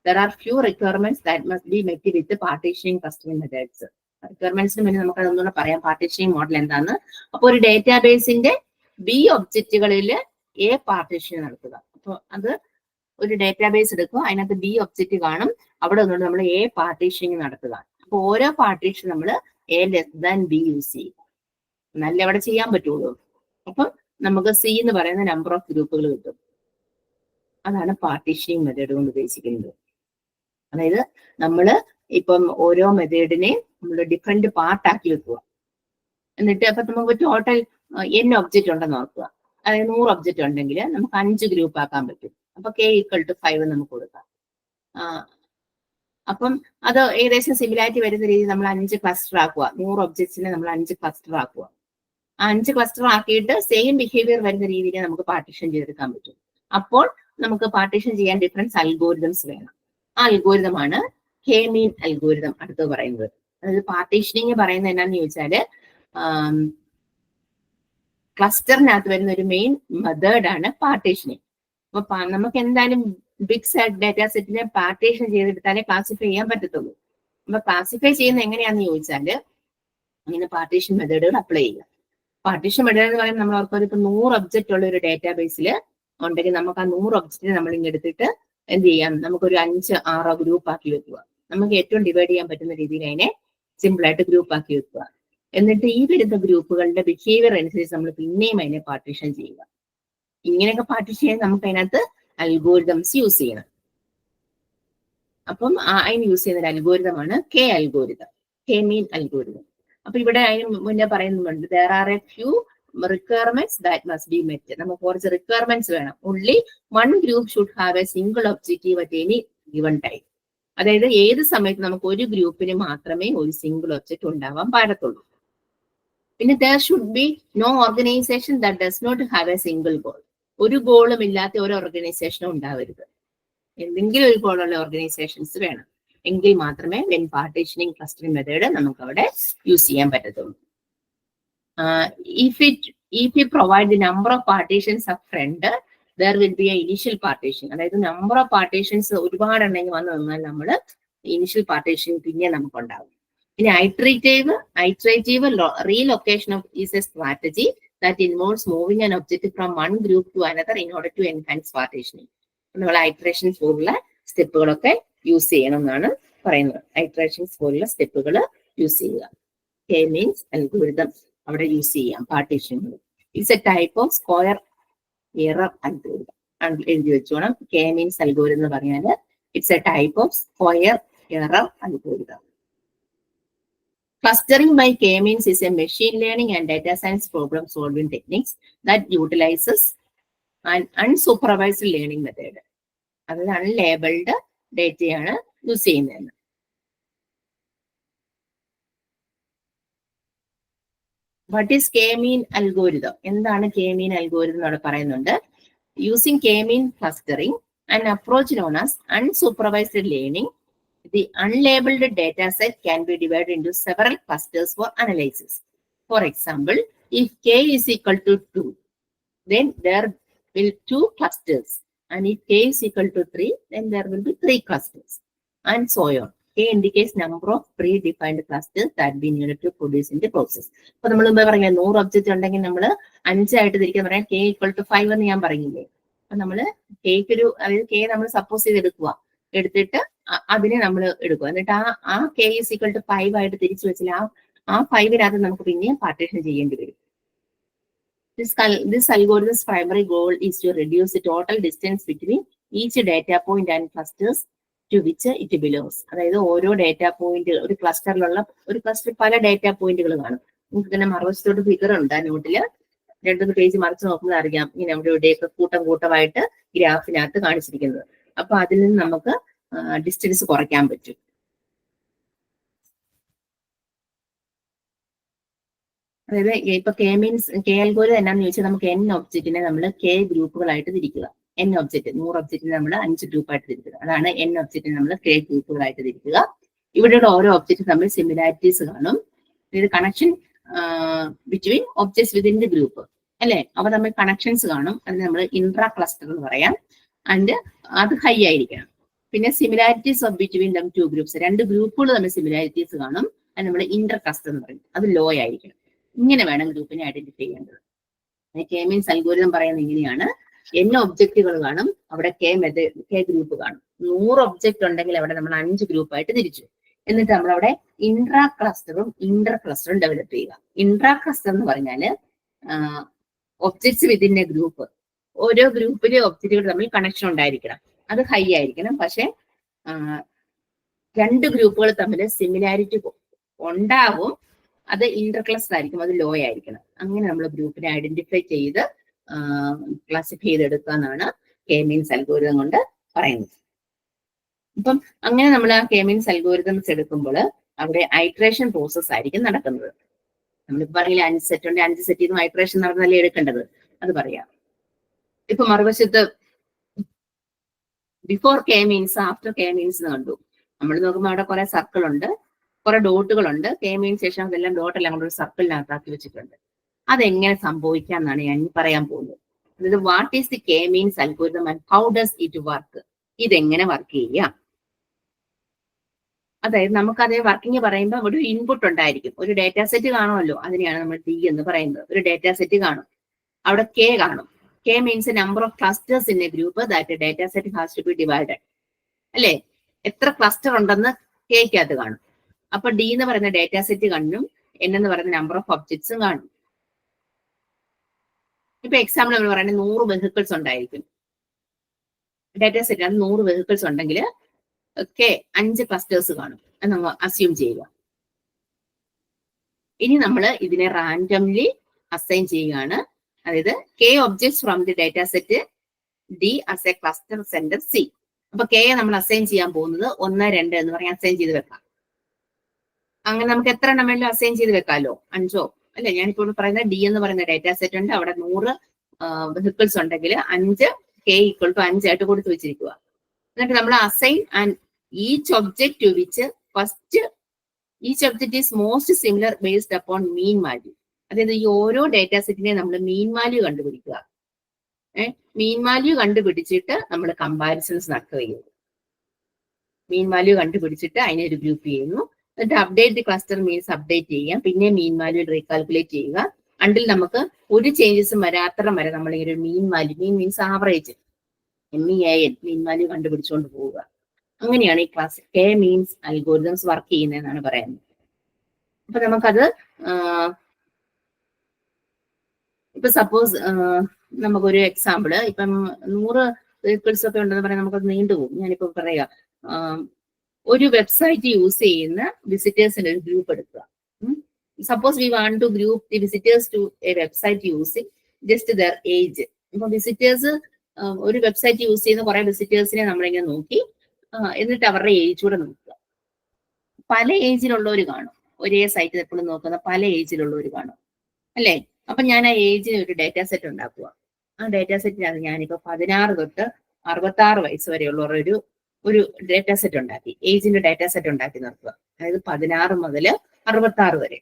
There are few requirements that must be met with the partitioning clustering methods. Requirements നമുക്ക് അതൊന്നുകൂടെ പറയാം, പാർട്ടീഷനിങ് മോഡൽ എന്താന്ന്. അപ്പൊ ഒരു ഡേറ്റാബേസിന്റെ B ഒബ്ജക്റ്റുകളിൽ A പാർട്ടീഷൻ നടത്തുക. അപ്പൊ അത് ഒരു ഡേറ്റാബേസ് എടുക്കുക, അതിനകത്ത് B ഒബ്ജക്റ്റ് കാണും, അവിടെ നിന്നുകൊണ്ട് നമ്മൾ A പാർട്ടീഷനിങ് നടത്തുക. അപ്പൊ ഓരോ പാർട്ടീഷൻ നമ്മൾ A less than B use ചെയ്യും, നല്ല അവിടെ ചെയ്യാൻ പറ്റുള്ളൂ. അപ്പൊ നമുക്ക് C എന്ന് പറയുന്ന നമ്പർ ഓഫ് ഗ്രൂപ്പുകൾ കിട്ടും. അതാണ് പാർട്ടീഷനിങ് മെത്തേഡ് കൊണ്ട് ഉദ്ദേശിക്കുന്നത്. അതായത് നമ്മള് ഇപ്പം ഓരോ മെത്തേഡിനെ നമ്മൾ ഡിഫറെന്റ് പാർട്ടാക്കി വെക്കുക. എന്നിട്ട് അപ്പൊ നമുക്ക് ടോട്ടൽ N ഒബ്ജക്റ്റ് ഉണ്ടെന്ന് നോക്കുക. അതായത് 100 ഒബ്ജക്റ്റ് ഉണ്ടെങ്കിൽ നമുക്ക് 5 ഗ്രൂപ്പ് ആക്കാൻ പറ്റും. അപ്പൊ K=5 നമുക്ക് കൊടുക്കാം. അപ്പം അത് ഏകദേശം സിമിലാരിറ്റി വരുന്ന രീതിയിൽ നമ്മൾ 5 ക്ലസ്റ്റർ ആക്കുക. 100 ഒബ്ജക്ട്സിനെ നമ്മൾ 5 ക്ലസ്റ്റർ ആക്കുക. 5 ക്ലസ്റ്റർ ആക്കിയിട്ട് സെയിം ബിഹേവിയർ വരുന്ന രീതിയിൽ നമുക്ക് പാർട്ടീഷൻ ചെയ്തെടുക്കാൻ പറ്റും. അപ്പോൾ നമുക്ക് പാർട്ടീഷൻ ചെയ്യാൻ ഡിഫറൻസ് അൽഗോരിതംസ് വേണം. ആ അൽഗോരിതമാണ് K-മീൻ അൽഗോരിതം അടുത്ത് പറയുന്നത്. അതായത് പാർട്ടീഷനിങ് പറയുന്നത് എന്നാന്ന് ചോദിച്ചാല് ക്ലസ്റ്ററിനകത്ത് വരുന്ന ഒരു മെയിൻ മെത്തേഡാണ് പാർട്ടീഷനിങ്. അപ്പൊ നമുക്ക് എന്തായാലും ബിഗ് ഡാറ്റാ സെറ്റിനെ പാർട്ടീഷൻ ചെയ്തെടുത്താലേ ക്ലാസിഫൈ ചെയ്യാൻ പറ്റത്തുള്ളൂ. അപ്പൊ ക്ലാസിഫൈ ചെയ്യുന്നത് എങ്ങനെയാന്ന് ചോദിച്ചാല് ഇങ്ങനെ പാർട്ടീഷൻ മെത്തേഡുകൾ അപ്ലൈ ചെയ്യുക. പാർട്ടീഷൻ മെത്തേഡ് എന്ന് പറയുമ്പോൾ നമ്മൾ ഓർക്കും ഇപ്പൊ 100 ഒബ്ജക്റ്റ് ഉള്ള ഒരു ഡേറ്റാബേസിൽ ഉണ്ടെങ്കിൽ നമുക്ക് ആ 100 ഒബ്ജക്റ്റിനെ നമ്മൾ ഇങ്ങനെ എടുത്തിട്ട് എന്ത് ചെയ്യാം, നമുക്കൊരു 5-6 ഗ്രൂപ്പ് ആക്കി വെക്കുക. നമുക്ക് ഏറ്റവും ഡിവൈഡ് ചെയ്യാൻ പറ്റുന്ന രീതിയിൽ അതിനെ സിമ്പിൾ ആയിട്ട് ഗ്രൂപ്പ് ആക്കി വെക്കുക. എന്നിട്ട് ഈ വരുന്ന ഗ്രൂപ്പുകളുടെ ബിഹേവിയർ അനുസരിച്ച് നമ്മൾ പിന്നെയും അതിനെ പാർട്ടീഷൻ ചെയ്യുക. ഇങ്ങനെയൊക്കെ പാർട്ടീഷൻ ചെയ്യാൻ നമുക്ക് അതിനകത്ത് അൽഗോരിതംസ് യൂസ് ചെയ്യണം. അപ്പം അതിന് യൂസ് ചെയ്യുന്ന ഒരു അൽഗോരിതമാണ് K അൽഗോരിതം, K-മീൻ അൽഗോരിതം. അപ്പൊ ഇവിടെ അതിന് മുന്നേ പറയുന്നുണ്ട് there are a few requirements that must be met. നമുക്ക് കുറച്ച് റിക്വയർമെന്റ്സ് വേണം. only one group should have a single objective at any given time. അതായത് ഏത് സമയത്ത് നമുക്ക് ഒരു ഗ്രൂപ്പിന് മാത്രമേ ഒരു സിംഗിൾ ഒബ്ജക്റ്റ് ഉണ്ടാവാൻ പാടത്തുള്ളൂ. പിന്നെ there should be no organization that does not have a single goal. ഒരു ഗോളും ഇല്ലാത്ത ഒരു ഓർഗനൈസേഷനും ഉണ്ടാവരുത്. എന്തെങ്കിലും ഒരു ഗോളുള്ള ഓർഗനൈസേഷൻസ് വേണം. എങ്കിൽ മാത്രമേ വെൻ പാർട്ടീഷനിങ് ക്ലസ്റ്ററിംഗ് മെത്തേഡ് നമുക്ക് അവിടെ യൂസ് ചെയ്യാൻ പറ്റത്തുള്ളൂ. if we provide the number of partitions upfront, there will be a initial partition. അതായത് നമ്പർ ഓഫ് പാർട്ടീഷൻസ് ഒരുപാടുണ്ടെങ്കിൽ വന്നു നിന്നാൽ നമ്മൾ ഇനിഷ്യൽ പാർട്ടീഷൻ പിന്നെ നമുക്ക് ഉണ്ടാവും. പിന്നെ iterative relocation of is A strategy that involves moving an object from one group to another in order to enhance partitioning. നമ്മൾ ഐട്രേഷൻസ് പോലുള്ള സ്റ്റെപ്പുകളൊക്കെ യൂസ് ചെയ്യണം എന്നാണ് പറയുന്നത്. ഐട്രേഷൻസ് പോലുള്ള സ്റ്റെപ്പുകൾ യൂസ് ചെയ്യുക. K-മീൻസ് അൽഗോരിതം അവിടെ യൂസ് ചെയ്യാം പാർട്ടീഷനുകൾ. It's A type of square error algorithm. എഴുതി വെച്ചോണം. K-മീൻസ് അൽഗോരിതം എന്ന് പറഞ്ഞാൽ it's A type of square error algorithm. Clustering by K-means is a machine learning and data science problem solving techniques that utilizes an unsupervised learning method. അതായത് അൺലേബിൾഡ് ഡേറ്റയാണ് യൂസ് ചെയ്യുന്നത്. What is K mean algorithm? എന്താണ് K-മീൻ അൽഗോരിതം അവിടെ പറയുന്നുണ്ട്. Using K mean clustering an approach known as unsupervised learning, the unlabeled data set can be divided into several clusters for analysis. For example, if K is equal to 2, then there will 2 clusters, and if k is equal to 3, then there will be 3 clusters, and so on. K indicates number of predefined clusters that we needed to produce in the process. അപ്പൊ നമ്മൾ മുമ്പേ പറഞ്ഞ 100 ഒബ്ജക്റ്റ് ഉണ്ടെങ്കിൽ നമ്മൾ 5 ആയിട്ട് തിരിക്കാൻ പറയാം, k equal to 5 എന്ന് ഞാൻ പറഞ്ഞില്ലേ. അപ്പൊ നമ്മള് കേക്ക് ഒരു, അതായത് k നമ്മൾ സപ്പോസ് ചെയ്ത് എടുത്തിട്ട് അതിനെ നമ്മൾ എടുക്കുക, എന്നിട്ട് ആ k is equal to 5 ആയിട്ട് തിരിച്ചു വെച്ചാൽ ആ 5-നകത്ത് നമുക്ക് പിന്നെയും പാർട്ടീഷൻ ചെയ്യേണ്ടി വരും. This algorithm's primary goal is to reduce the total distance between each data point and clusters to which it belongs. അതായത് ഓരോ ഡേറ്റ പോയിന്റ്, ഒരു ക്ലസ്റ്ററിലുള്ള ഒരു ക്ലസ്റ്റർ പല ഡേറ്റ പോയിന്റുകൾ കാണും. നിങ്ങൾക്ക് തന്നെ മറുവശത്തോട്ട് ഫിഗർ ഉണ്ട് ആ നോട്ടില്, 2 പേജ് മറിച്ച് നോക്കുന്നത് അറിയാം, ഇങ്ങനെ അവിടെ ഇവിടെയൊക്കെ കൂട്ടമായിട്ട് ഗ്രാഫിനകത്ത് കാണിച്ചിരിക്കുന്നത്. അപ്പൊ അതിൽ നിന്ന് നമുക്ക് ഡിസ്റ്റൻസ് കുറയ്ക്കാൻ പറ്റും. അതായത് ഇപ്പൊ കെ അൽഗോരിതം എന്നാന്ന് ചോദിച്ചാൽ നമുക്ക് n ഒബ്ജക്റ്റിനെ നമ്മൾ k ഗ്രൂപ്പുകളായിട്ട് തിരിക്കുക. n ഒബ്ജക്റ്റ് 100 ഒബ്ജക്റ്റിനെ നമ്മൾ 5 ഗ്രൂപ്പായിട്ട് തിരിക്കുക. അതാണ് n ഒബ്ജക്റ്റിനെ നമ്മൾ k ഗ്രൂപ്പുകളായിട്ട് തിരിക്കുക. ഇവിടെയുള്ള ഓരോ ഒബ്ജക്റ്റ് തമ്മിൽ സിമിലാരിറ്റീസ് കാണും. ഇത് connection between objects within the group അല്ലെ, അവ തമ്മിൽ കണക്ഷൻസ് കാണും. അതിന് നമ്മൾ ഇൻട്രാ ക്ലസ്റ്റർ എന്ന് പറയാം. ആൻഡ് അത് ഹൈ ആയിരിക്കണം. പിന്നെ similarities of between them 2 groups, 2 ഗ്രൂപ്പുകൾ തമ്മിൽ സിമിലാരിറ്റീസ് കാണും. അത് നമ്മൾ ഇന്റർ ക്ലസ്റ്റർ എന്ന് പറയും. അത് ലോ ആയിരിക്കണം. ഇങ്ങനെ വേണം ഗ്രൂപ്പിനെ ഐഡന്റിഫൈ ചെയ്യേണ്ടത്. കെ മീൻസ് അൽഗോരിതം പറയുന്നത് ഇങ്ങനെയാണ്. n ഒബ്ജക്റ്റുകൾ കാണും, അവിടെ k ഗ്രൂപ്പ് കാണും. 100 ഒബ്ജക്റ്റ് ഉണ്ടെങ്കിൽ അവിടെ നമ്മൾ 5 ഗ്രൂപ്പായിട്ട് തിരിച്ചു. എന്നിട്ട് നമ്മൾ അവിടെ ഇൻട്രാ ക്ലസ്റ്ററും ഇന്റർ ക്ലസ്റ്ററും ഡെവലപ്പ് ചെയ്യുക. ഇൻട്രാ ക്ലസ്റ്റർ എന്ന് പറഞ്ഞാൽ ഒബ്ജക്ട്സ് വിതിൻ എ ഗ്രൂപ്പ്, ഓരോ ഗ്രൂപ്പിലെ ഒബ്ജക്റ്റുകൾ തമ്മിൽ കണക്ഷൻ ഉണ്ടായിരിക്കണം. അത് ഹൈ ആയിരിക്കണം. പക്ഷെ 2 ഗ്രൂപ്പുകൾ തമ്മിൽ സിമിലാരിറ്റി ഉണ്ടാവും. അത് ഇന്റർ ക്ലസ്റ്റർ ആയിരിക്കും, അത് ലോ ആയിരിക്കണം. അങ്ങനെ നമ്മൾ ഗ്രൂപ്പിനെ ഐഡന്റിഫൈ ചെയ്ത് ക്ലാസിഫൈ ചെയ്തെടുക്കുക എന്നാണ് കെ മീൻസ് അൽഗോരിതം കൊണ്ട് പറയുന്നത്. അപ്പം അങ്ങനെ നമ്മൾ ആ കെ മീൻസ് അൽഗോരിതംസ് എടുക്കുമ്പോൾ അവിടെ ഐട്രേഷൻ പ്രോസസ് ആയിരിക്കും നടക്കുന്നത്. നമ്മളിപ്പോ പറഞ്ഞില്ല 5 സെറ്റ് ഉണ്ട്, 5 സെറ്റിൽ നിന്നും ഐട്രേഷൻ നടന്നല്ലേ എടുക്കേണ്ടത്, അത് പറയാം. ഇപ്പൊ മറുവശത്ത് before K means after K means കണ്ടു. നമ്മൾ നോക്കുമ്പോൾ അവിടെ കുറെ സർക്കിൾ ഉണ്ട്, കുറെ ഡോട്ടുകളുണ്ട്. കെ മീൻസ് ശേഷം അതെല്ലാം ഡോട്ടെല്ലാം കൊണ്ട് ഒരു സർക്കിളിനകത്താക്കി വെച്ചിട്ടുണ്ട്. അതെങ്ങനെ സംഭവിക്കാന്നാണ് ഞാൻ പറയാൻ പോകുന്നത്. അതായത് what is the K means algorithm and how does it work, ഇതെങ്ങനെ വർക്ക് ചെയ്യാം. അതായത് നമുക്കതേ വർക്കിംഗ് പറയുമ്പോൾ ഒരു ഇൻപുട്ട് ഉണ്ടായിരിക്കും, ഒരു ഡേറ്റാ സെറ്റ് കാണുമല്ലോ, അതിനെയാണ് നമ്മൾ ഡി എന്ന് പറയുന്നത്. ഒരു ഡേറ്റാ സെറ്റ് കാണും, അവിടെ കെ കാണും. K means number of clusters in a group that data set has to be divided അല്ലെ. എത്ര ക്ലസ്റ്റർ ഉണ്ടെന്ന് കെക്കകത്ത് കാണും. അപ്പൊ ഡി എന്ന് പറയുന്ന ഡേറ്റാ സെറ്റ് കാണും, എൻ എന്ന് പറയുന്ന നമ്പർ ഓഫ് ഒബ്ജക്ട്സും കാണും. ഇപ്പൊ എക്സാമ്പിൾ നമ്മൾ പറയുന്നത് 100 വെഹിക്കിൾസ് ഉണ്ടായിരിക്കും ഡേറ്റാ സെറ്റ്. അത് 100 വെഹിക്കിൾസ് ഉണ്ടെങ്കിൽ ഒക്കെ 5 ക്ലസ്റ്റേഴ്സ് കാണും എന്ന് നമ്മൾ അസ്യൂം ചെയ്യുക. ഇനി നമ്മൾ ഇതിനെ റാൻഡംലി അസൈൻ ചെയ്യുകയാണ്. അതായത് K objects from the data set D as a cluster centre C. അപ്പൊ കെ നമ്മൾ അസൈൻ ചെയ്യാൻ പോകുന്നത് 1, 2 എന്ന് പറയാൻ അസൈൻ ചെയ്ത് വെക്കാം. അങ്ങനെ നമുക്ക് എത്ര എണ്ണം വേണമെങ്കിലും അസൈൻ ചെയ്ത് വെക്കാമല്ലോ, 5 അല്ലെ. ഞാനിപ്പോൾ പറയുന്നത് ഡി എന്ന് പറയുന്ന ഡേറ്റാ സെറ്റ് ഉണ്ട്, അവിടെ 100 വെഹിക്കിൾസ് ഉണ്ടെങ്കിൽ 5 കെ ഈക്വൽ ടു 5 ആയിട്ട് കൊടുത്തു വെച്ചിരിക്കുക. എന്നിട്ട് നമ്മൾ assign and each object to which first each object is most similar based upon mean value. അതായത് ഈ ഓരോ ഡേറ്റാ സെറ്റിനെ നമ്മൾ മീൻ വാല്യൂ കണ്ടുപിടിക്കുക. മീൻ വാല്യൂ കണ്ടുപിടിച്ചിട്ട് നമ്മൾ കമ്പാരിസൺസ് നടത്തുകയും, മീൻ വാല്യൂ കണ്ടുപിടിച്ചിട്ട് അതിനെ ഒരു ഗ്രൂപ്പ് ചെയ്യുന്നു. എന്നിട്ട് update the cluster means update ചെയ്യുക, പിന്നെ മീൻ വാല്യൂ റീകാൽക്കുലേറ്റ് ചെയ്യുക. അണ്ടിൽ നമുക്ക് ഒരു ചേഞ്ചസും വരാത്തരം വരെ നമ്മൾ ഈ ഒരു mean value, mean means average, MEAN mean value കണ്ടുപിടിച്ചുകൊണ്ട് പോവുക. അങ്ങനെയാണ് ഈ class K means algorithms work ചെയ്യുന്നതെന്നാണ് പറയുന്നത്. അപ്പൊ നമുക്കത് ഇപ്പൊ സപ്പോസ് നമുക്കൊരു എക്സാമ്പിള്, ഇപ്പം 100 വെഹിക്കിൾസ് ഒക്കെ ഉണ്ടെന്ന് പറയാൻ നമുക്കത് നീണ്ടുപോകും. ഞാനിപ്പോ പറയാ, ഒരു വെബ്സൈറ്റ് യൂസ് ചെയ്യുന്ന വിസിറ്റേഴ്സിന്റെ ഒരു ഗ്രൂപ്പ് എടുക്കുക. Suppose we want to group the visitors to a website using just their age. ഇപ്പൊ വിസിറ്റേഴ്സ് ഒരു വെബ്സൈറ്റ് യൂസ് ചെയ്യുന്ന കുറെ വിസിറ്റേഴ്സിനെ നമ്മളിങ്ങനെ നോക്കി, എന്നിട്ട് അവരുടെ ഏജ് കൂടെ നോക്കുക. പല ഏജിലുള്ളവർ കാണും, ഒരേ സൈറ്റിൽ എപ്പോഴും നോക്കുന്ന പല ഏജിലുള്ളവർ കാണും അല്ലേ. അപ്പൊ ഞാൻ ആ ഏജിന് ഒരു ഡേറ്റാ സെറ്റ് ഉണ്ടാക്കുക. ആ ഡേറ്റാ സെറ്റിനകത്ത് ഞാനിപ്പോ 16 തൊട്ട് 66 വയസ്സ് വരെയുള്ള ഒരു ഡേറ്റാ സെറ്റ് ഉണ്ടാക്കി, ഏജിന്റെ ഡേറ്റാ സെറ്റ് ഉണ്ടാക്കി നിർത്തുക. അതായത് 16 മുതൽ 66 വരെ.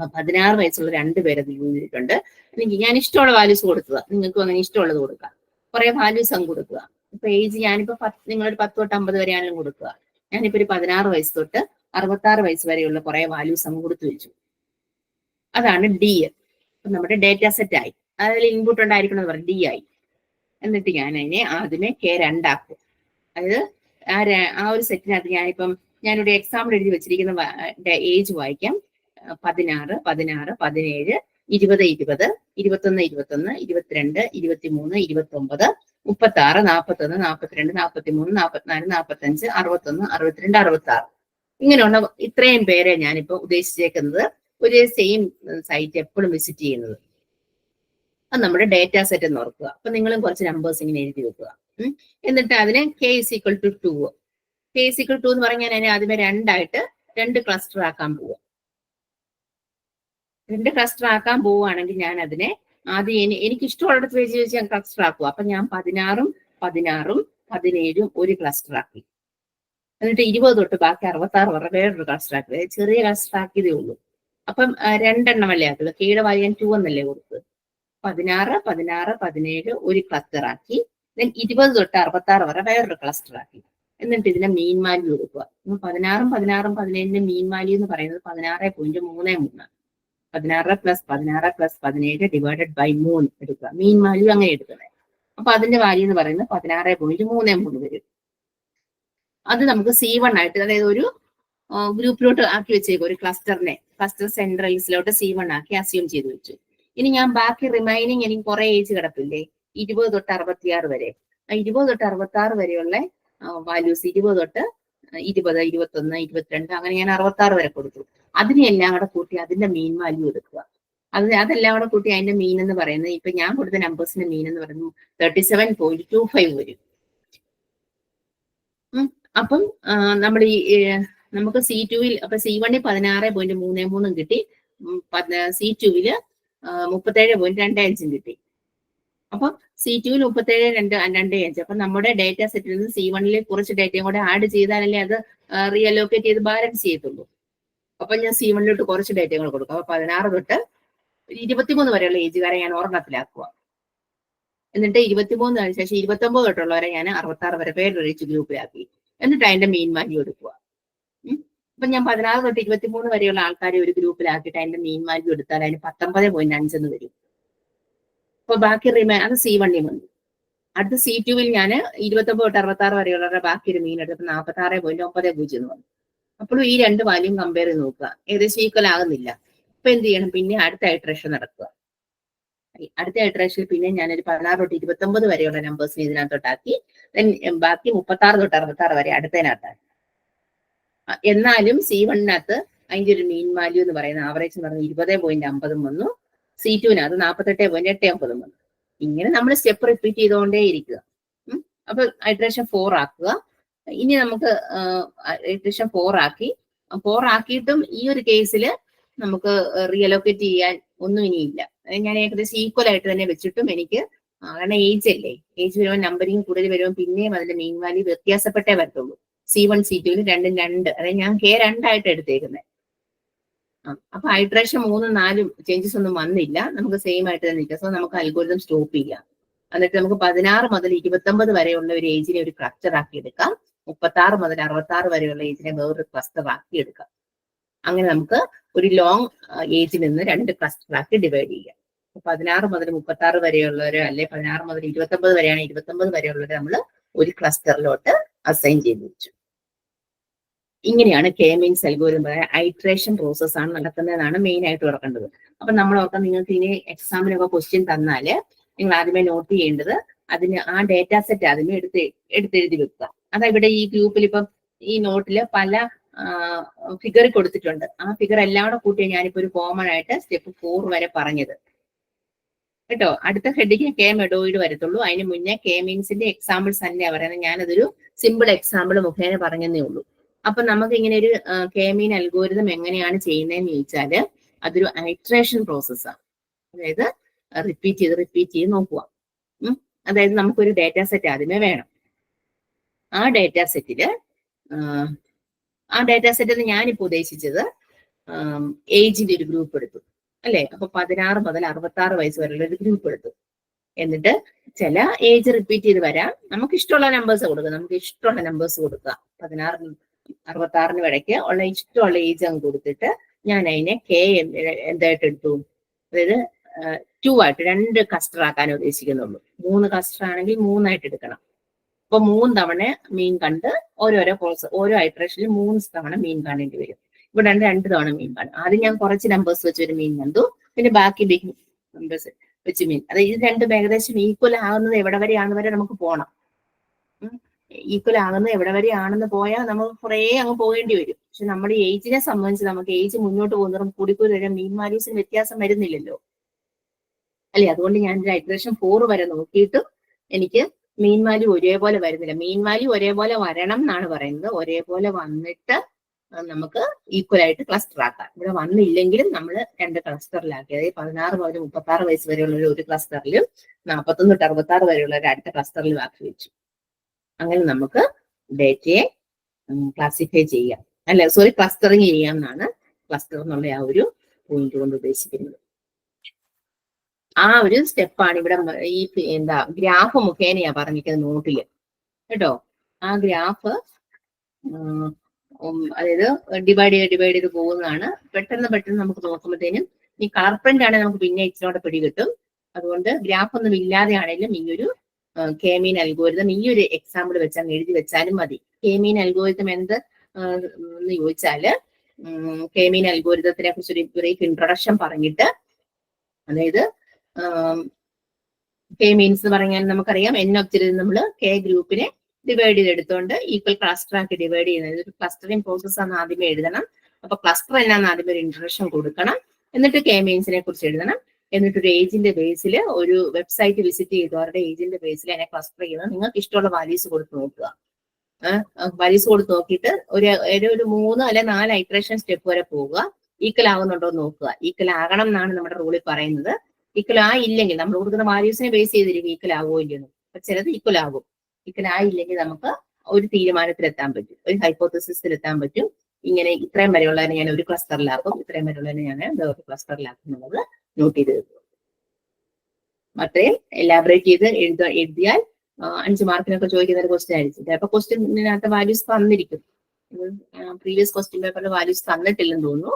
16 വയസ്സുള്ള 2 പേരെ ചെയ്തിട്ടുണ്ട്. എനിക്ക് ഞാൻ ഇഷ്ടമുള്ള വാല്യൂസ് കൊടുക്കുക, നിങ്ങൾക്കും അങ്ങനെ ഇഷ്ടമുള്ളത് കൊടുക്കുക. കുറെ വാല്യൂസ് അങ്ങ് കൊടുക്കുക. ഇപ്പൊ ഏജ് ഞാനിപ്പോ നിങ്ങളൊരു 10 തൊട്ട് 50 വരെയാണെങ്കിലും കൊടുക്കുക. ഞാനിപ്പോ ഒരു 16 വയസ്സ് തൊട്ട് 66 വയസ്സ് വരെയുള്ള കുറെ വാല്യൂസ് അങ്ങ് കൊടുത്തു വെച്ചു. അതാണ് ഡി. നമ്മുടെ ഡേറ്റ സെറ്റ് ആയി. അതിൽ ഇൻപുട്ട് ഉണ്ടായിരിക്കണം എന്ന് പറഞ്ഞു, ഡി ആയി. എന്നിട്ട് ഞാൻ അതിനെ ആദ്യമേ K2 ആക്കും. അതായത് ആ ഒരു സെറ്റിനകത്ത് ഞാനിവിടെ എക്സാമ്പിൾ എഴുതി വെച്ചിരിക്കുന്ന ഏജ് വായിക്കാം. 16, 16, 17, 20, 20, 21, 21, 22, 23, 29, 36, 41, 42, 43, 44, 45, 61, 62, 66. ഇങ്ങനെയുള്ള ഇത്രയും പേരെ ഞാനിപ്പോ ഉദ്ദേശിച്ചേക്കുന്നത് ഒരേ സെയിം സൈറ്റ് എപ്പോഴും വിസിറ്റ് ചെയ്യുന്നത്. അത് നമ്മുടെ ഡേറ്റ സെറ്റ് എന്ന് ഓർക്കുക. അപ്പൊ നിങ്ങളും കുറച്ച് നമ്പേഴ്സ് ഇങ്ങനെ എഴുതി വെക്കുക. എന്നിട്ട് അതിനെ K=2. K=2 എന്ന് പറഞ്ഞാൽ ഞാൻ ആദ്യമേ 2 ക്ലസ്റ്റർ ആക്കാൻ പോവുക. 2 ക്ലസ്റ്റർ ആക്കാൻ പോവുകയാണെങ്കിൽ ഞാൻ അതിനെ ആദ്യം എനിക്ക് ഇഷ്ടമുള്ളിടത്ത് വെച്ച് ഞാൻ ക്ലസ്റ്റർ ആക്കുക. അപ്പൊ ഞാൻ 16ഉം 16ഉം 17ഉം ഒരു ക്ലസ്റ്റർ ആക്കി. എന്നിട്ട് 20 തൊട്ട് ബാക്കി 66 വരെ വേറൊരു ക്ലസ്റ്റർ ആക്കി. ചെറിയ ക്ലസ്റ്റർ ആക്കിയതേ ഉള്ളൂ. അപ്പം 2 എണ്ണമല്ലേ ആക്കുള്ളൂ. Kയുടെ വാല്യൂ ഞാൻ 2 എന്നല്ലേ കൊടുത്തത്. 16, 16, 17 ഒരു ക്ലസ്റ്റർ ആക്കി. ദെൻ 20 തൊട്ട് 66 വരെ വേറൊരു ക്ലസ്റ്റർ ആക്കി. എന്നിട്ട് ഇതിനെ മീൻ വാല്യൂ കൊടുക്കുക. 16ഉം 16ഉം 17ന്റെ മീൻ വാല്യൂ എന്ന് പറയുന്നത് 16.33. 16 പ്ലസ് 16 പ്ലസ് 17 ഡിവൈഡഡ് ബൈ 3 എടുക്കുക. മീൻ വാല്യൂ അങ്ങനെ എടുക്കുന്നത്. അപ്പൊ അതിന്റെ വാല്യൂ എന്ന് പറയുന്നത് 16.33 വരും. അത് നമുക്ക് C1 ആയിട്ട്, അതായത് ഒരു ഗ്രൂപ്പിലോട്ട് ആക്കി വെച്ചേക്കും. ഒരു ക്ലസ്റ്റർ സെൻട്രൽസിലോട്ട് C1 ആക്കി അസ്യൂം ചെയ്ത് വെച്ചു. ഇനി ഞാൻ ബാക്കി റിമൈനിങ് എനിക്ക് കുറെ ഏജ് കിടപ്പില്ലേ, 20 തൊട്ട് 66 വരെ. 20 തൊട്ട് 66 വരെയുള്ള വാല്യൂസ് 20 തൊട്ട് 20, 21, 22 അങ്ങനെ ഞാൻ 66 വരെ കൊടുത്തു. അതിനെല്ലാം കൂടെ കൂട്ടി അതിന്റെ മീൻ വാല്യൂ എടുക്കുക. അതെല്ലാം കൂടെ കൂട്ടി അതിന്റെ മീൻ എന്ന് പറയുന്നത്, ഇപ്പൊ ഞാൻ കൊടുത്ത നമ്പേഴ്സിന്റെ മീൻ എന്ന് പറയുന്നത് 37.25 വരും. അപ്പം നമ്മൾ നമുക്ക് C2-ൽ അപ്പൊ C1-ൽ 16.33 കിട്ടി, C2-ൽ 37.25 കിട്ടി. അപ്പൊ C2-ൽ 37.25. അപ്പൊ നമ്മുടെ ഡേറ്റ സെറ്റിൽ നിന്ന് C1-ൽ കുറച്ച് ഡേറ്റയും കൂടെ ആഡ് ചെയ്താലല്ലേ അത് റീഅലോക്കേറ്റ് ചെയ്ത് ബാലൻസ് ചെയ്യത്തുള്ളൂ. അപ്പൊ ഞാൻ C1-ലോട്ട് കുറച്ച് ഡേറ്റയും കൂടെ കൊടുക്കും. അപ്പൊ 16 തൊട്ട് 23 വരെയുള്ള ഏജുകാരെ ഞാൻ ഒരെണ്ണത്തിലാക്കുക. എന്നിട്ട് 23 കഴിഞ്ഞ ശേഷം 29 തൊട്ടുള്ളവരെ ഞാൻ 66 വരെ വേറൊരു ഏജ് ഗ്രൂപ്പിലാക്കി. എന്നിട്ട് അതിന്റെ മീൻ വാല്യൂ എടുക്കുക. അപ്പൊ ഞാൻ 16 തൊട്ട് 23 വരെയുള്ള ആൾക്കാരെ ഒരു ഗ്രൂപ്പിലാക്കിയിട്ട് അതിന്റെ മീൻ വാല്യൂ എടുത്താൽ അതിന് 19.5 എന്ന് വരും. അപ്പൊ ബാക്കി അത് C1-ൽ വന്നു. അടുത്ത C2-ൽ ഞാൻ 29 തൊട്ട് 66 വരെയുള്ളവരുടെ ബാക്കി ഒരു മീൻ എടുത്തപ്പോൾ 46.90 എന്ന് വന്നു. അപ്പോഴും ഈ 2 വാല്യൂം കമ്പയർ ചെയ്ത് നോക്കുക, ഏകദേശം ഈക്വൽ ആകുന്നില്ല. അപ്പൊ എന്ത് ചെയ്യണം, പിന്നെ അടുത്ത ഐട്രേഷൻ നടക്കുക. അടുത്ത ഐട്രേഷനിൽ പിന്നെ ഞാനൊരു 16 തൊട്ട് 29 വരെയുള്ള നമ്പേഴ്സിനെ ഇതിനകത്തോട്ടാക്കി. ബാക്കി 36 തൊട്ട് 66 വരെ അടുത്തതിനകത്താക്കി. എന്നാലും C1-നകത്ത് അതിന്റെ ഒരു മീൻ വാല്യൂ എന്ന് പറയുന്ന ആവറേജ് എന്ന് പറയുന്നത് 20.50 വന്നു. C2-നകത്ത് 48.89 വന്നു. ഇങ്ങനെ നമ്മൾ സ്റ്റെപ്പ് റിപ്പീറ്റ് ചെയ്തുകൊണ്ടേ ഇരിക്കുക. അപ്പൊ ഐട്രേഷൻ 4 ആക്കുക. ഇനി നമുക്ക് ഐട്രേഷൻ 4 ആക്കിയിട്ടും ഈ ഒരു കേസിൽ നമുക്ക് റീഅലോക്കേറ്റ് ചെയ്യാൻ ഒന്നും ഇനിയില്ല. ഞാൻ ഏകദേശം ഈക്വൽ ആയിട്ട് തന്നെ വെച്ചിട്ടും എനിക്ക്, കാരണം ഏജ് അല്ലേ, ഏജ് വരുമ്പോൾ നമ്പറിങ് കൂടുതൽ വരുമ്പോൾ പിന്നെയും അതിന്റെ മീൻ വാല്യൂ വ്യത്യാസപ്പെട്ടേ വരത്തുള്ളൂ. C1, C2-ൽ 2, അതായത് ഞാൻ K2 ആയിട്ട് എടുത്തേക്കുന്നത്. അപ്പൊ ഐട്രേഷൻ 3, 4 ചേഞ്ചസ് ഒന്നും വന്നില്ല, നമുക്ക് സെയിം ആയിട്ട് തന്നെ നിൽക്കാം. സോ നമുക്ക് അൽഗോരിതം സ്റ്റോപ്പ് ചെയ്യാം. എന്നിട്ട് നമുക്ക് 16 മുതൽ 29 വരെയുള്ള ഒരു ഏജിനെ ഒരു ക്ലസ്റ്റർ ആക്കി എടുക്കാം. 36 മുതൽ 66 വരെയുള്ള ഏജിനെ വേറൊരു ക്ലസ്റ്റർ ആക്കി എടുക്കാം. അങ്ങനെ നമുക്ക് ഒരു ലോങ് ഏജിൽ നിന്ന് 2 ക്ലസ്റ്റർ ആക്കി ഡിവൈഡ് ചെയ്യാം. 16 മുതൽ 36 വരെയുള്ളവരെ, അല്ലെ 16 മുതൽ 29 വരെയാണ്, 29 വരെയുള്ളവരെ നമ്മൾ ഒരു ക്ലസ്റ്ററിലോട്ട് അസൈൻ ചെയ്ത് വെച്ചു. ഇങ്ങനെയാണ് K means algorithm. Iteration process ആണ് നടക്കുന്നതെന്നാണ് മെയിൻ ആയിട്ട് ഓർക്കേണ്ടത്. അപ്പൊ നമ്മൾ ഓർക്കാൻ, നിങ്ങൾക്ക് ഇനി എക്സാമിനൊക്കെ ക്വസ്റ്റ്യൻ തന്നാല് നിങ്ങൾ ആദ്യമേ നോട്ട് ചെയ്യേണ്ടത് അതിന് ആ ഡേറ്റ സെറ്റ് ആദ്യമേ എടുത്തെഴുതി വെക്കുക. അതാ ഇവിടെ ഈ ഗ്രൂപ്പിൽ ഇപ്പം ഈ നോട്ടില് പല ഫിഗർ കൊടുത്തിട്ടുണ്ട്. ആ ഫിഗർ എല്ലാം കൂടെ കൂട്ടി ഞാനിപ്പോ ഒരു കോമൺ ആയിട്ട് സ്റ്റെപ്പ് 4 വരെ പറഞ്ഞത് കേട്ടോ. അടുത്ത ഹെഡിങ് കെ മെഡോയിഡ് വരത്തുള്ളൂ. അതിന് മുന്നേ കെ മീൻസിന്റെ എക്സാമ്പിൾസ് തന്നെയാണ് പറയുന്നത്. ഞാനതൊരു സിമ്പിൾ എക്സാമ്പിൾ മുഖേന പറഞ്ഞതേ ഉള്ളൂ. അപ്പൊ നമുക്ക് ഇങ്ങനെ ഒരു കെ മീൻ അൽഗോരിതം എങ്ങനെയാണ് ചെയ്യുന്നതെന്ന് ചോദിച്ചാല് അതൊരു ഐട്രേഷൻ പ്രോസസ്സാണ്. അതായത് റിപ്പീറ്റ് ചെയ്ത് നോക്കുക. അതായത് നമുക്കൊരു ഡേറ്റ സെറ്റ് ആദ്യമേ വേണം. ആ ഡേറ്റ സെറ്റിൽ ഞാനിപ്പോ ഉദ്ദേശിച്ചത് ഏജിന്റെ ഒരു ഗ്രൂപ്പ് എടുത്തു അല്ലെ. അപ്പൊ 16 മുതൽ 66 വയസ്സ് വരെയുള്ള ഒരു ഗ്രൂപ്പ് എടുത്തു. എന്നിട്ട് ചില ഏജ് റിപ്പീറ്റ് ചെയ്ത് വരാം. നമുക്ക് ഇഷ്ടമുള്ള നമ്പേഴ്സ് കൊടുക്കുക. നമുക്ക് ഇഷ്ടമുള്ള നമ്പേഴ്സ് കൊടുക്കുക. 16 66 ഇടയ്ക്ക് ഉള്ള ഇഷ്ടമുള്ള ഏജ് അങ്ങ് കൊടുത്തിട്ട് ഞാൻ അതിനെ കെ എന്തായിട്ട് എടുത്തു, അതായത് 2 ആയിട്ട് 2 ക്ലസ്റ്റർ ആക്കാൻ ഉദ്ദേശിക്കുന്നുള്ളൂ. 3 ക്ലസ്റ്റർ ആണെങ്കിൽ 3 ആയിട്ട് എടുക്കണം. അപ്പൊ 3 തവണ മീൻ കണ്ട് ഓരോ ഐട്രേഷനിലും 3 തവണ മീൻ കാണേണ്ടി വരും. ഇവിടെ 2 തവണ മീൻ കാണും. ആദ്യം ഞാൻ കുറച്ച് നമ്പേഴ്സ് വെച്ച് ഒരു മീൻ കണ്ടു, പിന്നെ ബാക്കി ബിഗ് നമ്പേഴ്സ് വെച്ച് മീൻ. അതായത് ഇത് രണ്ടും ഏകദേശം ഈക്വൽ ആകുന്നത് എവിടെ വരെയാണെന്ന് വരെ നമുക്ക് പോകണം. ഈക്വൽ ആകുന്നത് എവിടെ വരെയാണെന്ന് പോയാൽ നമുക്ക് കുറേ അങ്ങ് പോകേണ്ടി വരും. പക്ഷെ നമ്മുടെ ഏജിനെ സംബന്ധിച്ച് നമുക്ക് ഏജ് മുന്നോട്ട് പോകുന്നതും കൂടിക്കൂടി വരെ മീൻ വാല്യൂസിന് വ്യത്യാസം വരുന്നില്ലല്ലോ അല്ലെ. അതുകൊണ്ട് ഞാൻ ഐട്രേഷൻ 4 വരെ നോക്കിയിട്ടും എനിക്ക് മീൻ വാല്യൂ ഒരേപോലെ വരുന്നില്ല. മീൻ വാല്യൂ ഒരേപോലെ വരണം എന്നാണ് പറയുന്നത്. ഒരേപോലെ വന്നിട്ട് നമുക്ക് ഈക്വൽ ആയിട്ട് ക്ലസ്റ്റർ ആക്കാം. ഇവിടെ വന്നില്ലെങ്കിലും നമ്മൾ 2 ക്ലസ്റ്ററിലാക്കി. അതായത് 16 മുതൽ 36 വയസ്സ് വരെയുള്ള ഒരു ക്ലസ്റ്ററിലും 41 തൊട്ട് 66 വരെയുള്ള ഒരു അടുത്ത ക്ലസ്റ്ററിലും ആക്കി വെച്ചു. അങ്ങനെ നമുക്ക് ഡേറ്റയെ ക്ലാസിഫൈ ചെയ്യാം, അല്ല സോറി ക്ലസ്റ്ററിങ് ചെയ്യാം എന്നാണ് ക്ലസ്റ്റർ എന്നുള്ള ആ ഒരു പോയിന്റ് കൊണ്ട് ഉദ്ദേശിക്കുന്നത്. ആ ഒരു സ്റ്റെപ്പാണ് ഇവിടെ ഈ ഗ്രാഫ് മുഖേനയാ പറഞ്ഞിരിക്കുന്നത് നോട്ടില് കേട്ടോ. ആ ഗ്രാഫ് അതായത് ഡിവൈഡ് ചെയ്ത് പോകുന്നതാണ്. പെട്ടെന്ന് നമുക്ക് നോക്കുമ്പോഴത്തേനും ഈ കളർ പ്രിന്റ് ആണെങ്കിൽ നമുക്ക് പിന്നെ ഇച്ചിനോടെ പിടികിട്ടും. അതുകൊണ്ട് ഗ്രാഫ് ഒന്നും ഇല്ലാതെ ആണെങ്കിലും ഈ ഒരു കെ മീൻ അൽഗോരിതം ഈ ഒരു എക്സാമ്പിൾ വെച്ച് അങ്ങ് എഴുതി വെച്ചാലും മതി. കെ മീൻ അൽഗോരിതം എന്ത് എന്ന് ചോദിച്ചാല് കെ മീൻ അൽഗോരിതത്തിനെ കുറിച്ച് ഒരു ബ്രീഫ് ഇൻട്രൊഡക്ഷൻ പറഞ്ഞിട്ട്, അതായത് കെ മീൻസ് പറഞ്ഞാൽ നമുക്കറിയാം എൻ ഒബ്ജക്റ്റിൽ നമ്മൾ കെ ഗ്രൂപ്പിനെ ഡിവൈഡ് ചെയ്തെടുത്തോണ്ട് ഈക്വൽ ക്ലസ്റ്റർ ആക്കി ഡിവൈഡ് ചെയ്യുന്നത് ഒരു ക്ലസ്റ്ററിംഗ് പ്രോസസ് ആണ് ആദ്യമേ എഴുതണം. അപ്പൊ ക്ലസ്റ്റർ എന്നാന്ന് ആദ്യമേ ഒരു ഇൻട്രൊഡക്ഷൻ കൊടുക്കണം. എന്നിട്ട് കെ മീൻസിനെ കുറിച്ച് എഴുതണം. എന്നിട്ട് ഒരു ഏജിന്റെ ബേസിൽ ഒരു വെബ്സൈറ്റ് വിസിറ്റ് ചെയ്തവരുടെ ഏജിന്റെ ബേസിൽ അതിനെ ക്ലസ്റ്റർ ചെയ്യുന്നത് നിങ്ങൾക്ക് ഇഷ്ടമുള്ള വാല്യൂസ് കൊടുത്ത് നോക്കുക. വാല്യൂസ് കൊടുത്ത് നോക്കിയിട്ട് ഒരു 3 അല്ലെ 4 ഐട്രേഷൻ സ്റ്റെപ്പ് വരെ പോവുക. ഈക്വൽ ആകുന്നുണ്ടോ എന്ന് നോക്കുക. ഈക്വൽ ആകണം എന്നാണ് നമ്മുടെ റൂളിൽ പറയുന്നത്. ഈക്വൽ ആയില്ലെങ്കിൽ നമ്മൾ കൊടുക്കുന്ന വാല്യൂസിനെ ബേസ് ചെയ്തിരിക്കും ഈക്വൽ ആകുമോ ഇല്ലെന്ന്. അപ്പൊ ചിലത് ഈക്വൽ ആകും. ഈക്വൽ ആയില്ലെങ്കിൽ നമുക്ക് ഒരു തീരുമാനത്തിലെത്താൻ പറ്റും, ഒരു ഹൈപ്പോത്തസിസിലെത്താൻ പറ്റും. ഇങ്ങനെ ഇത്രയും വരെയുള്ളതിനെ ഞാൻ ഒരു ക്ലസ്റ്ററിലാക്കും, ഇത്രയും വരെയുള്ളതിനെ ഞാൻ വേറൊരു ക്ലസ്റ്ററിലാക്കും എന്നുള്ളത് നോട്ട് ചെയ്ത് വെക്കും. അത്രയും എലാബറേറ്റ് ചെയ്ത് എഴുതിയാൽ 5 മാർക്കിനൊക്കെ ചോദിക്കുന്ന ഒരു ക്വസ്റ്റ്യൻ ആയിരിക്കും. അപ്പൊ ക്വസ്റ്റ്യനകത്ത് വാല്യൂസ് തന്നിരിക്കും. പ്രീവിയസ് ക്വസ്റ്റ്യൻ പേപ്പറിൽ വാല്യൂസ് തന്നിട്ടില്ലെന്ന് തോന്നുന്നു.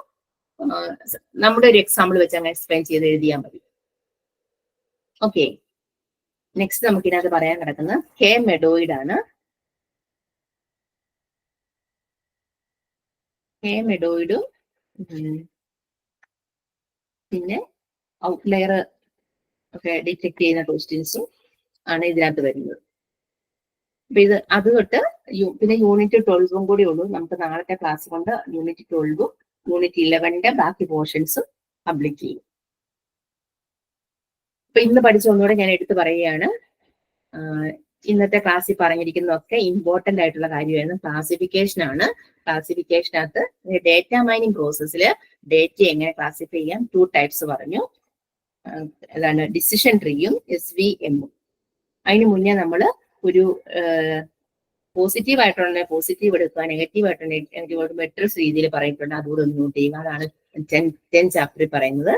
നമ്മുടെ ഒരു എക്സാമ്പിൾ വെച്ച് അങ്ങനെ എക്സ്പ്ലെയിൻ ചെയ്ത് എഴുതിയാൽ മതി. ഓക്കെ, നെക്സ്റ്റ് നമുക്ക് ഇതിനകത്ത് പറയാൻ കിടക്കുന്നത് കെ മെഡോയിഡ് ആണ്. കെ മെഡോയിഡും പിന്നെ ഔട്ട്ലയർ ഒക്കെ ഡിറ്റക്ട് ചെയ്യുന്ന ക്വസ്റ്റ്യൻസും ആണ് ഇതിനകത്ത് വരുന്നത്. അപ്പൊ ഇത് അത് തൊട്ട് പിന്നെ യൂണിറ്റ് 12 കൂടി ഉള്ളൂ. നമുക്ക് നാളത്തെ ക്ലാസ് കൊണ്ട് യൂണിറ്റ് 12 യൂണിറ്റ് 11 ബാക്കി പോർഷൻസും കംപ്ലീറ്റ് ചെയ്യും. അപ്പൊ ഇന്ന് പഠിച്ച ഒന്നുകൂടെ ഞാൻ എടുത്തു പറയുകയാണ്. ഇന്നത്തെ ക്ലാസ്സിൽ പറഞ്ഞിരിക്കുന്നതൊക്കെ ഇമ്പോർട്ടന്റ് ആയിട്ടുള്ള കാര്യമായിരുന്നു. ക്ലാസിഫിക്കേഷൻ ആണ്. ക്ലാസിഫിക്കേഷനകത്ത് ഡേറ്റ മൈനിങ് പ്രോസസ്സിൽ ഡേറ്റ എങ്ങനെ ക്ലാസിഫൈ ചെയ്യാം 2 ടൈപ്സ് പറഞ്ഞു. അതാണ് ഡിസിഷൻ ട്രീയും SVM-ഉം. അതിന് മുന്നേ നമ്മൾ ഒരു പോസിറ്റീവ് ആയിട്ടുള്ള പോസിറ്റീവ് എടുക്കുക, നെഗറ്റീവ് ആയിട്ടുള്ള നെഗറ്റീവ് മെട്രിക്സ് രീതിയിൽ പറഞ്ഞിട്ടുണ്ട്. അതുകൂടെ ഒന്ന് നോട്ട് ചെയ്യുക. അതാണ് 10 ചാപ്റ്ററിൽ പറയുന്നത്.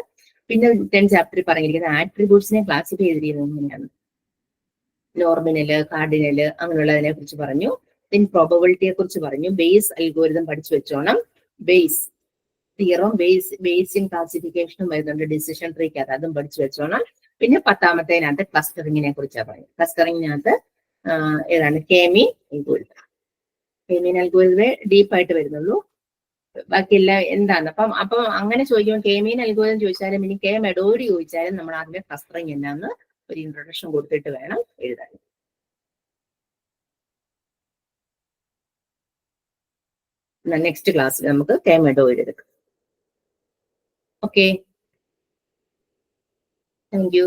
പിന്നെ 10 ചാപ്റ്ററിൽ പറഞ്ഞിരിക്കുന്നത് ആട്രിബ്യൂട്ട്സിനെ ക്ലാസിഫൈ ചെയ്തിരിക്കുന്നത് എങ്ങനെയാണ്, നോർമിനല്, കാർഡിനല് അങ്ങനെയുള്ളതിനെ കുറിച്ച് പറഞ്ഞു. പിന്നെ പ്രോബബിലിറ്റിയെ കുറിച്ച് പറഞ്ഞു. ബേസ് അൽഗോരിതം പഠിച്ചു വെച്ചോണം. ബേസ് തിയറും ബേസിൻ ക്ലാസിഫിക്കേഷനും വരുന്നുണ്ട് ഡിസിഷൻ ട്രീക്ക്, അതും പഠിച്ചു വെച്ചോണം. പിന്നെ 10ാമത്തേനകത്ത് ക്ലസ്റ്ററിങ്ങിനെ കുറിച്ചാണ് പറയുന്നത്. ക്ലസ്റ്ററിങ്ങിനകത്ത് ഏതാണ് കെ മീൻ അൽഗോരിതം. കെ മീൻ അൽഗോരിതമേ ഡീപ്പായിട്ട് വരുന്നുള്ളൂ. ബാക്കിയെല്ലാം എന്താണ് അപ്പം അങ്ങനെ ചോദിക്കുമ്പോൾ കെ മീൻ അൽഗോരിതം ചോദിച്ചാലും ഇനി കെ മെഡോയിഡ് ചോദിച്ചാലും നമ്മൾ ആദ്യമേ ക്ലസ്റ്ററിങ് എന്നാന്ന് ഒരു ഇൻട്രൊഡക്ഷൻ കൊടുത്തിട്ട് വേണം എഴുതാൻ. നെക്സ്റ്റ് ക്ലാസ്സിൽ നമുക്ക് കെ മെഡോയിഡ് എടുക്കാം. Okay, thank you.